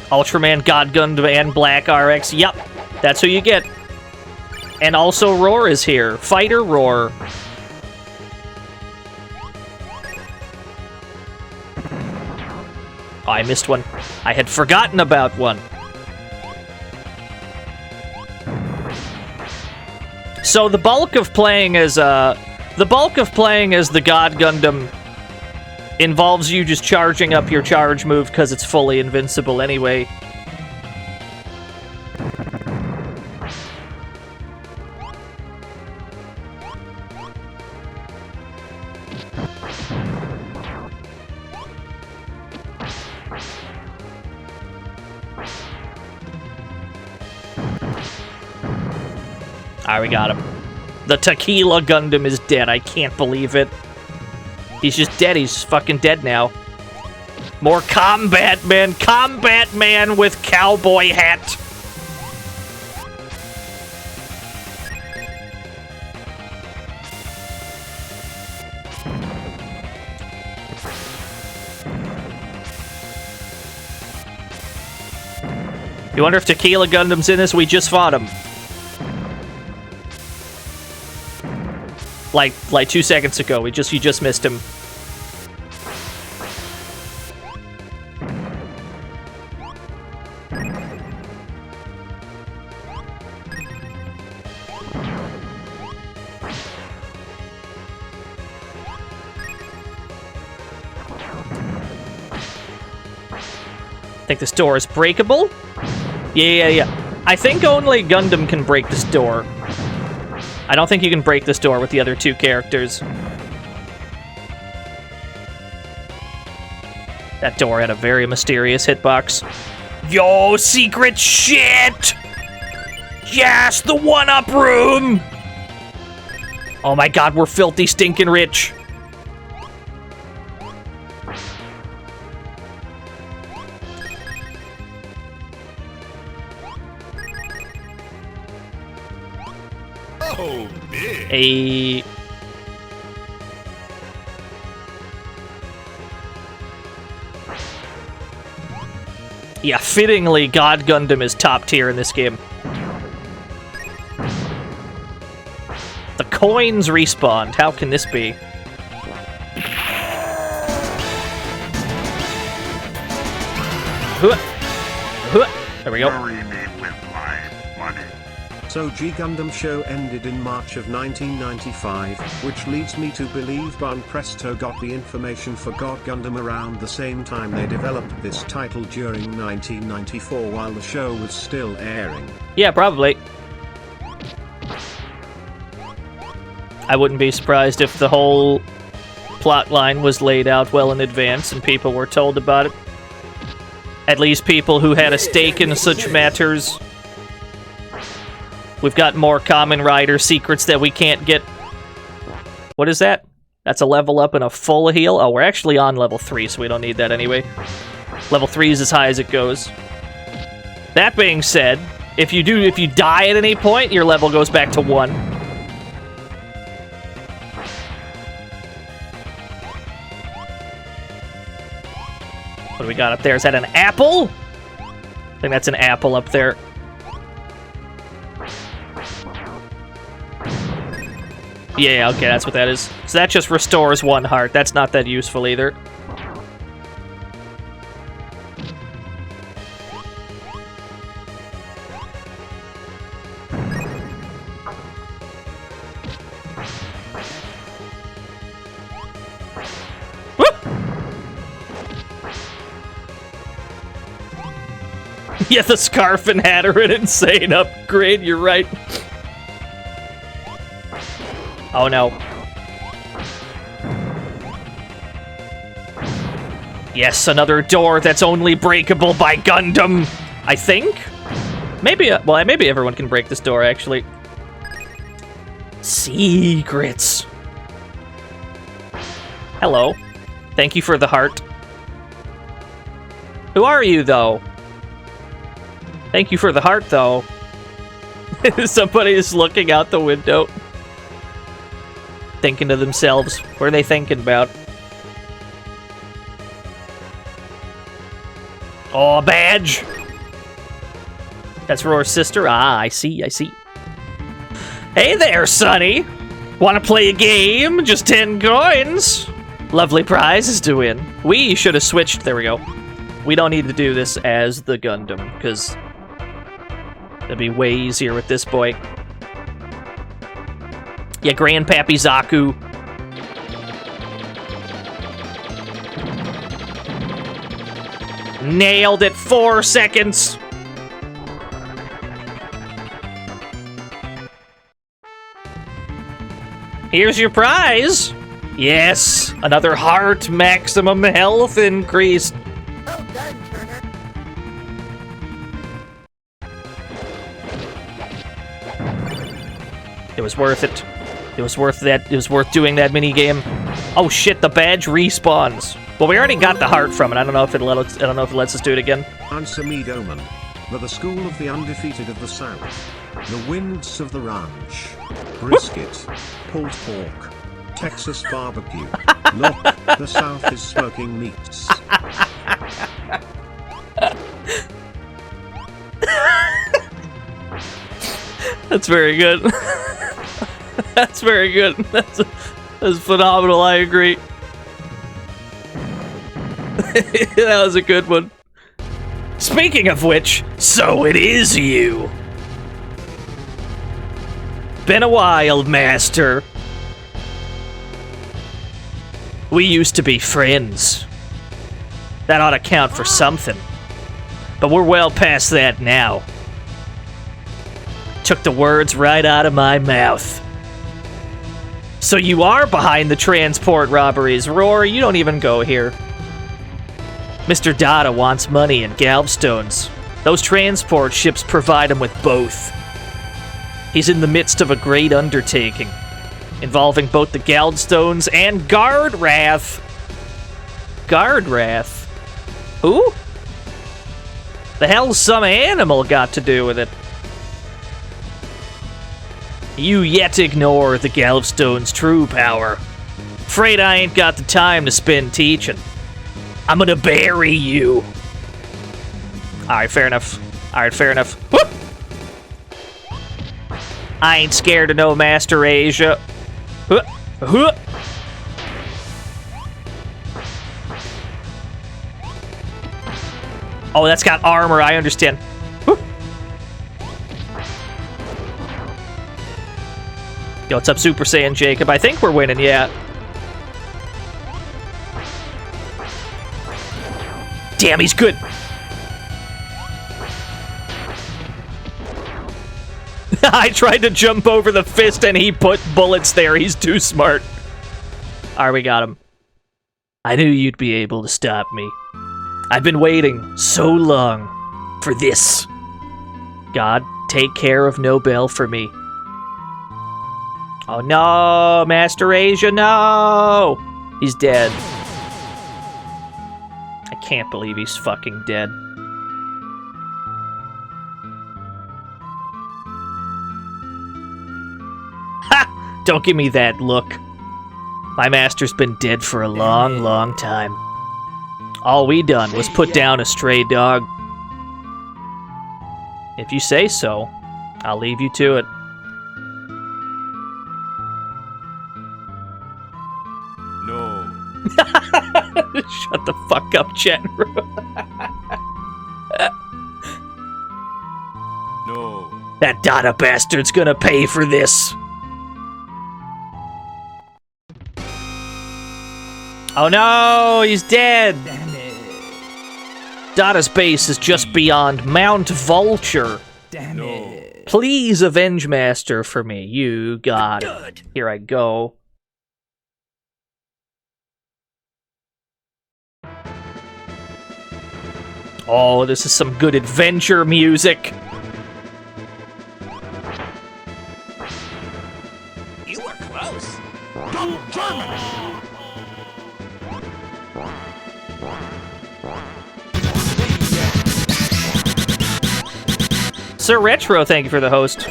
Ultraman, God Gundam, and Black RX. Yep, that's who you get. And also Roar is here. Fighter Roar. Oh, I missed one. I had forgotten about one. So the bulk of playing as the God Gundam involves you just charging up your charge move because it's fully invincible anyway. Alright, we got him. The Tequila Gundam is dead. I can't believe it. He's just dead. He's fucking dead now. More Combat Man. Combat Man with cowboy hat. You wonder if Tequila Gundam's in this? We just fought him. Like 2 seconds ago. You just missed him. I think this door is breakable. Yeah. I think only Gundam can break this door. I don't think you can break this door with the other two characters. That door had a very mysterious hitbox. Yo, secret shit! Yes, the one-up room! Oh my god, we're filthy stinking rich. Oh, big. Yeah, fittingly, God Gundam is top tier in this game. The coins respawned. How can this be? There we go. Marry me with my money. So G Gundam show ended in March of 1995, which leads me to believe Bon Presto got the information for God Gundam around the same time they developed this title during 1994 while the show was still airing. Yeah, probably. I wouldn't be surprised if the whole plot line was laid out well in advance and people were told about it. At least people who had a stake in such matters. We've got more Kamen Rider secrets that we can't get. What is that? That's a level up and a full heal? Oh, we're actually on level 3, so we don't need that anyway. Level 3 is as high as it goes. That being said, if you die at any point, your level goes back to 1. What do we got up there? Is that an apple? I think that's an apple up there. Yeah, okay, that's what that is. So that just restores 1 heart. That's not that useful either. Woo! Yeah, the scarf and hat are an insane upgrade, you're right. Oh no. Yes, another door that's only breakable by Gundam, I think? Maybe, well, maybe everyone can break this door, actually. Secrets. Hello. Thank you for the heart. Who are you, though? Thank you for the heart, though. Somebody is looking out the window. Thinking to themselves, what are they thinking about? Oh, a badge! That's Roar's sister? Ah, I see, I see. Hey there, Sonny! Wanna play a game? Just 10 coins! Lovely prizes to win. We should have switched, there we go. We don't need to do this as the Gundam, because it'd be way easier with this boy. Yeah, Grandpappy Zaku. Nailed it, 4 seconds. Here's your prize. Yes, another heart, maximum health increase. It was worth it. It was worth that. It was worth doing that mini game. Oh shit! The badge respawns. Well, we already got the heart from it. I don't know if it let us. I don't know if it lets us do it again. Answer me, Doman. The school of the undefeated of the South. The winds of the ranch. Brisket. Pulled pork. Texas barbecue. Look, the South is smoking meats. That's very good. That's very good. That's phenomenal. I agree. That was a good one. Speaking of which, so it is you. Been a while, Master. We used to be friends. That ought to count for something. But we're well past that now. Took the words right out of my mouth. So you are behind the transport robberies. Roar, you don't even go here. Mr. Dada wants money and galvstones. Those transport ships provide him with both. He's in the midst of a great undertaking, involving both the galvstones and Guardrath. Guardrath? Who? The hell's some animal got to do with it? You yet ignore the Galvstone's true power. Afraid I ain't got the time to spend teaching. I'm gonna bury you. Alright, fair enough. Alright, fair enough. Whoop! I ain't scared of no Master Asia. Huh. Huh. Oh, that's got armor, I understand. Whew. Yo, what's up, Super Saiyan Jacob? I think we're winning, yeah. Damn, he's good. I tried to jump over the fist and he put bullets there. He's too smart. Alright, we got him. I knew you'd be able to stop me. I've been waiting so long for this. God, take care of Nobel for me. Oh no, Master Asia, no! He's dead. I can't believe he's fucking dead. Ha! Don't give me that look. My master's been dead for a long, long time. All we done was put down a stray dog. If you say so, I'll leave you to it. No. Shut the fuck up, chat room. No. That Dada bastard's gonna pay for this. Oh no, he's dead. Damn it. Dada's base is just beyond Mount Vulture. Damn No. it. Please avenge Master for me. You got it. Here I go. Oh, this is some good adventure music. You were close. Sir Retro, thank you for the host.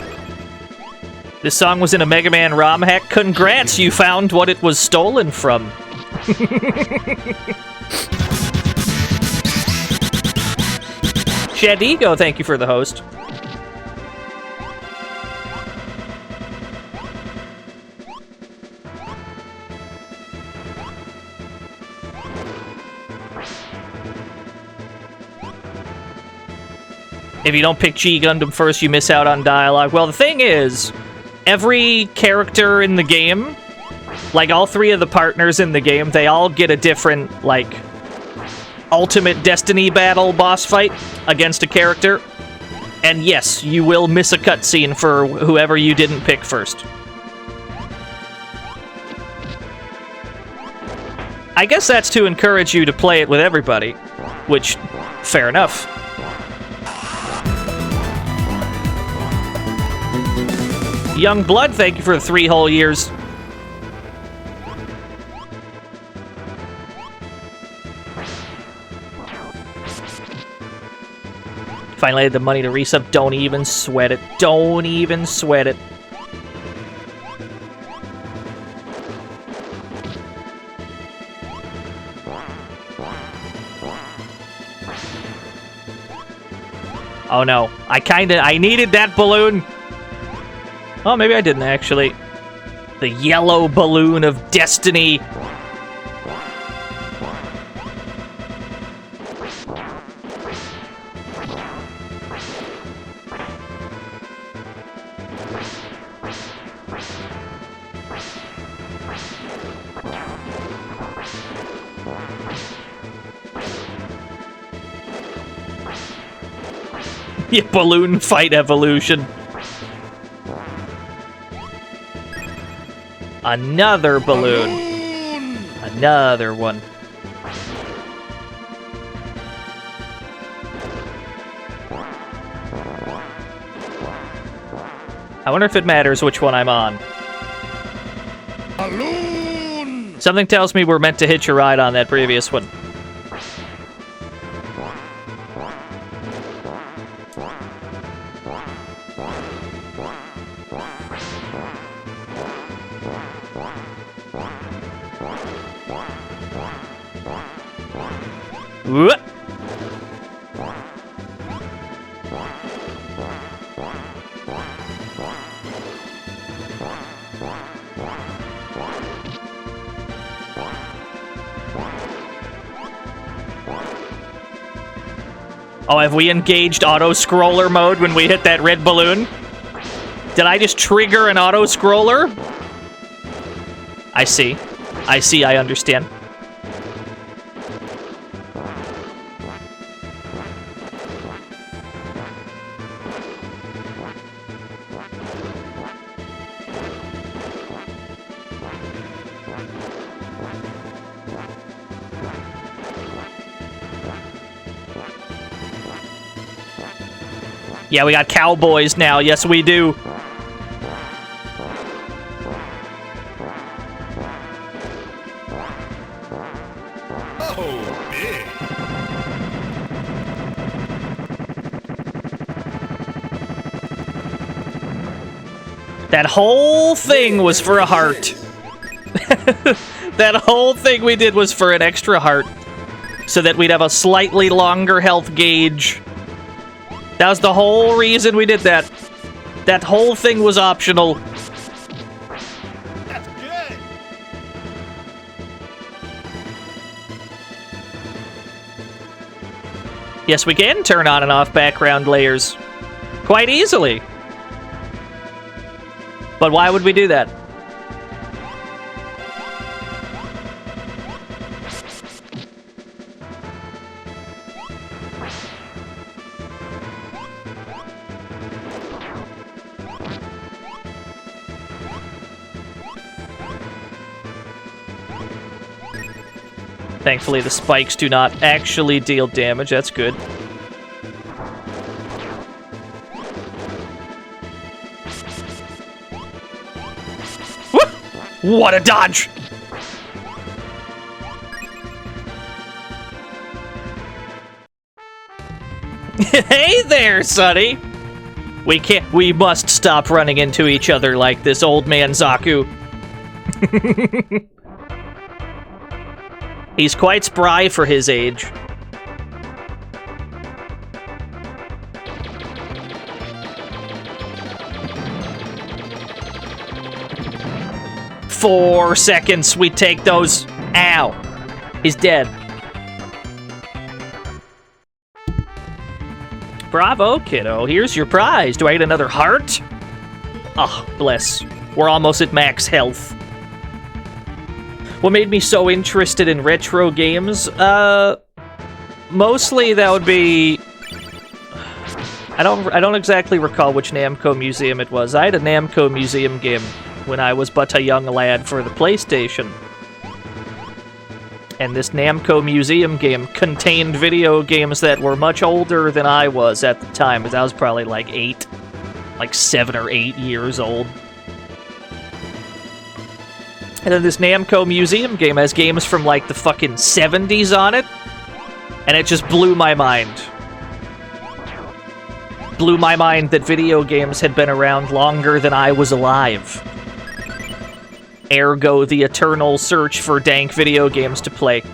This song was in a Mega Man ROM hack. Congrats, you found what it was stolen from. Shadigo, thank you for the host. If you don't pick G Gundam first, you miss out on dialogue. Well, the thing is, every character in the game, like all three of the partners in the game, they all get a different, like, ultimate Destiny battle boss fight against a character. And yes, you will miss a cutscene for whoever you didn't pick first. I guess that's to encourage you to play it with everybody, which, fair enough. Young Blood, thank you for the 3 whole years. Finally had the money to resub. Don't even sweat it. Don't even sweat it. Oh no. I needed that balloon. Oh, maybe I didn't actually. The yellow balloon of destiny. Yeah, balloon fight evolution. Another balloon. Another one. I wonder if it matters which one I'm on. Balloon. Something tells me we're meant to hitch a ride on that previous one. Whoop. Oh, have we engaged auto-scroller mode when we hit that red balloon? Did I just trigger an auto-scroller? I see. I understand. Yeah, we got cowboys now. Yes, we do. Oh, big. That whole thing was for a heart. That whole thing we did was for an extra heart. So that we'd have a slightly longer health gauge. That was the whole reason we did that. That whole thing was optional. That's good. Yes, we can turn on and off background layers quite easily. But why would we do that? Thankfully, the spikes do not actually deal damage. That's good. Woo! What a dodge! Hey there, Sonny! We must stop running into each other like this, old man Zaku. He's quite spry for his age. Four seconds, we take those. Ow. He's dead. Bravo, kiddo. Here's your prize. Do I get another heart? Oh, bless. We're almost at max health. What made me so interested in retro games? Mostly that would be... I don't exactly recall which Namco museum it was. I had a Namco museum game when I was but a young lad for the PlayStation. And this Namco museum game contained video games that were much older than I was at the time, because I was probably like 7 or 8 years old. And then this Namco museum game has games from like the fucking 70s on it. And it just blew my mind. Blew my mind that video games had been around longer than I was alive. Ergo, the eternal search for dank video games to play.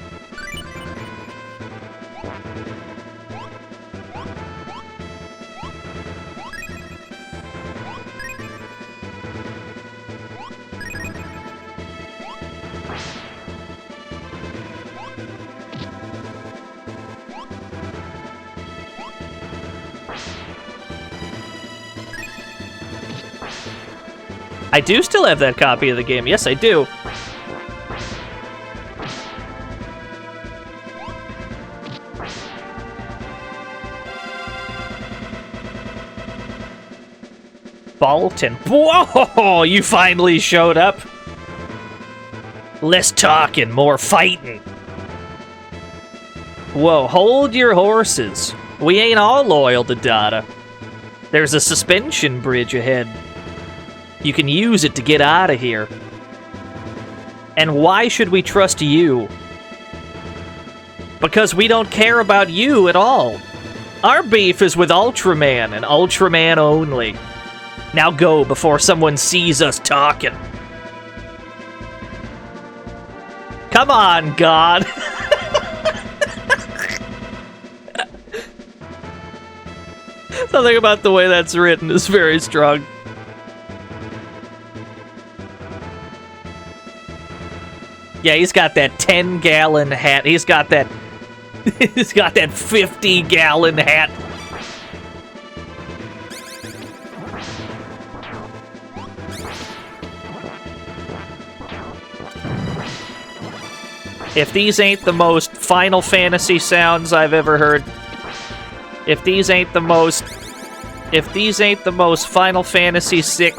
I do still have that copy of the game. Yes, I do. Bolton. Whoa! You finally showed up. Less talking, more fighting. Whoa, hold your horses. We ain't all loyal to Dada. There's a suspension bridge ahead. You can use it to get out of here. And why should we trust you? Because we don't care about you at all. Our beef is with Ultraman, and Ultraman only. Now go before someone sees us talking. Come on, God. Something about the way that's written is very strong. Yeah, he's got that 10-gallon hat. He's got that He's got that 50-gallon hat. If these ain't the most Final Fantasy sounds I've ever heard, if these ain't the most Final Fantasy VI.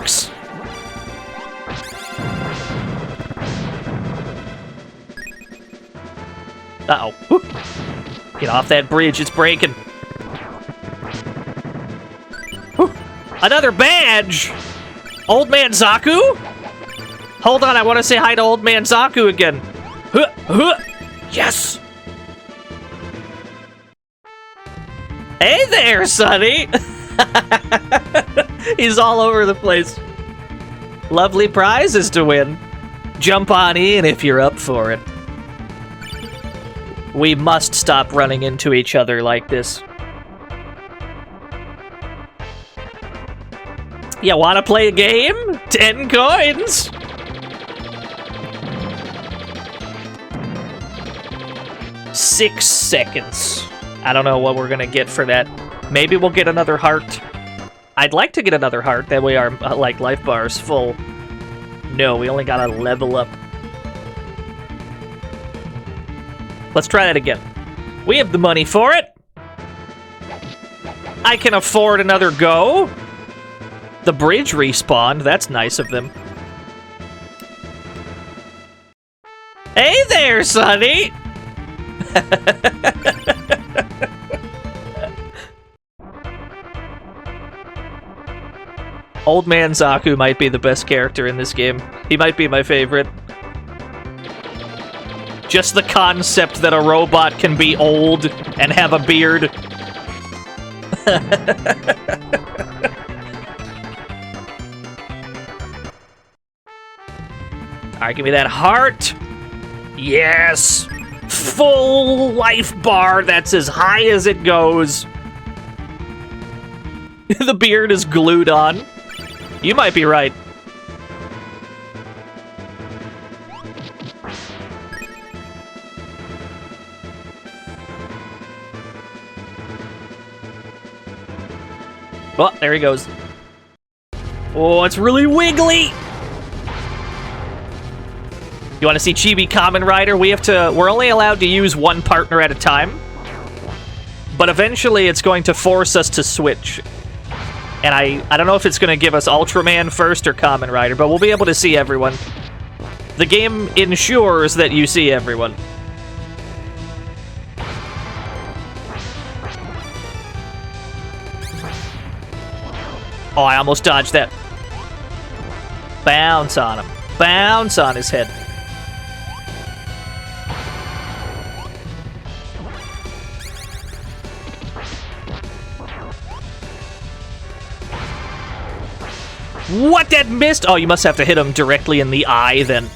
Uh-oh. Whoop. Get off that bridge, it's breaking. Whew. Another badge! Old Man Zaku? Hold on, I want to say hi to Old Man Zaku again. Huh, huh. Yes! Hey there, Sonny! He's all over the place. Lovely prizes to win. Jump on in if you're up for it. We must stop running into each other like this. You wanna play a game? 10 coins! Six seconds. I don't know what we're gonna get for that. Maybe we'll get another heart. I'd like to get another heart, that way our like life bar is full. No, we only gotta level up. Let's try that again. We have the money for it. I can afford another go. The bridge respawned. That's nice of them. Hey there, Sonny! Old Man Zaku might be the best character in this game. He might be my favorite. Just the concept that a robot can be old and have a beard. Alright, give me that heart. Yes! Full life bar, that's as high as it goes. The beard is glued on. You might be right. Oh, there he goes. Oh, it's really wiggly! You want to see Chibi Kamen Rider? We're only allowed to use one partner at a time. But eventually it's going to force us to switch. And I don't know if it's going to give us Ultraman first or Kamen Rider, but we'll be able to see everyone. The game ensures that you see everyone. Oh, I almost dodged that. Bounce on him. Bounce on his head. What? That missed? Oh, you must have to hit him directly in the eye, then.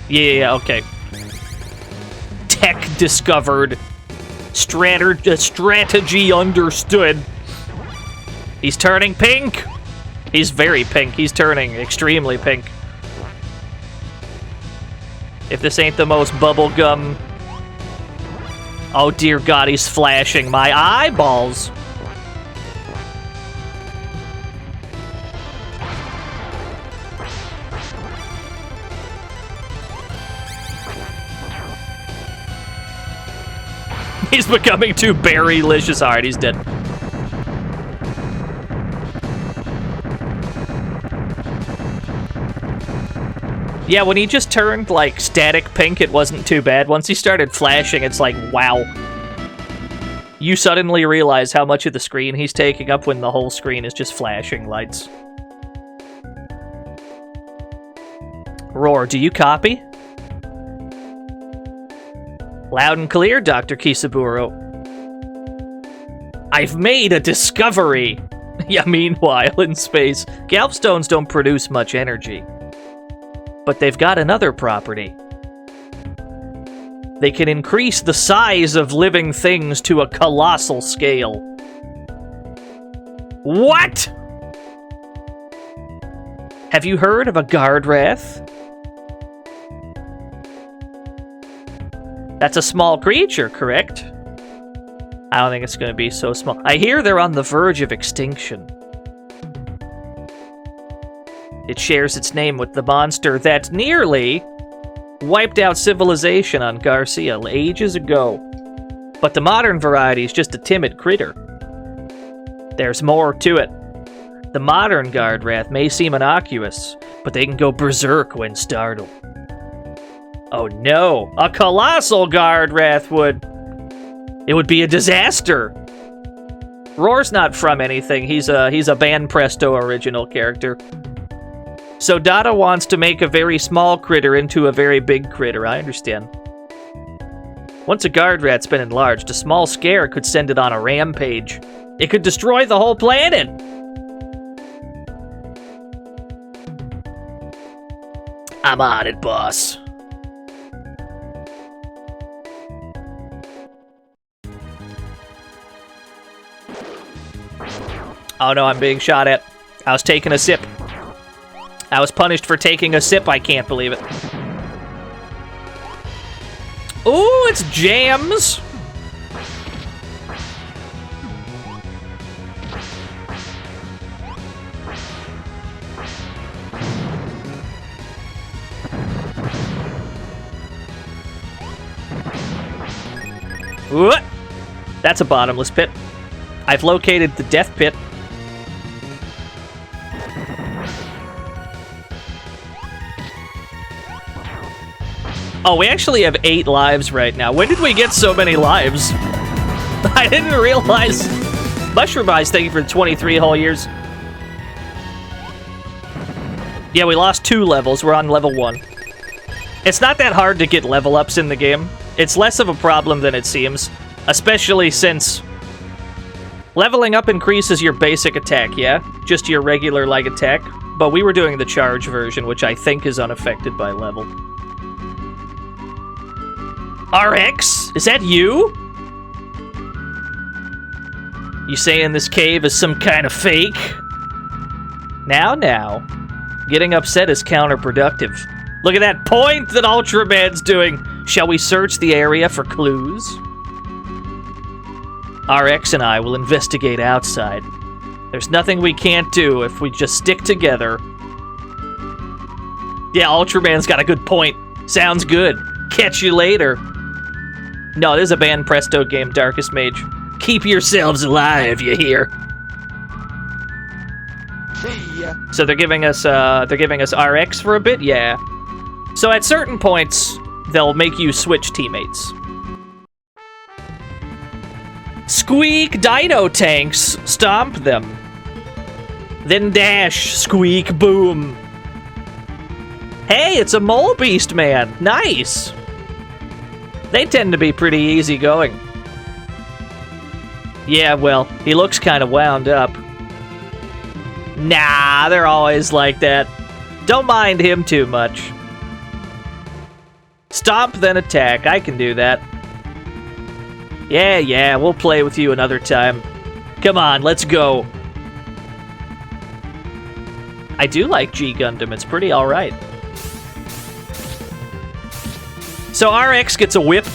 Yeah, okay. Tech discovered. Strategy understood. He's turning pink. He's very pink. He's turning extremely pink. If this ain't the most bubblegum... Oh dear God, he's flashing my eyeballs. He's becoming too berry-licious. Alright, he's dead. Yeah, when he just turned, like, static pink, it wasn't too bad. Once he started flashing, it's like, wow. You suddenly realize how much of the screen he's taking up when the whole screen is just flashing lights. Roar, do you copy? Loud and clear, Dr. Kisaburo. I've made a discovery! Yeah, meanwhile, in space, Galpstones don't produce much energy. But they've got another property. They can increase the size of living things to a colossal scale. What? Have you heard of a guard wrath? That's a small creature, correct? I don't think it's going to be so small. I hear they're on the verge of extinction. It shares its name with the monster that nearly wiped out civilization on Garcia ages ago. But the modern variety is just a timid critter. There's more to it. The modern guard wrath may seem innocuous, but they can go berserk when startled. Oh no, a colossal guard wrath would... It would be a disaster. Roar's not from anything. He's a Ban Presto original character. So Dada wants to make a very small critter into a very big critter. I understand. Once a guard rat's been enlarged, a small scare could send it on a rampage. It could destroy the whole planet. I'm on it, boss. Oh no, I'm being shot at. I was taking a sip. I was punished for taking a sip, I can't believe it. Ooh, it's jams! What? That's a bottomless pit. I've located the death pit. Oh, we actually have 8 lives right now. When did we get so many lives? I didn't realize. Mushroom Eyes, thank you for 23 whole years. Yeah, we lost 2 levels. We're on level 1. It's not that hard to get level ups in the game. It's less of a problem than it seems. Especially since leveling up increases your basic attack, yeah? Just your regular, like, attack. But we were doing the charge version, which I think is unaffected by level. RX? Is that you? You saying this cave is some kind of fake? Now. Getting upset is counterproductive. Look at that point that Ultraman's doing. Shall we search the area for clues? RX and I will investigate outside. There's nothing we can't do if we just stick together. Yeah, Ultraman's got a good point. Sounds good. Catch you later. No, this is a Ban Presto game, Darkest Mage. Keep yourselves alive, you hear? So they're giving us RX for a bit, yeah. So at certain points, they'll make you switch teammates. Squeak dino tanks, stomp them. Then dash, squeak, boom. Hey, it's a mole beast man. Nice. They tend to be pretty easygoing. Yeah, well, he looks kind of wound up. Nah, they're always like that. Don't mind him too much. Stomp, then attack. I can do that. Yeah, we'll play with you another time. Come on, let's go. I do like G Gundam. It's pretty alright. So RX gets a whip.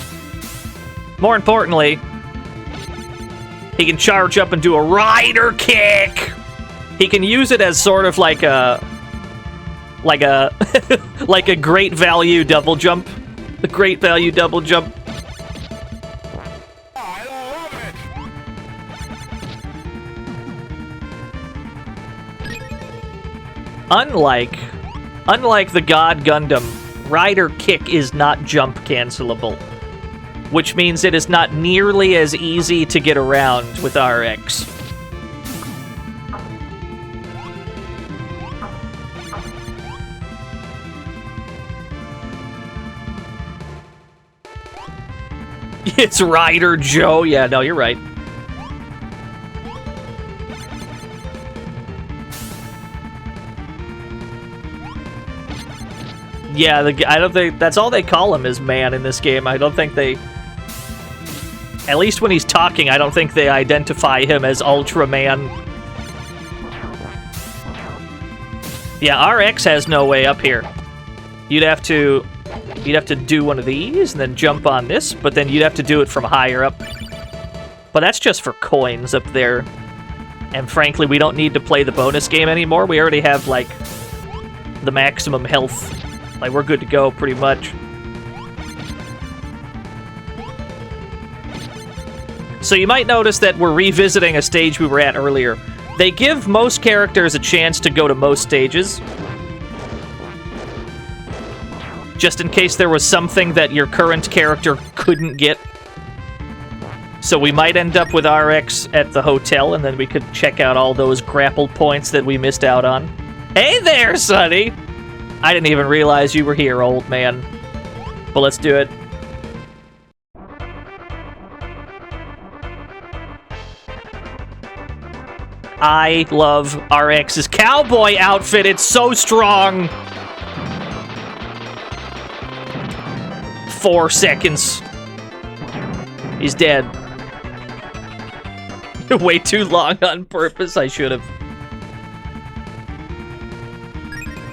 More importantly, he can charge up and do a rider kick. He can use it as sort of like a like a great value double jump. The great value double jump. I love it. Unlike the God Gundam, Rider Kick is not jump cancelable, which means it is not nearly as easy to get around with RX. It's Rider Joe. Yeah, no, you're right. Yeah, I don't think that's all they call him is man in this game. I don't think they, at least when he's talking, I don't think they identify him as Ultraman. Yeah, RX has no way up here. You'd have to do one of these and then jump on this, but then you'd have to do it from higher up. But that's just for coins up there. And frankly, we don't need to play the bonus game anymore. We already have, like, the maximum health. Like, we're good to go, pretty much. So you might notice that we're revisiting a stage we were at earlier. They give most characters a chance to go to most stages. Just in case there was something that your current character couldn't get. So we might end up with RX at the hotel, and then we could check out all those grapple points that we missed out on. Hey there, Sonny! I didn't even realize you were here, old man. But let's do it. I love RX's cowboy outfit. It's so strong. 4 seconds. He's dead. Way too long on purpose. I should have.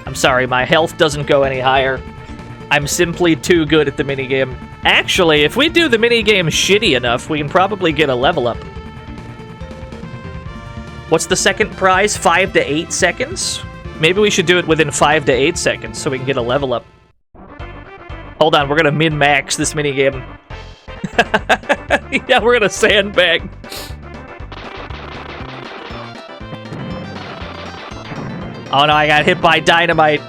I'm sorry, my health doesn't go any higher. I'm simply too good at the minigame. Actually, if we do the minigame shitty enough, we can probably get a level up. What's the second prize? 5 to 8 seconds? Maybe we should do it within 5 to 8 seconds so we can get a level up. Hold on, we're gonna min-max this minigame. Yeah, we're gonna sandbag. Oh no, I got hit by dynamite.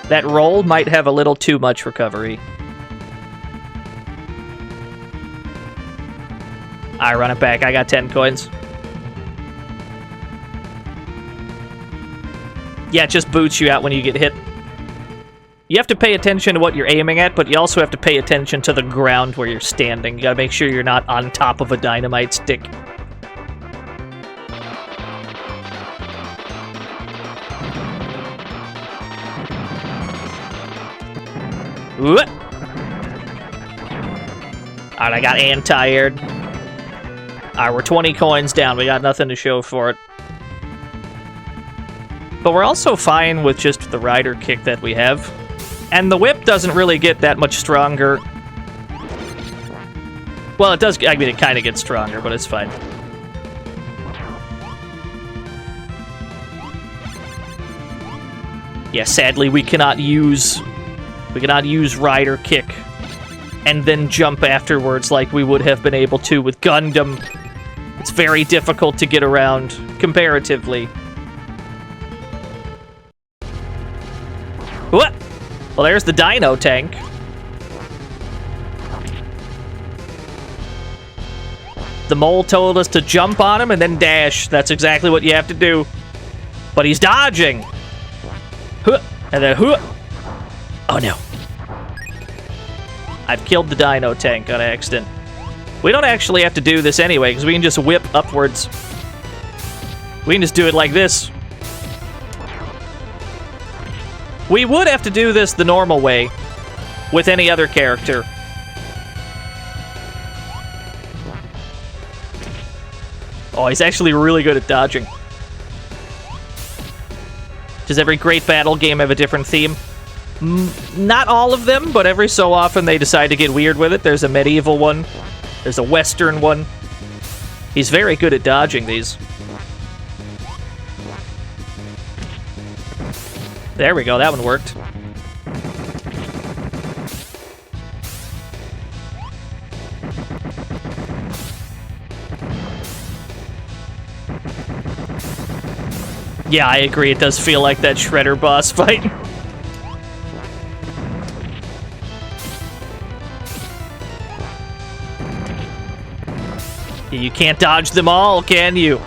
That roll might have a little too much recovery. I run it back. I got 10 coins. Yeah, it just boots you out when you get hit. You have to pay attention to what you're aiming at, but you also have to pay attention to the ground where you're standing. You gotta make sure you're not on top of a dynamite stick. Alright, I got anti-aired. Alright, we're 20 coins down. We got nothing to show for it. But we're also fine with just the rider kick that we have. And the whip doesn't really get that much stronger. Well, it does. I mean, it kind of gets stronger, but it's fine. Yeah, sadly, we cannot use rider kick and then jump afterwards like we would have been able to with Gundam. It's very difficult to get around comparatively. What? Well, there's the dino tank. The mole told us to jump on him and then dash. That's exactly what you have to do. But he's dodging. And then, oh no. I've killed the dino tank on accident. We don't actually have to do this anyway, because we can just whip upwards. We can just do it like this. We would have to do this the normal way with any other character. Oh, he's actually really good at dodging. Does every great battle game have a different theme? Not all of them, but every so often they decide to get weird with it. There's a medieval one. There's a western one. He's very good at dodging these. There we go, that one worked. Yeah, I agree, it does feel like that Shredder boss fight. You can't dodge them all, can you?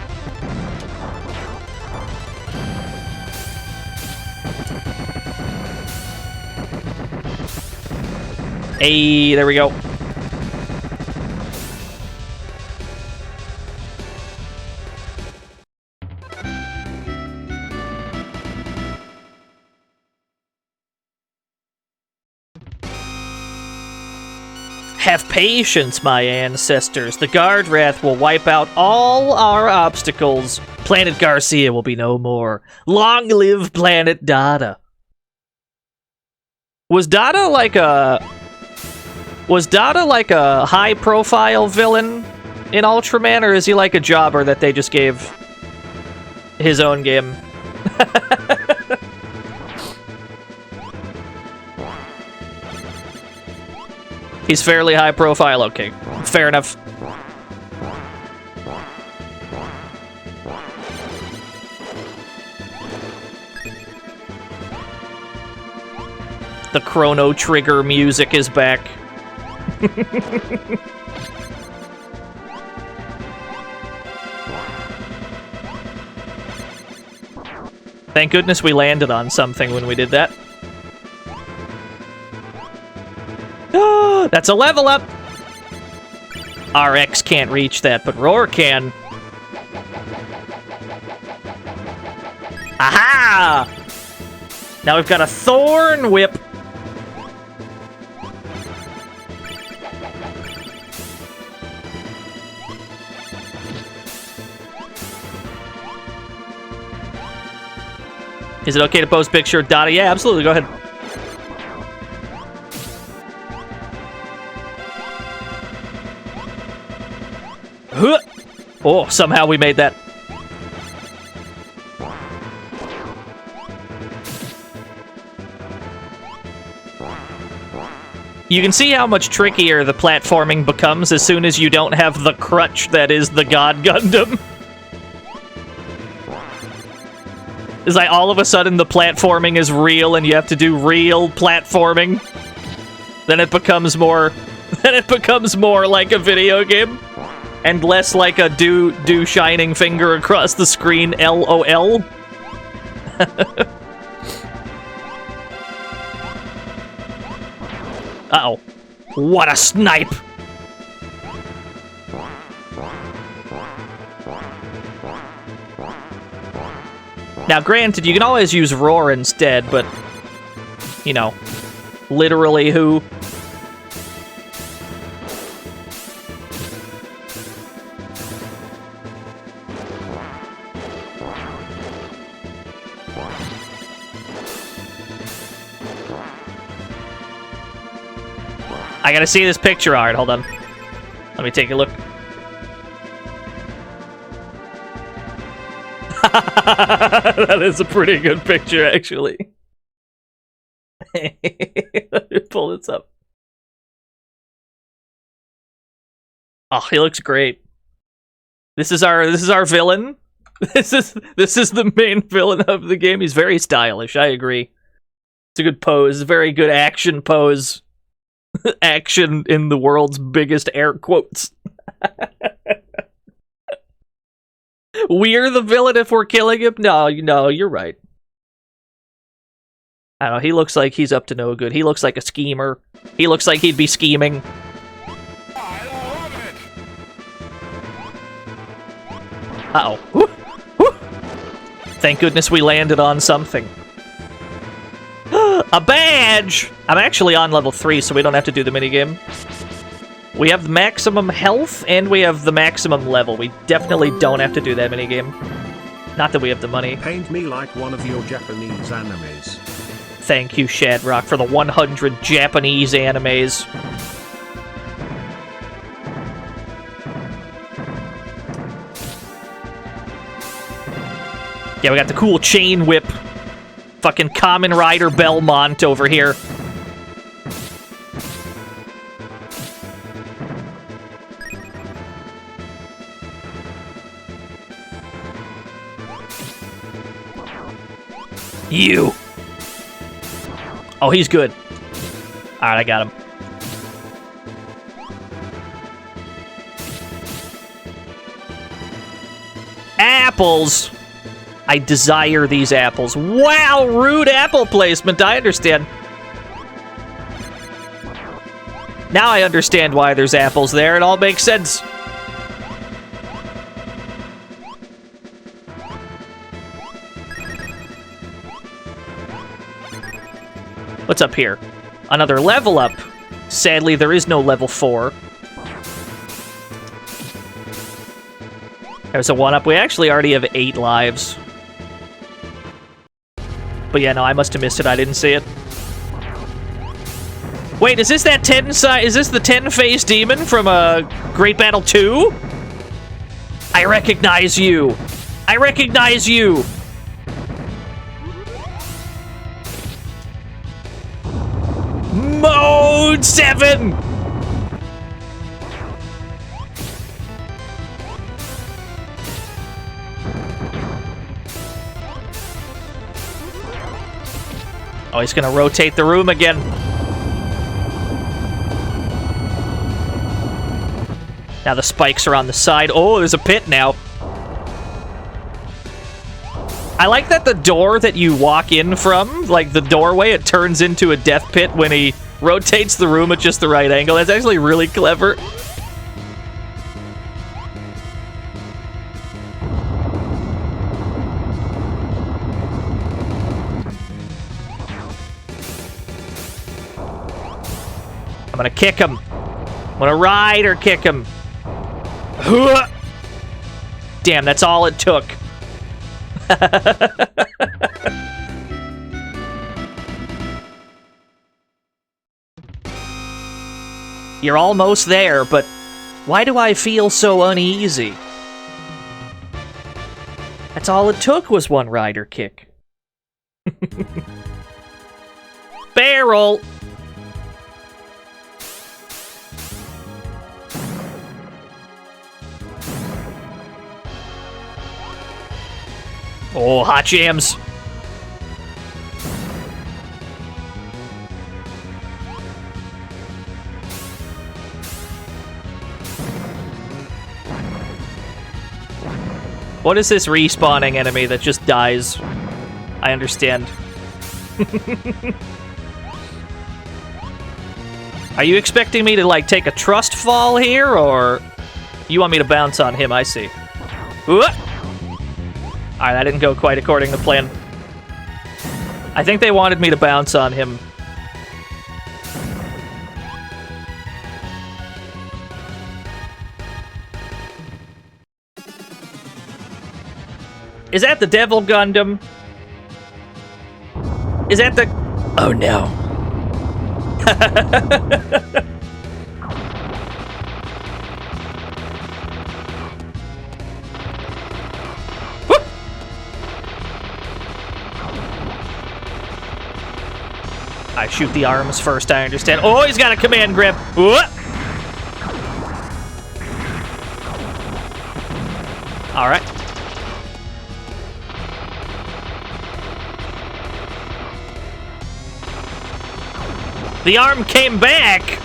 Hey, there we go. Have patience, my ancestors. The Guard Wrath will wipe out all our obstacles. Planet Garcia will be no more. Long live Planet Dada. Was Dada like a high-profile villain in Ultraman, or is he like a jobber that they just gave his own game? He's fairly high profile, okay. Fair enough. The Chrono Trigger music is back. Thank goodness we landed on something when we did that. That's a level up! RX can't reach that, but Roar can. Aha! Now we've got a Thorn Whip. Is it okay to post picture of Dada? Yeah, absolutely, go ahead. Oh, somehow we made that. You can see how much trickier the platforming becomes as soon as you don't have the crutch that is the God Gundam. It's like all of a sudden the platforming is real and you have to do real platforming. Then it becomes more like a video game. And less like a do shining finger across the screen LOL. Uh-oh. What a snipe! Now, granted, you can always use Roar instead, but... You know, literally who... I gotta see this picture art. Hold on. Let me take a look. That is a pretty good picture, actually. Let me pull this up. Oh, he looks great. This is our villain. This is the main villain of the game. He's very stylish. I agree. It's a good pose. A very good action pose. Action in the world's biggest air quotes. We're the villain if we're killing him? No, you're right. I don't know, he looks like he's up to no good. He looks like a schemer. He looks like he'd be scheming. I love it! Uh-oh. Woo! Woo! Thank goodness we landed on something. A badge! I'm actually on level 3, so we don't have to do the minigame. We have the maximum health, and we have the maximum level. We definitely don't have to do that minigame. Not that we have the money. Paint me like one of your Japanese animes. Thank you, Shadrock, for the 100 Japanese animes. Yeah, we got the cool chain whip. Fucking Kamen Rider Belmont over here. You! Oh, he's good. Alright, I got him. Apples! I desire these apples. Wow, rude apple placement, I understand. Now I understand why there's apples there. It all makes sense. What's up here? Another level up. Sadly, there is no level 4. There's a 1-up. We actually already have 8 lives. But yeah, no, I must have missed it. I didn't see it. Wait, is this that 10 size? Is this the 10-faced demon from Great Battle 2? I recognize you. I recognize you. Mode 7. Oh, he's gonna rotate the room again. Now the spikes are on the side. Oh, there's a pit now. I like that the door that you walk in from, like the doorway, it turns into a death pit when he rotates the room at just the right angle. That's actually really clever. I'm gonna kick him. I'm gonna ride or kick him. Damn, that's all it took. You're almost there, but why do I feel so uneasy? That's all it took was one rider kick. Barrel! Oh, hot jams. What is this respawning enemy that just dies? I understand. Are you expecting me to, like, take a trust fall here, or you want me to bounce on him? I see. Alright, that didn't go quite according to plan. I think they wanted me to bounce on him. Is that the Devil Gundam? Is that the... Oh no. I shoot the arms first, I understand. Oh, he's got a command grip. Alright. The arm came back!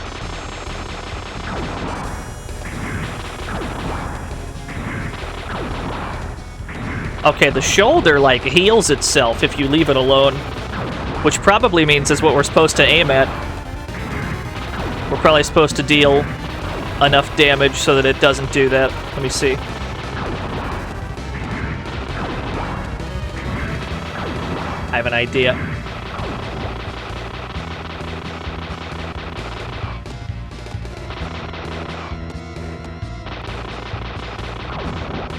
Okay, the shoulder, like, heals itself if you leave it alone. Which probably means is what we're supposed to aim at. We're probably supposed to deal enough damage so that it doesn't do that. Let me see. I have an idea.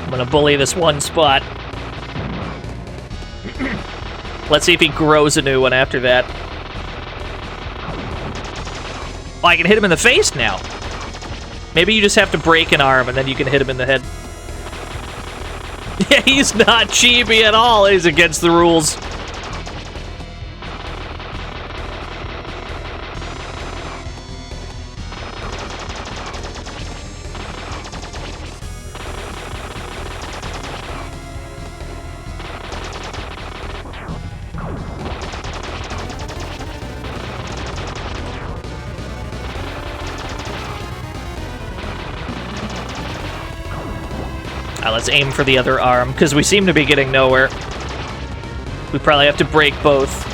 I'm gonna bully this one spot. Let's see if he grows a new one after that. Oh, I can hit him in the face now. Maybe you just have to break an arm and then you can hit him in the head. Yeah, he's not chibi at all. He's against the rules. Let's aim for the other arm, because we seem to be getting nowhere. We probably have to break both.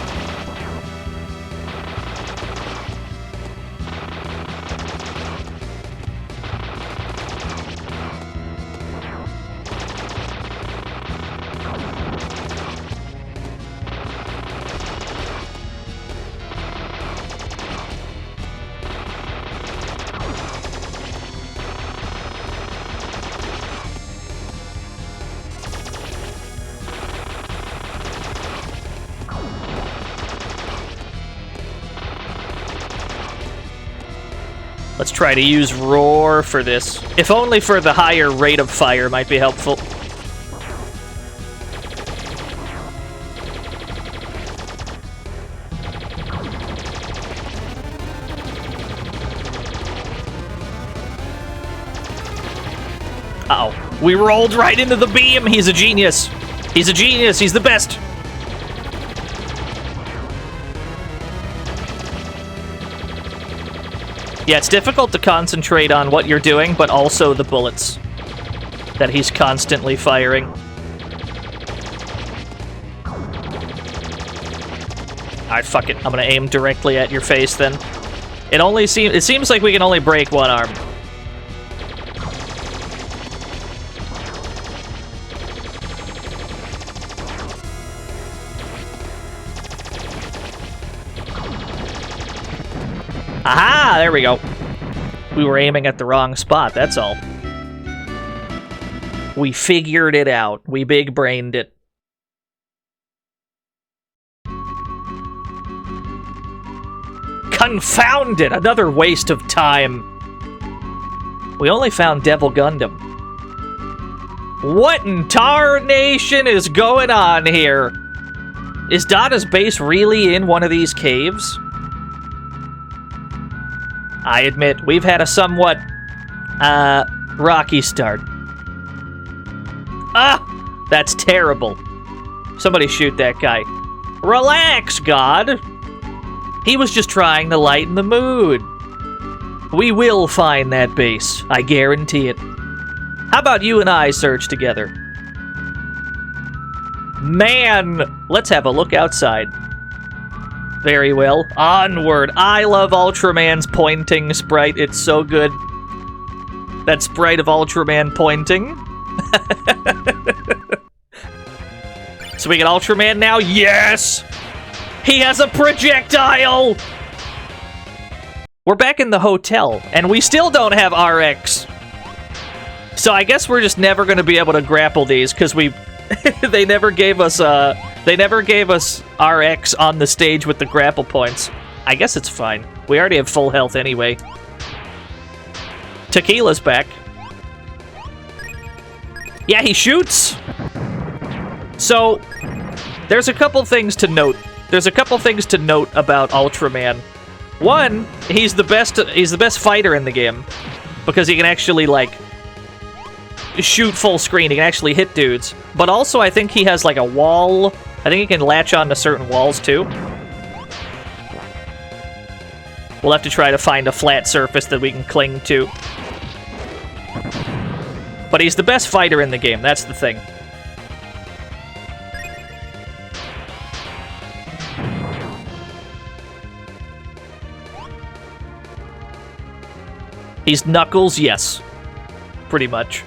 Let's try to use Roar for this. If only for the higher rate of fire might be helpful. Uh-oh. We rolled right into the beam! He's a genius! He's a genius! He's the best! Yeah, it's difficult to concentrate on what you're doing, but also the bullets that he's constantly firing. Alright, fuck it. I'm gonna aim directly at your face then. It seems like we can only break one arm. Aha! There we go. We were aiming at the wrong spot, that's all. We figured it out. We big-brained it. Confound it! Another waste of time. We only found Devil Gundam. What in tarnation is going on here? Is Dada's base really in one of these caves? I admit, we've had a somewhat, rocky start. Ah! That's terrible. Somebody shoot that guy. Relax, God! He was just trying to lighten the mood. We will find that base. I guarantee it. How about you and I search together? Man! Let's have a look outside. Very well. Onward. I love Ultraman's pointing sprite. It's so good. That sprite of Ultraman pointing. So we get Ultraman now? Yes! He has a projectile! We're back in the hotel, and we still don't have RX. So I guess we're just never going to be able to grapple these, because we... they never gave us RX on the stage with the grapple points. I guess it's fine. We already have full health anyway. Tequila's back. Yeah, he shoots! So, there's a couple things to note. There's a couple things to note about Ultraman. One, he's the best fighter in the game. Because he can actually, like, shoot full screen. He can actually hit dudes. But also, I think he has, like, a wall. I think he can latch onto certain walls, too. We'll have to try to find a flat surface that we can cling to. But he's the best fighter in the game. That's the thing. He's Knuckles, yes. Pretty much.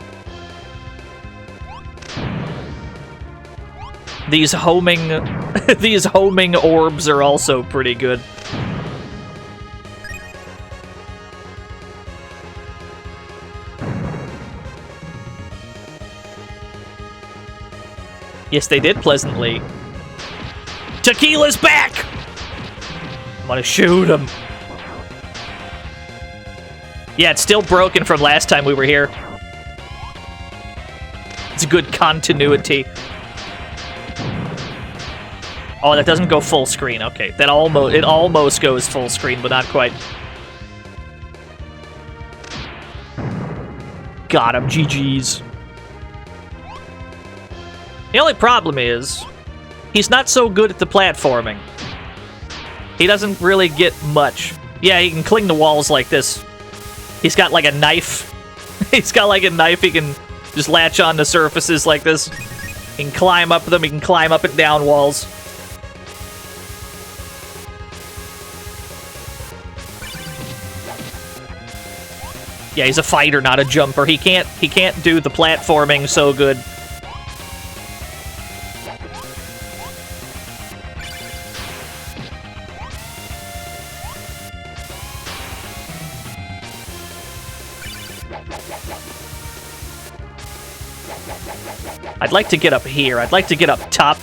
These homing orbs are also pretty good. Yes, they did pleasantly. Tequila's back! I'm gonna shoot him. Yeah, it's still broken from last time we were here. It's a good continuity. Oh, that doesn't go full screen. Okay, it almost goes full screen, but not quite. Got him, GG's. The only problem is, he's not so good at the platforming. He doesn't really get much. Yeah, he can cling to walls like this. He's got like a knife. He's got like a knife. He can just latch onto surfaces like this. He can climb up them. He can climb up and down walls. Yeah, he's a fighter, not a jumper. He can't do the platforming so good. I'd like to get up here. I'd like to get up top.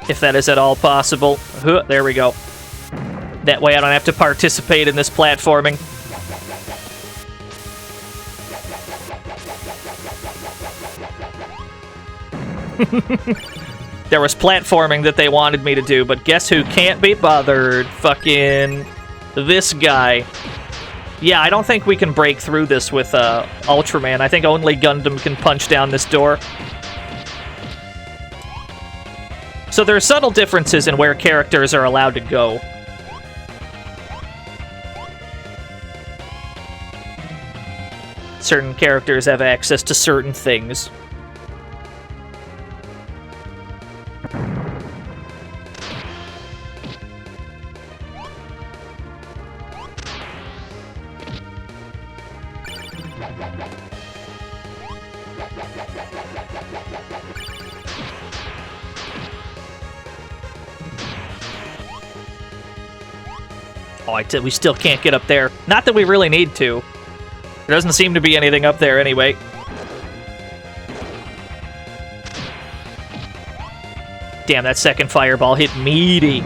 If that is at all possible. There we go. That way I don't have to participate in this platforming. There was platforming that they wanted me to do, but guess who can't be bothered? Fucking this guy. Yeah, I don't think we can break through this with Ultraman. I think only Gundam can punch down this door. So there are subtle differences in where characters are allowed to go. Certain characters have access to certain things. Oh, we still can't get up there. Not that we really need to. There doesn't seem to be anything up there anyway. Damn, that second fireball hit meaty.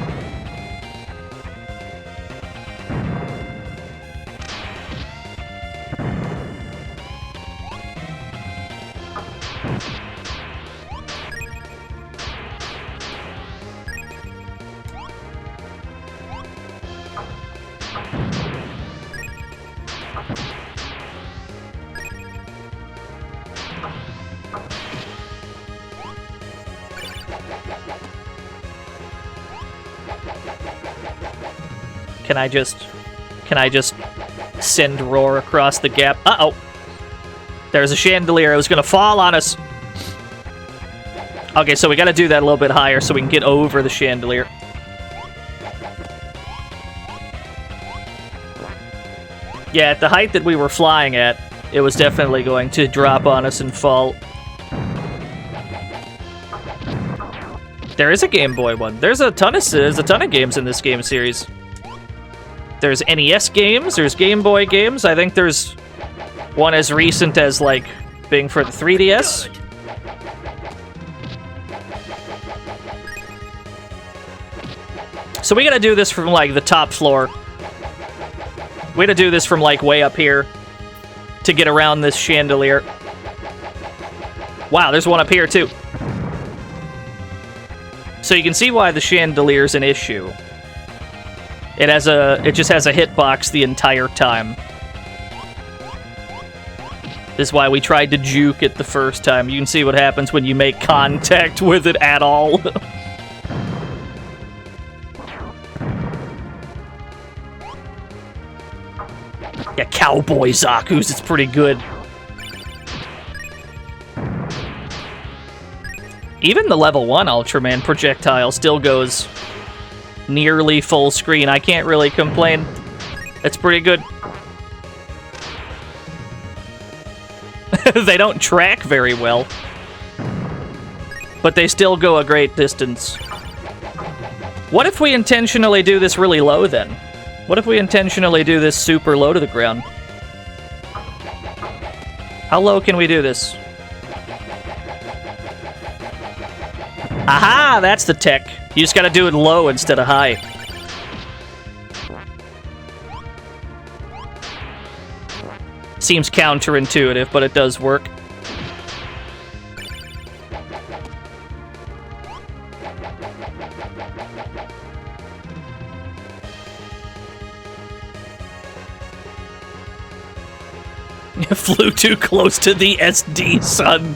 Can I just send Roar across the gap? Uh-oh. There's a chandelier. It was gonna fall on us. Okay, so we gotta do that a little bit higher so we can get over the chandelier. Yeah, at the height that we were flying at, it was definitely going to drop on us and fall. There is a Game Boy one. There's a ton of games in this game series. There's NES games, there's Game Boy games. I think there's one as recent as, like, being for the 3DS. So we gotta do this from, like, the top floor. We gotta do this from, like, way up here to get around this chandelier. Wow, there's one up here, too. So you can see why the chandelier's an issue. It just has a hitbox the entire time. This is why we tried to juke it the first time. You can see what happens when you make contact with it at all. Yeah, Cowboy Zaku's, it's pretty good. Even the level 1 Ultraman projectile still goes nearly full screen. I can't really complain. It's pretty good. They don't track very well, but they still go a great distance. What if we intentionally do this really low, then? What if we intentionally do this super low to the ground? How low can we do this? Aha! That's the tech. You just gotta do it low instead of high. Seems counterintuitive, but it does work. Flew too close to the SD, son.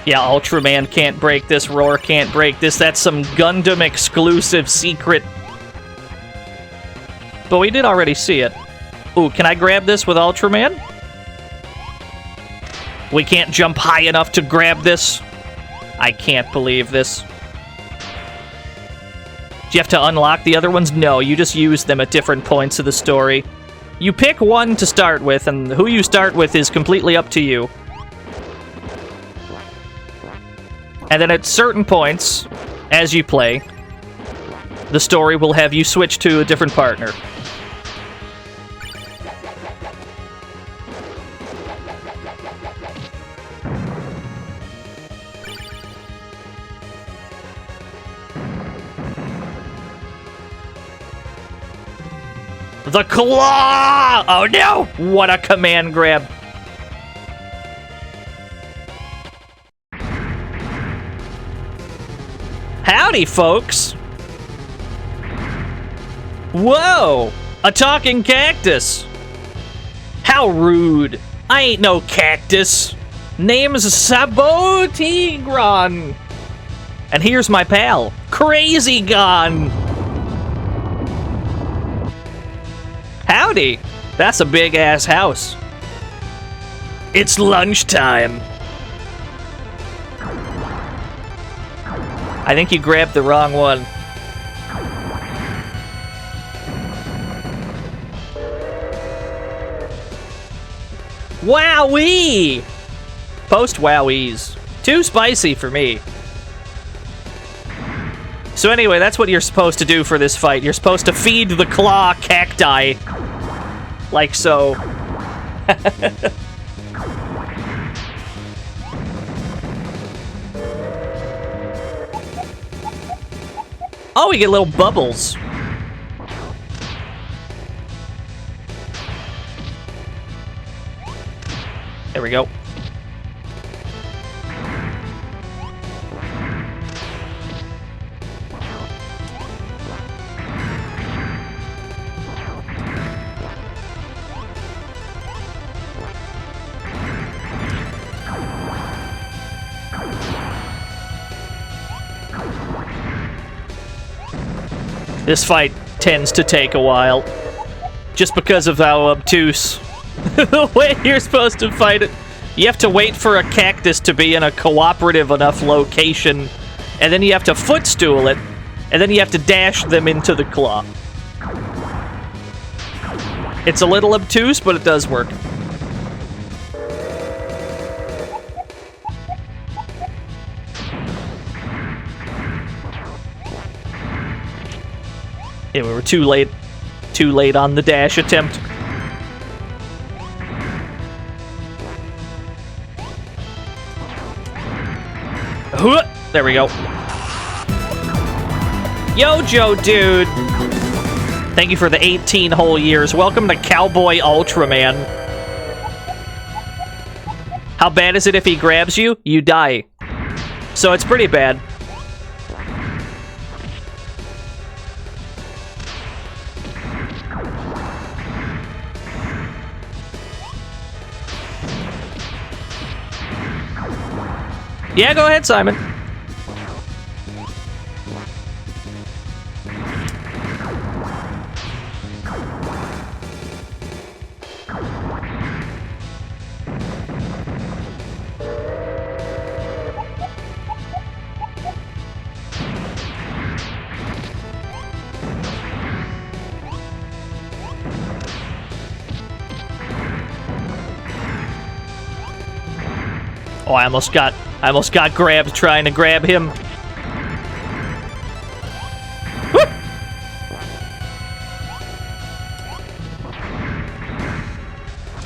Yeah, Ultraman can't break this, Roar can't break this. That's some Gundam exclusive secret. But we did already see it. Ooh, can I grab this with Ultraman? We can't jump high enough to grab this. I can't believe this. Do you have to unlock the other ones? No, you just use them at different points of the story. You pick one to start with, and who you start with is completely up to you. And then at certain points, as you play, the story will have you switch to a different partner. The claw! Oh no! What a command grab. Howdy, folks! Whoa! A talking cactus! How rude! I ain't no cactus! Name's Zabu Tigran! And here's my pal, Crazy Gun! Howdy! That's a big-ass house. It's lunchtime. I think you grabbed the wrong one. Wowee! Post wowies. Too spicy for me. So anyway, that's what you're supposed to do for this fight. You're supposed to feed the claw cacti. Like so. Oh, we get little bubbles. There we go. This fight tends to take a while, just because of how obtuse the way you're supposed to fight it. You have to wait for a cactus to be in a cooperative enough location, and then you have to footstool it, and then you have to dash them into the claw. It's a little obtuse, but it does work. Yeah, we were too late. Too late on the dash attempt. There we go. Yo, Joe, dude. Thank you for the 18 whole years. Welcome to Cowboy Ultraman. How bad is it if he grabs you? You die. So it's pretty bad. Yeah, go ahead, Simon. Oh, I almost got grabbed trying to grab him.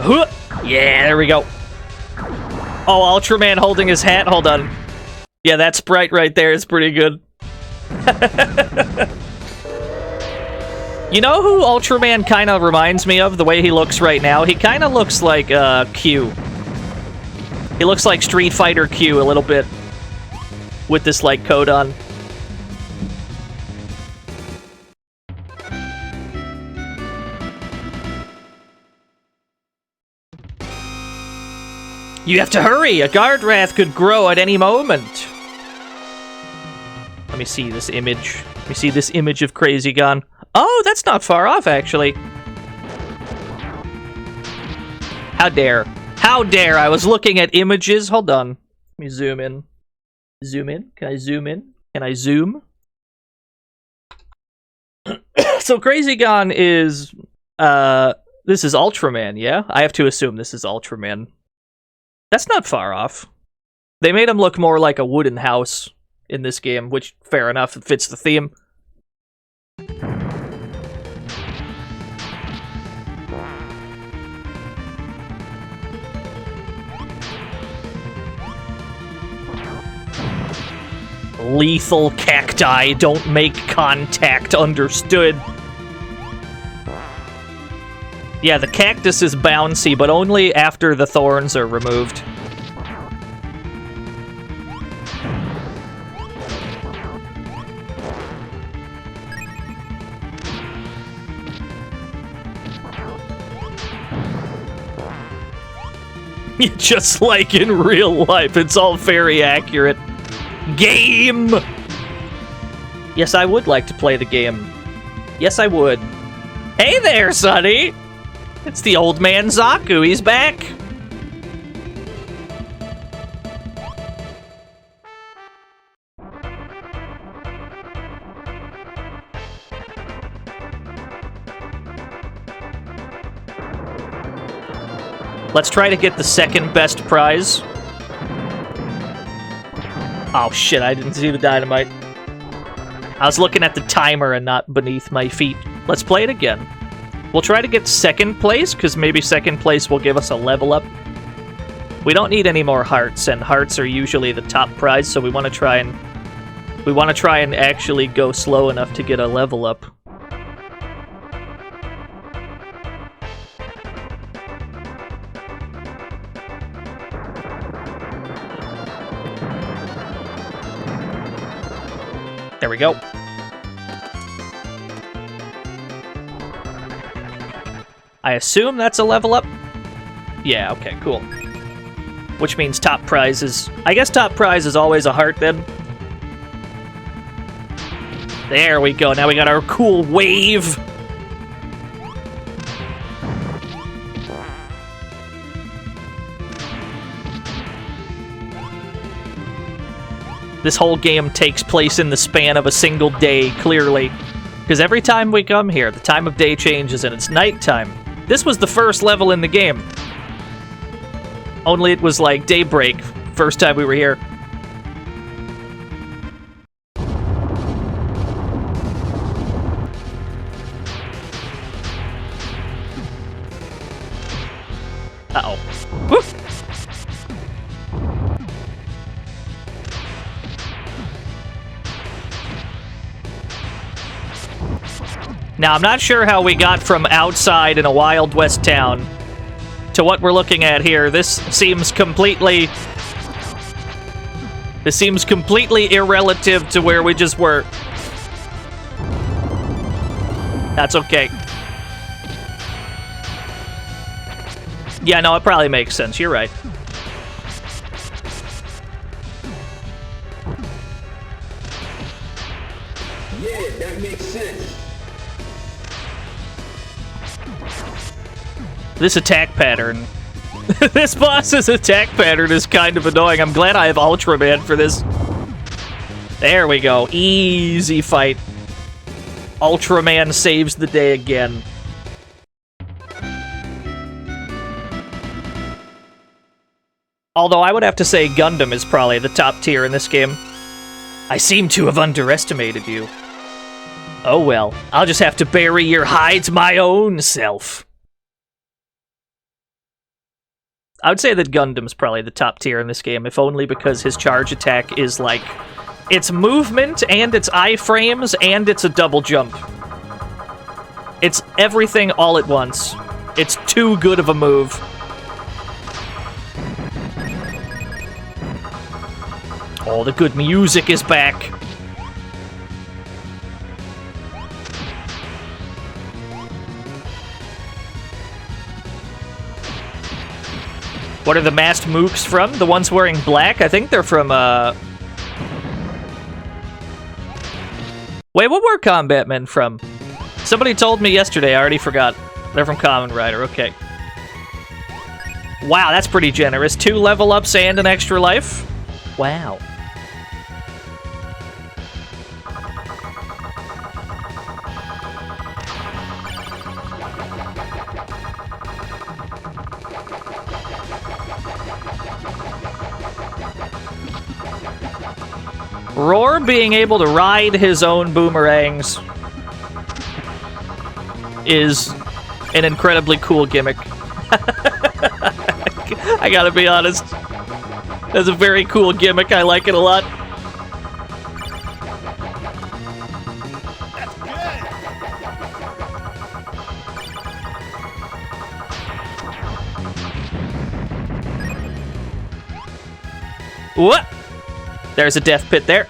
Woo! Yeah, there we go. Oh, Ultraman holding his hat. Hold on. Yeah, that sprite right there is pretty good. You know who Ultraman kind of reminds me of, the way he looks right now? He kind of looks like Q. He looks like Street Fighter Q a little bit, with this, like, coat on. You have to hurry! A guard wrath could grow at any moment! Let me see this image. Let me see this image of Crazy Gun. Oh, that's not far off, actually. How dare. How dare! I was looking at images. Hold on. Let me zoom in. Zoom in? Can I zoom in? Can I zoom? So Crazy Gun is... this is Ultraman, yeah? I have to assume this is Ultraman. That's not far off. They made him look more like a wooden house in this game, which, fair enough, it fits the theme. Lethal cacti don't make contact, understood. Yeah, the cactus is bouncy, but only after the thorns are removed. Just like in real life, it's all very accurate. Game! Yes, I would like to play the game. Yes, I would. Hey there, Sonny! It's the old man Zaku, he's back! Let's try to get the second best prize. Oh shit, I didn't see the dynamite. I was looking at the timer and not beneath my feet. Let's play it again. We'll try to get second place, because maybe second place will give us a level up. We don't need any more hearts, and hearts are usually the top prize, so we want to try and actually go slow enough to get a level up. There we go. I assume that's a level up? Yeah, okay, cool. Which means top prize is... I guess top prize is always a heart, then. There we go, now we got our cool wave! This whole game takes place in the span of a single day, clearly. Because every time we come here, the time of day changes and it's nighttime. This was the first level in the game. Only it was like daybreak, first time we were here. Uh-oh. Woof! Now, I'm not sure how we got from outside in a Wild West town to what we're looking at here. This seems completely irrelative to where we just were. That's okay. Yeah, no, it probably makes sense. You're right. Yeah, that makes sense. This attack pattern. This boss's attack pattern is kind of annoying. I'm glad I have Ultraman for this. There we go. Easy fight. Ultraman saves the day again. Although I would have to say Gundam is probably the top tier in this game. I seem to have underestimated you. Oh well, I'll just have to bury your hides my own self. I would say that Gundam's probably the top tier in this game, if only because his charge attack is like... It's movement, and it's iframes, and it's a double jump. It's everything all at once. It's too good of a move. Oh, the good music is back. What are the masked mooks from? The ones wearing black? I think they're from, Wait, what were Combat Men from? Somebody told me yesterday, I already forgot. They're from Kamen Rider, okay. Wow, that's pretty generous. 2 level ups and an extra life? Wow. Roar being able to ride his own boomerangs is an incredibly cool gimmick. I gotta be honest. That's a very cool gimmick. I like it a lot. What? There's a death pit there.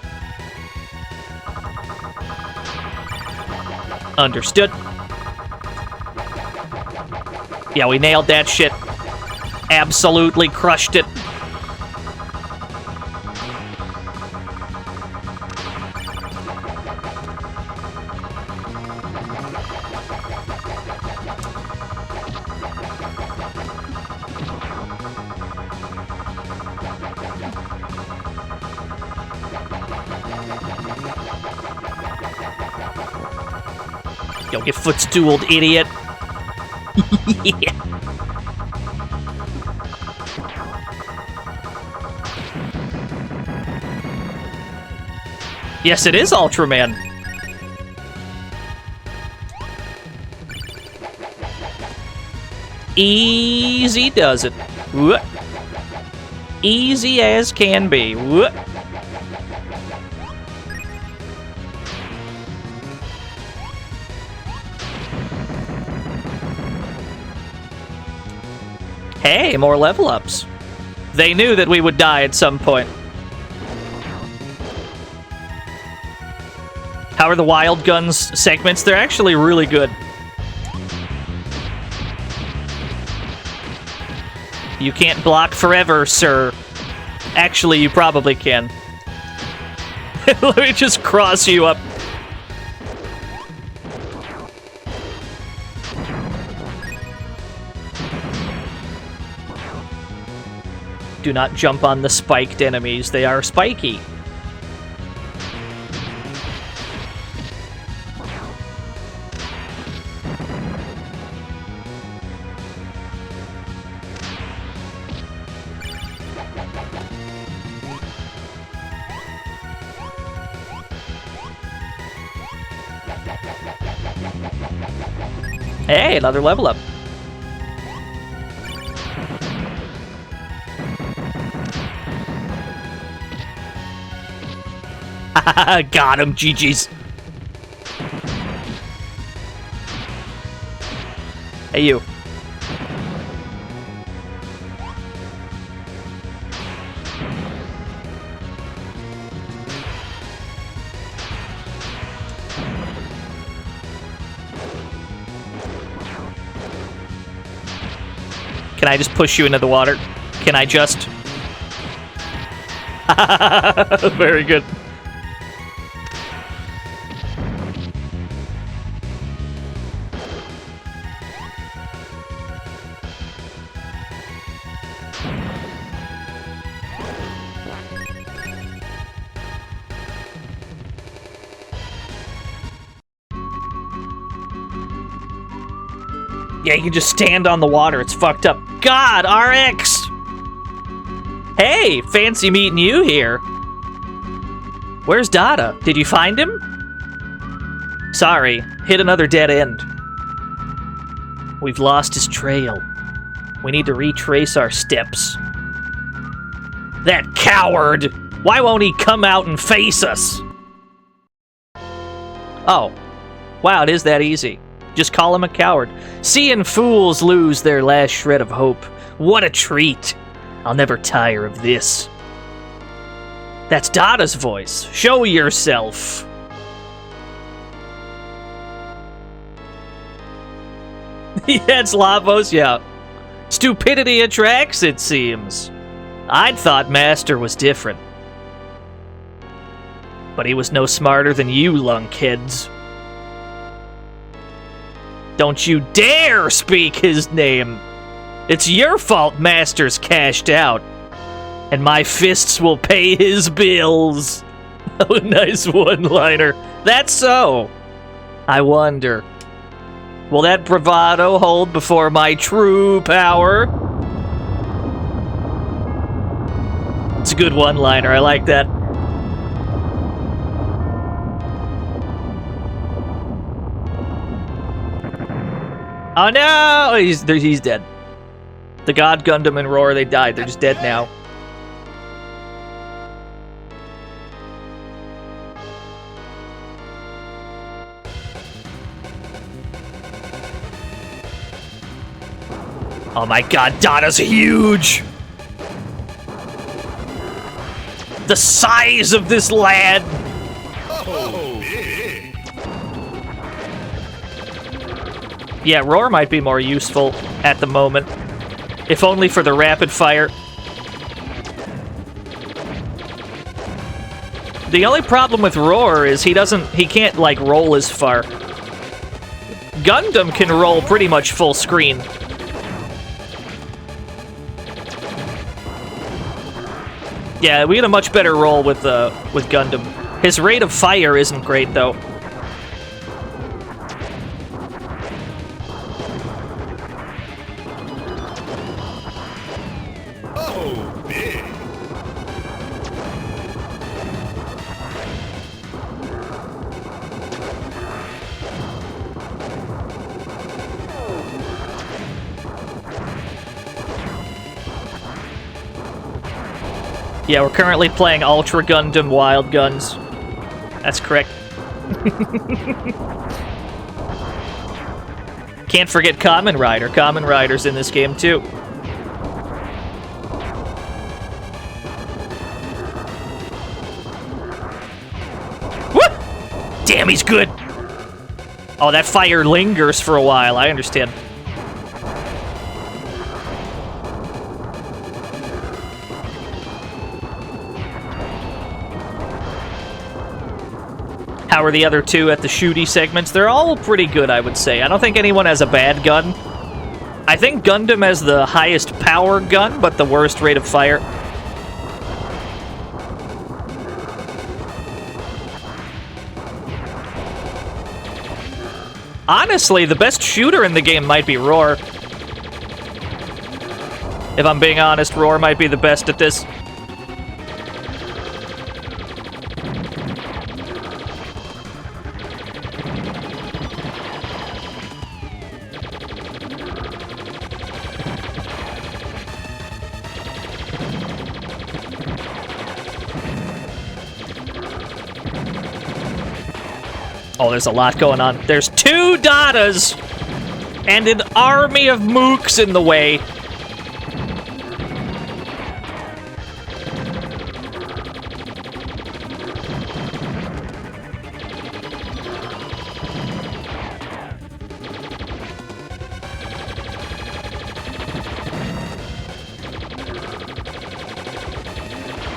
Understood. Yeah, we nailed that shit. Absolutely crushed it. Yo, get footstooled, idiot. Yeah. Yes, it is Ultraman. Easy does it. Whoop. Easy as can be. Whoop. Hey, more level ups. They knew that we would die at some point. How are the Wild Guns segments? They're actually really good. You can't block forever, sir. Actually, you probably can. Let me just cross you up. Do not jump on the spiked enemies. They are spiky. Hey, another level up. Got him, GG's. Hey, you. Can I just push you into the water? Can I just? Very good. Yeah, you can just stand on the water. It's fucked up. God, RX! Hey, fancy meeting you here. Where's Dada? Did you find him? Sorry, hit another dead end. We've lost his trail. We need to retrace our steps. That coward! Why won't he come out and face us? Oh. Wow, it is that easy. Just call him a coward. Seeing fools lose their last shred of hope. What a treat. I'll never tire of this. That's Dada's voice. Show yourself. Yeah, it's Lavos, yeah. Stupidity attracts, it seems. I'd thought Master was different. But he was no smarter than you, lunkheads. Don't you dare speak his name! It's your fault Master's cashed out. And my fists will pay his bills. Oh, nice one-liner. That's so. I wonder, will that bravado hold before my true power? It's a good one-liner. I like that. Oh no! He's dead. The God Gundam and Roar, they died. They're just dead now. Oh my god, Dada's huge! The size of this lad! Oh, big. Yeah, Roar might be more useful at the moment. If only for the rapid fire. The only problem with Roar is he can't, like, roll as far. Gundam can roll pretty much full screen. Yeah, we had a much better roll with Gundam. His rate of fire isn't great, though. Oh, big. Yeah, we're currently playing Ultra Gundam Wild Guns. That's correct. Can't forget Kamen Rider. Kamen Rider's in this game, too. Woo! Damn, he's good! Oh, that fire lingers for a while. I understand. How are the other two at the shooty segments? They're all pretty good, I would say. I don't think anyone has a bad gun. I think Gundam has the highest power gun, but the worst rate of fire. Honestly, the best shooter in the game might be Roar. If I'm being honest, Roar might be the best at this. Oh, there's a lot going on. There's 2 Dadas and an army of mooks in the way.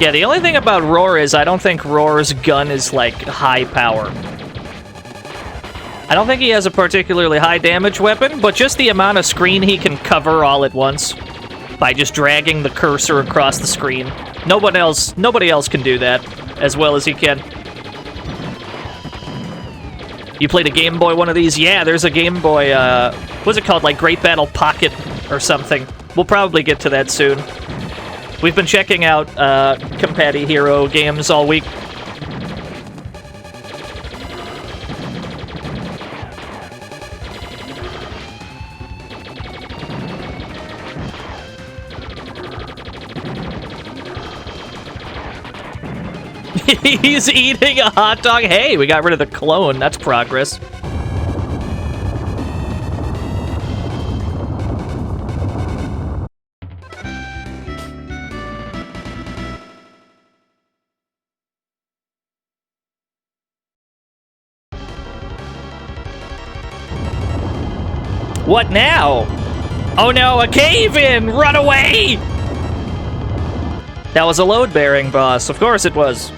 Yeah, the only thing about Roar is I don't think Roar's gun is, like, high power. I don't think he has a particularly high damage weapon, but just the amount of screen he can cover all at once by just dragging the cursor across the screen. Nobody else can do that as well as he can. You played a Game Boy one of these? Yeah, there's a Game Boy, what's it called? Like Great Battle Pocket or something. We'll probably get to that soon. We've been checking out Compati Hero games all week. He's eating a hot dog. Hey, we got rid of the clone. That's progress. What now? Oh no, a cave-in! Run away! That was a load-bearing boss. Of course it was.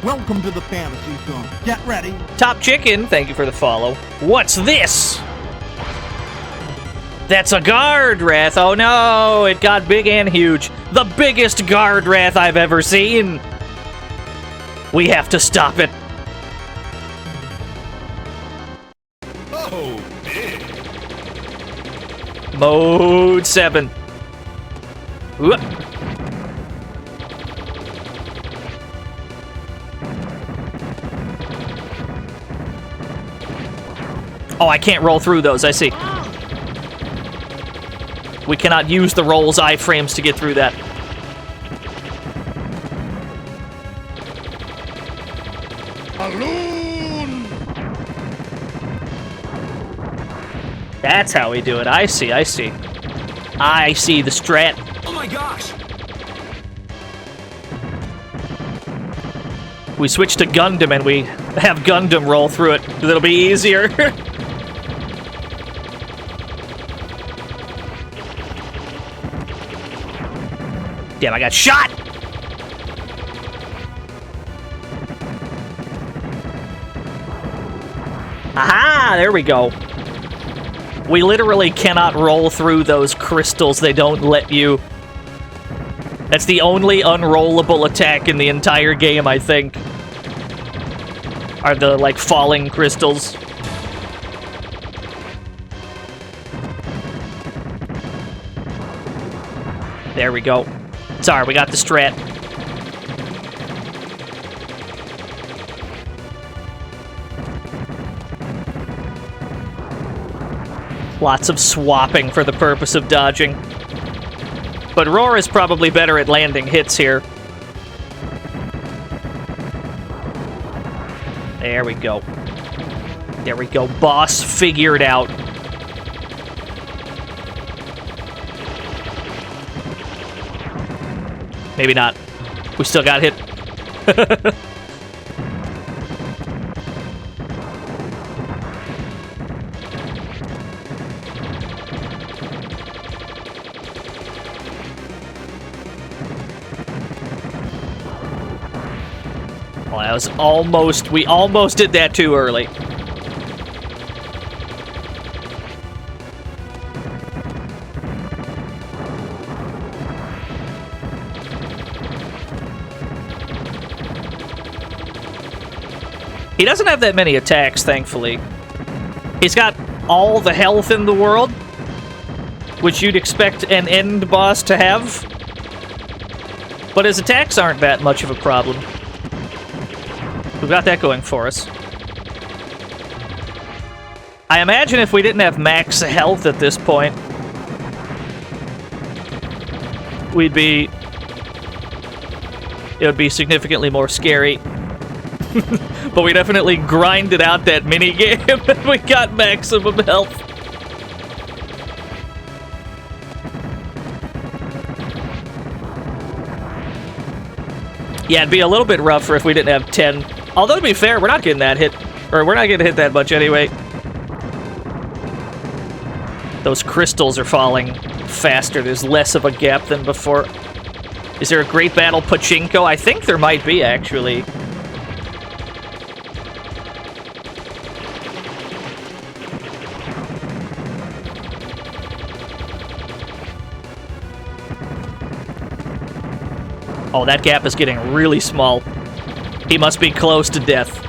Welcome to the fantasy zone. Get ready. Top Chicken, thank you for the follow. What's this? That's a guard wrath. Oh no, it got big and huge. The biggest guard wrath I've ever seen. We have to stop it. Oh, big. Mode 7. Whoop. Oh, I can't roll through those, I see. We cannot use the Roll's iframes to get through that. Balloon! That's how we do it. I see, I see. I see the strat. Oh my gosh! We switch to Gundam and we have Gundam roll through it. It'll be easier. Damn, I got shot! Aha! There we go. We literally cannot roll through those crystals. They don't let you. That's the only unrollable attack in the entire game, I think. Are the, like, falling crystals. There we go. Sorry, we got the strat. Lots of swapping for the purpose of dodging. But Roar is probably better at landing hits here. There we go. There we go. Boss figured out. Maybe not. We still got hit. Well, that was almost... We almost did that too early. He doesn't have that many attacks, thankfully. He's got all the health in the world, which you'd expect an end boss to have. But his attacks aren't that much of a problem. We've got that going for us. I imagine if we didn't have max health at this point, we'd be... It would be significantly more scary. But we definitely grinded out that minigame and we got maximum health. Yeah, it'd be a little bit rougher if we didn't have 10. Although, to be fair, we're not getting that hit. Or we're not getting hit that much anyway. Those crystals are falling faster. There's less of a gap than before. Is there a Great Battle Pachinko? I think there might be, actually. Oh, that gap is getting really small. He must be close to death.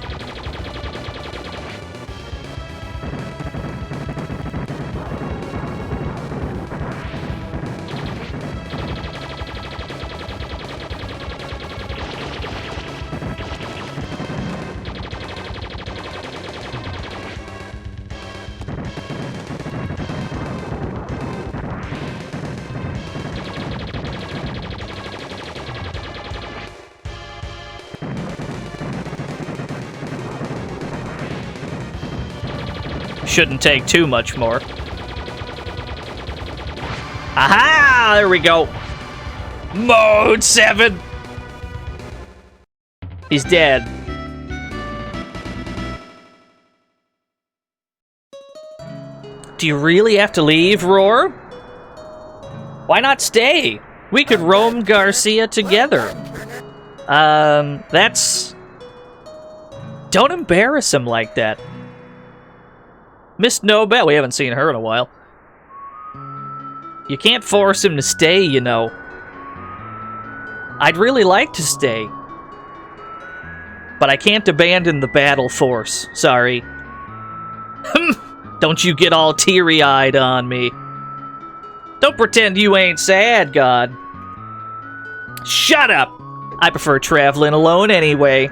Shouldn't take too much more. Aha! There we go. Mode 7! He's dead. Do you really have to leave, Roar? Why not stay? We could roam Garcia together. That's... Don't embarrass him like that. Miss No Bet, we haven't seen her in a while. You can't force him to stay, you know. I'd really like to stay. But I can't abandon the battle force. Sorry. Don't you get all teary-eyed on me. Don't pretend you ain't sad, God. Shut up! I prefer traveling alone anyway.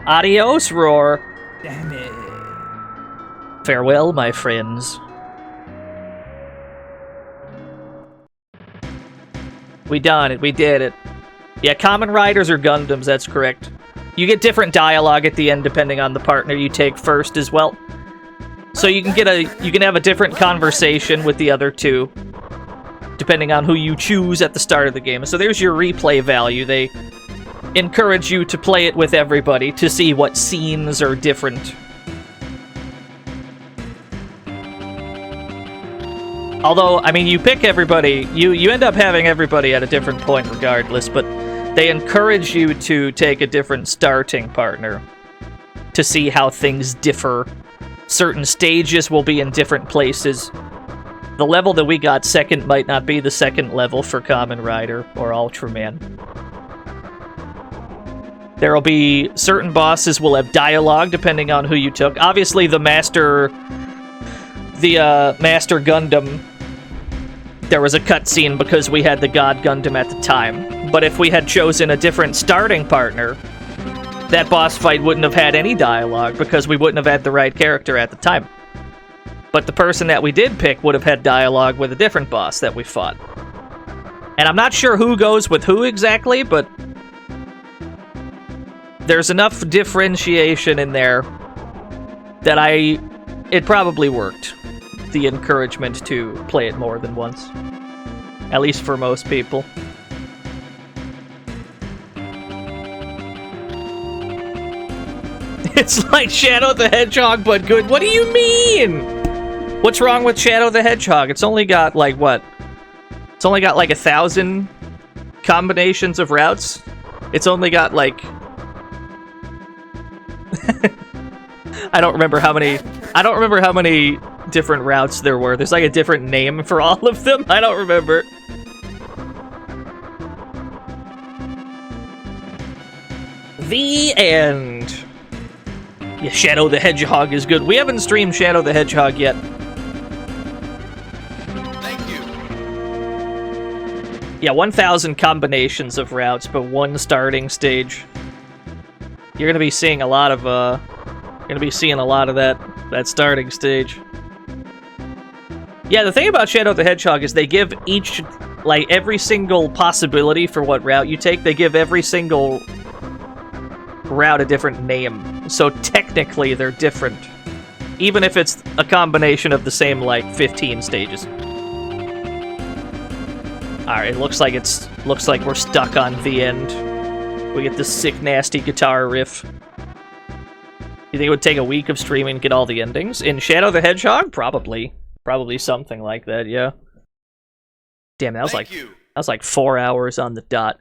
Adios, Roar. Damn it. Farewell, my friends. We done it. We did it. Yeah, Kamen Riders or Gundams, that's correct. You get different dialogue at the end depending on the partner you take first as well. So you can have a different conversation with the other two, depending on who you choose at the start of the game. So there's your replay value. They encourage you to play it with everybody to see what scenes are different. Although, I mean, you pick everybody, you end up having everybody at a different point regardless, but they encourage you to take a different starting partner to see how things differ. Certain stages will be in different places. The level that we got second might not be the second level for Kamen Rider or Ultraman. There'll be certain bosses will have dialogue depending on who you took. Obviously, the Master Gundam, there was a cutscene because we had the God Gundam at the time. But if we had chosen a different starting partner, that boss fight wouldn't have had any dialogue because we wouldn't have had the right character at the time. But the person that we did pick would have had dialogue with a different boss that we fought. And I'm not sure who goes with who exactly, but there's enough differentiation in there that it probably worked. The encouragement to play it more than once. At least for most people. It's like Shadow the Hedgehog, but good. What do you mean? What's wrong with Shadow the Hedgehog? It's only got, like, what? It's only got, like, 1,000 combinations of routes? It's only got, like... I don't remember how many different routes there were. There's, like, a different name for all of them. I don't remember. The end. Yeah, Shadow the Hedgehog is good. We haven't streamed Shadow the Hedgehog yet. Thank you. Yeah, 1,000 combinations of routes, but one starting stage. You're gonna be seeing a lot of that starting stage. Yeah, the thing about Shadow the Hedgehog is they give each, like, every single possibility for what route you take, they give every single route a different name. So technically they're different. Even if it's a combination of the same, like, 15 stages. Alright, looks like we're stuck on the end. We get this sick, nasty guitar riff. You think it would take a week of streaming to get all the endings? In Shadow the Hedgehog? Probably. Probably something like that, yeah. Damn, that was like 4 hours on the dot.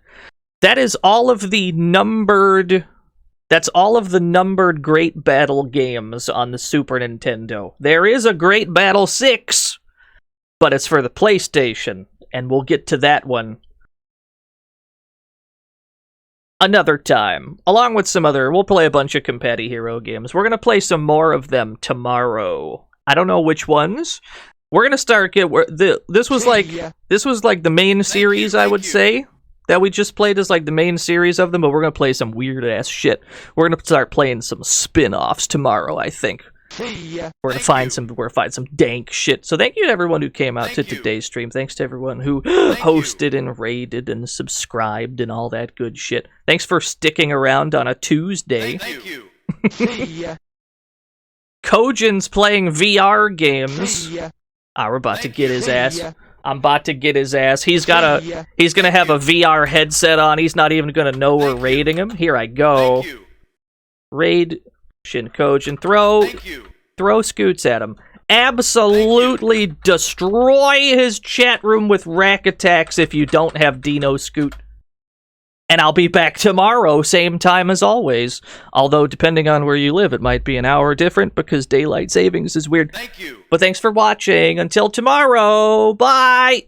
That is all of the numbered... That's all of the numbered Great Battle games on the Super Nintendo. There is a Great Battle 6, but it's for the PlayStation, and we'll get to that one another time. Along with some other... We'll play a bunch of Competi Hero games. We're going to play some more of them tomorrow. I don't know which ones. We're going to start... This was like the main series, I would say. That we just played as, like, the main series of them, but we're gonna play some weird-ass shit. We're gonna start playing some spin-offs tomorrow, I think. We're gonna find some dank shit. So thank you to everyone who came out to today's stream. Thanks to everyone who hosted and raided and subscribed and all that good shit. Thanks for sticking around on a Tuesday. Thank you. Kojin's playing VR games. We're about to get his ass. I'm about to get his ass. He's gonna have a VR headset on. He's not even gonna know we're raiding him. Here I go. Raid Shinkojin. Throw scoots at him. Absolutely destroy his chat room with rack attacks if you don't have Dino Scoot. And I'll be back tomorrow, same time as always. Although, depending on where you live, it might be an hour different because daylight savings is weird. Thank you. But thanks for watching. Until tomorrow. Bye!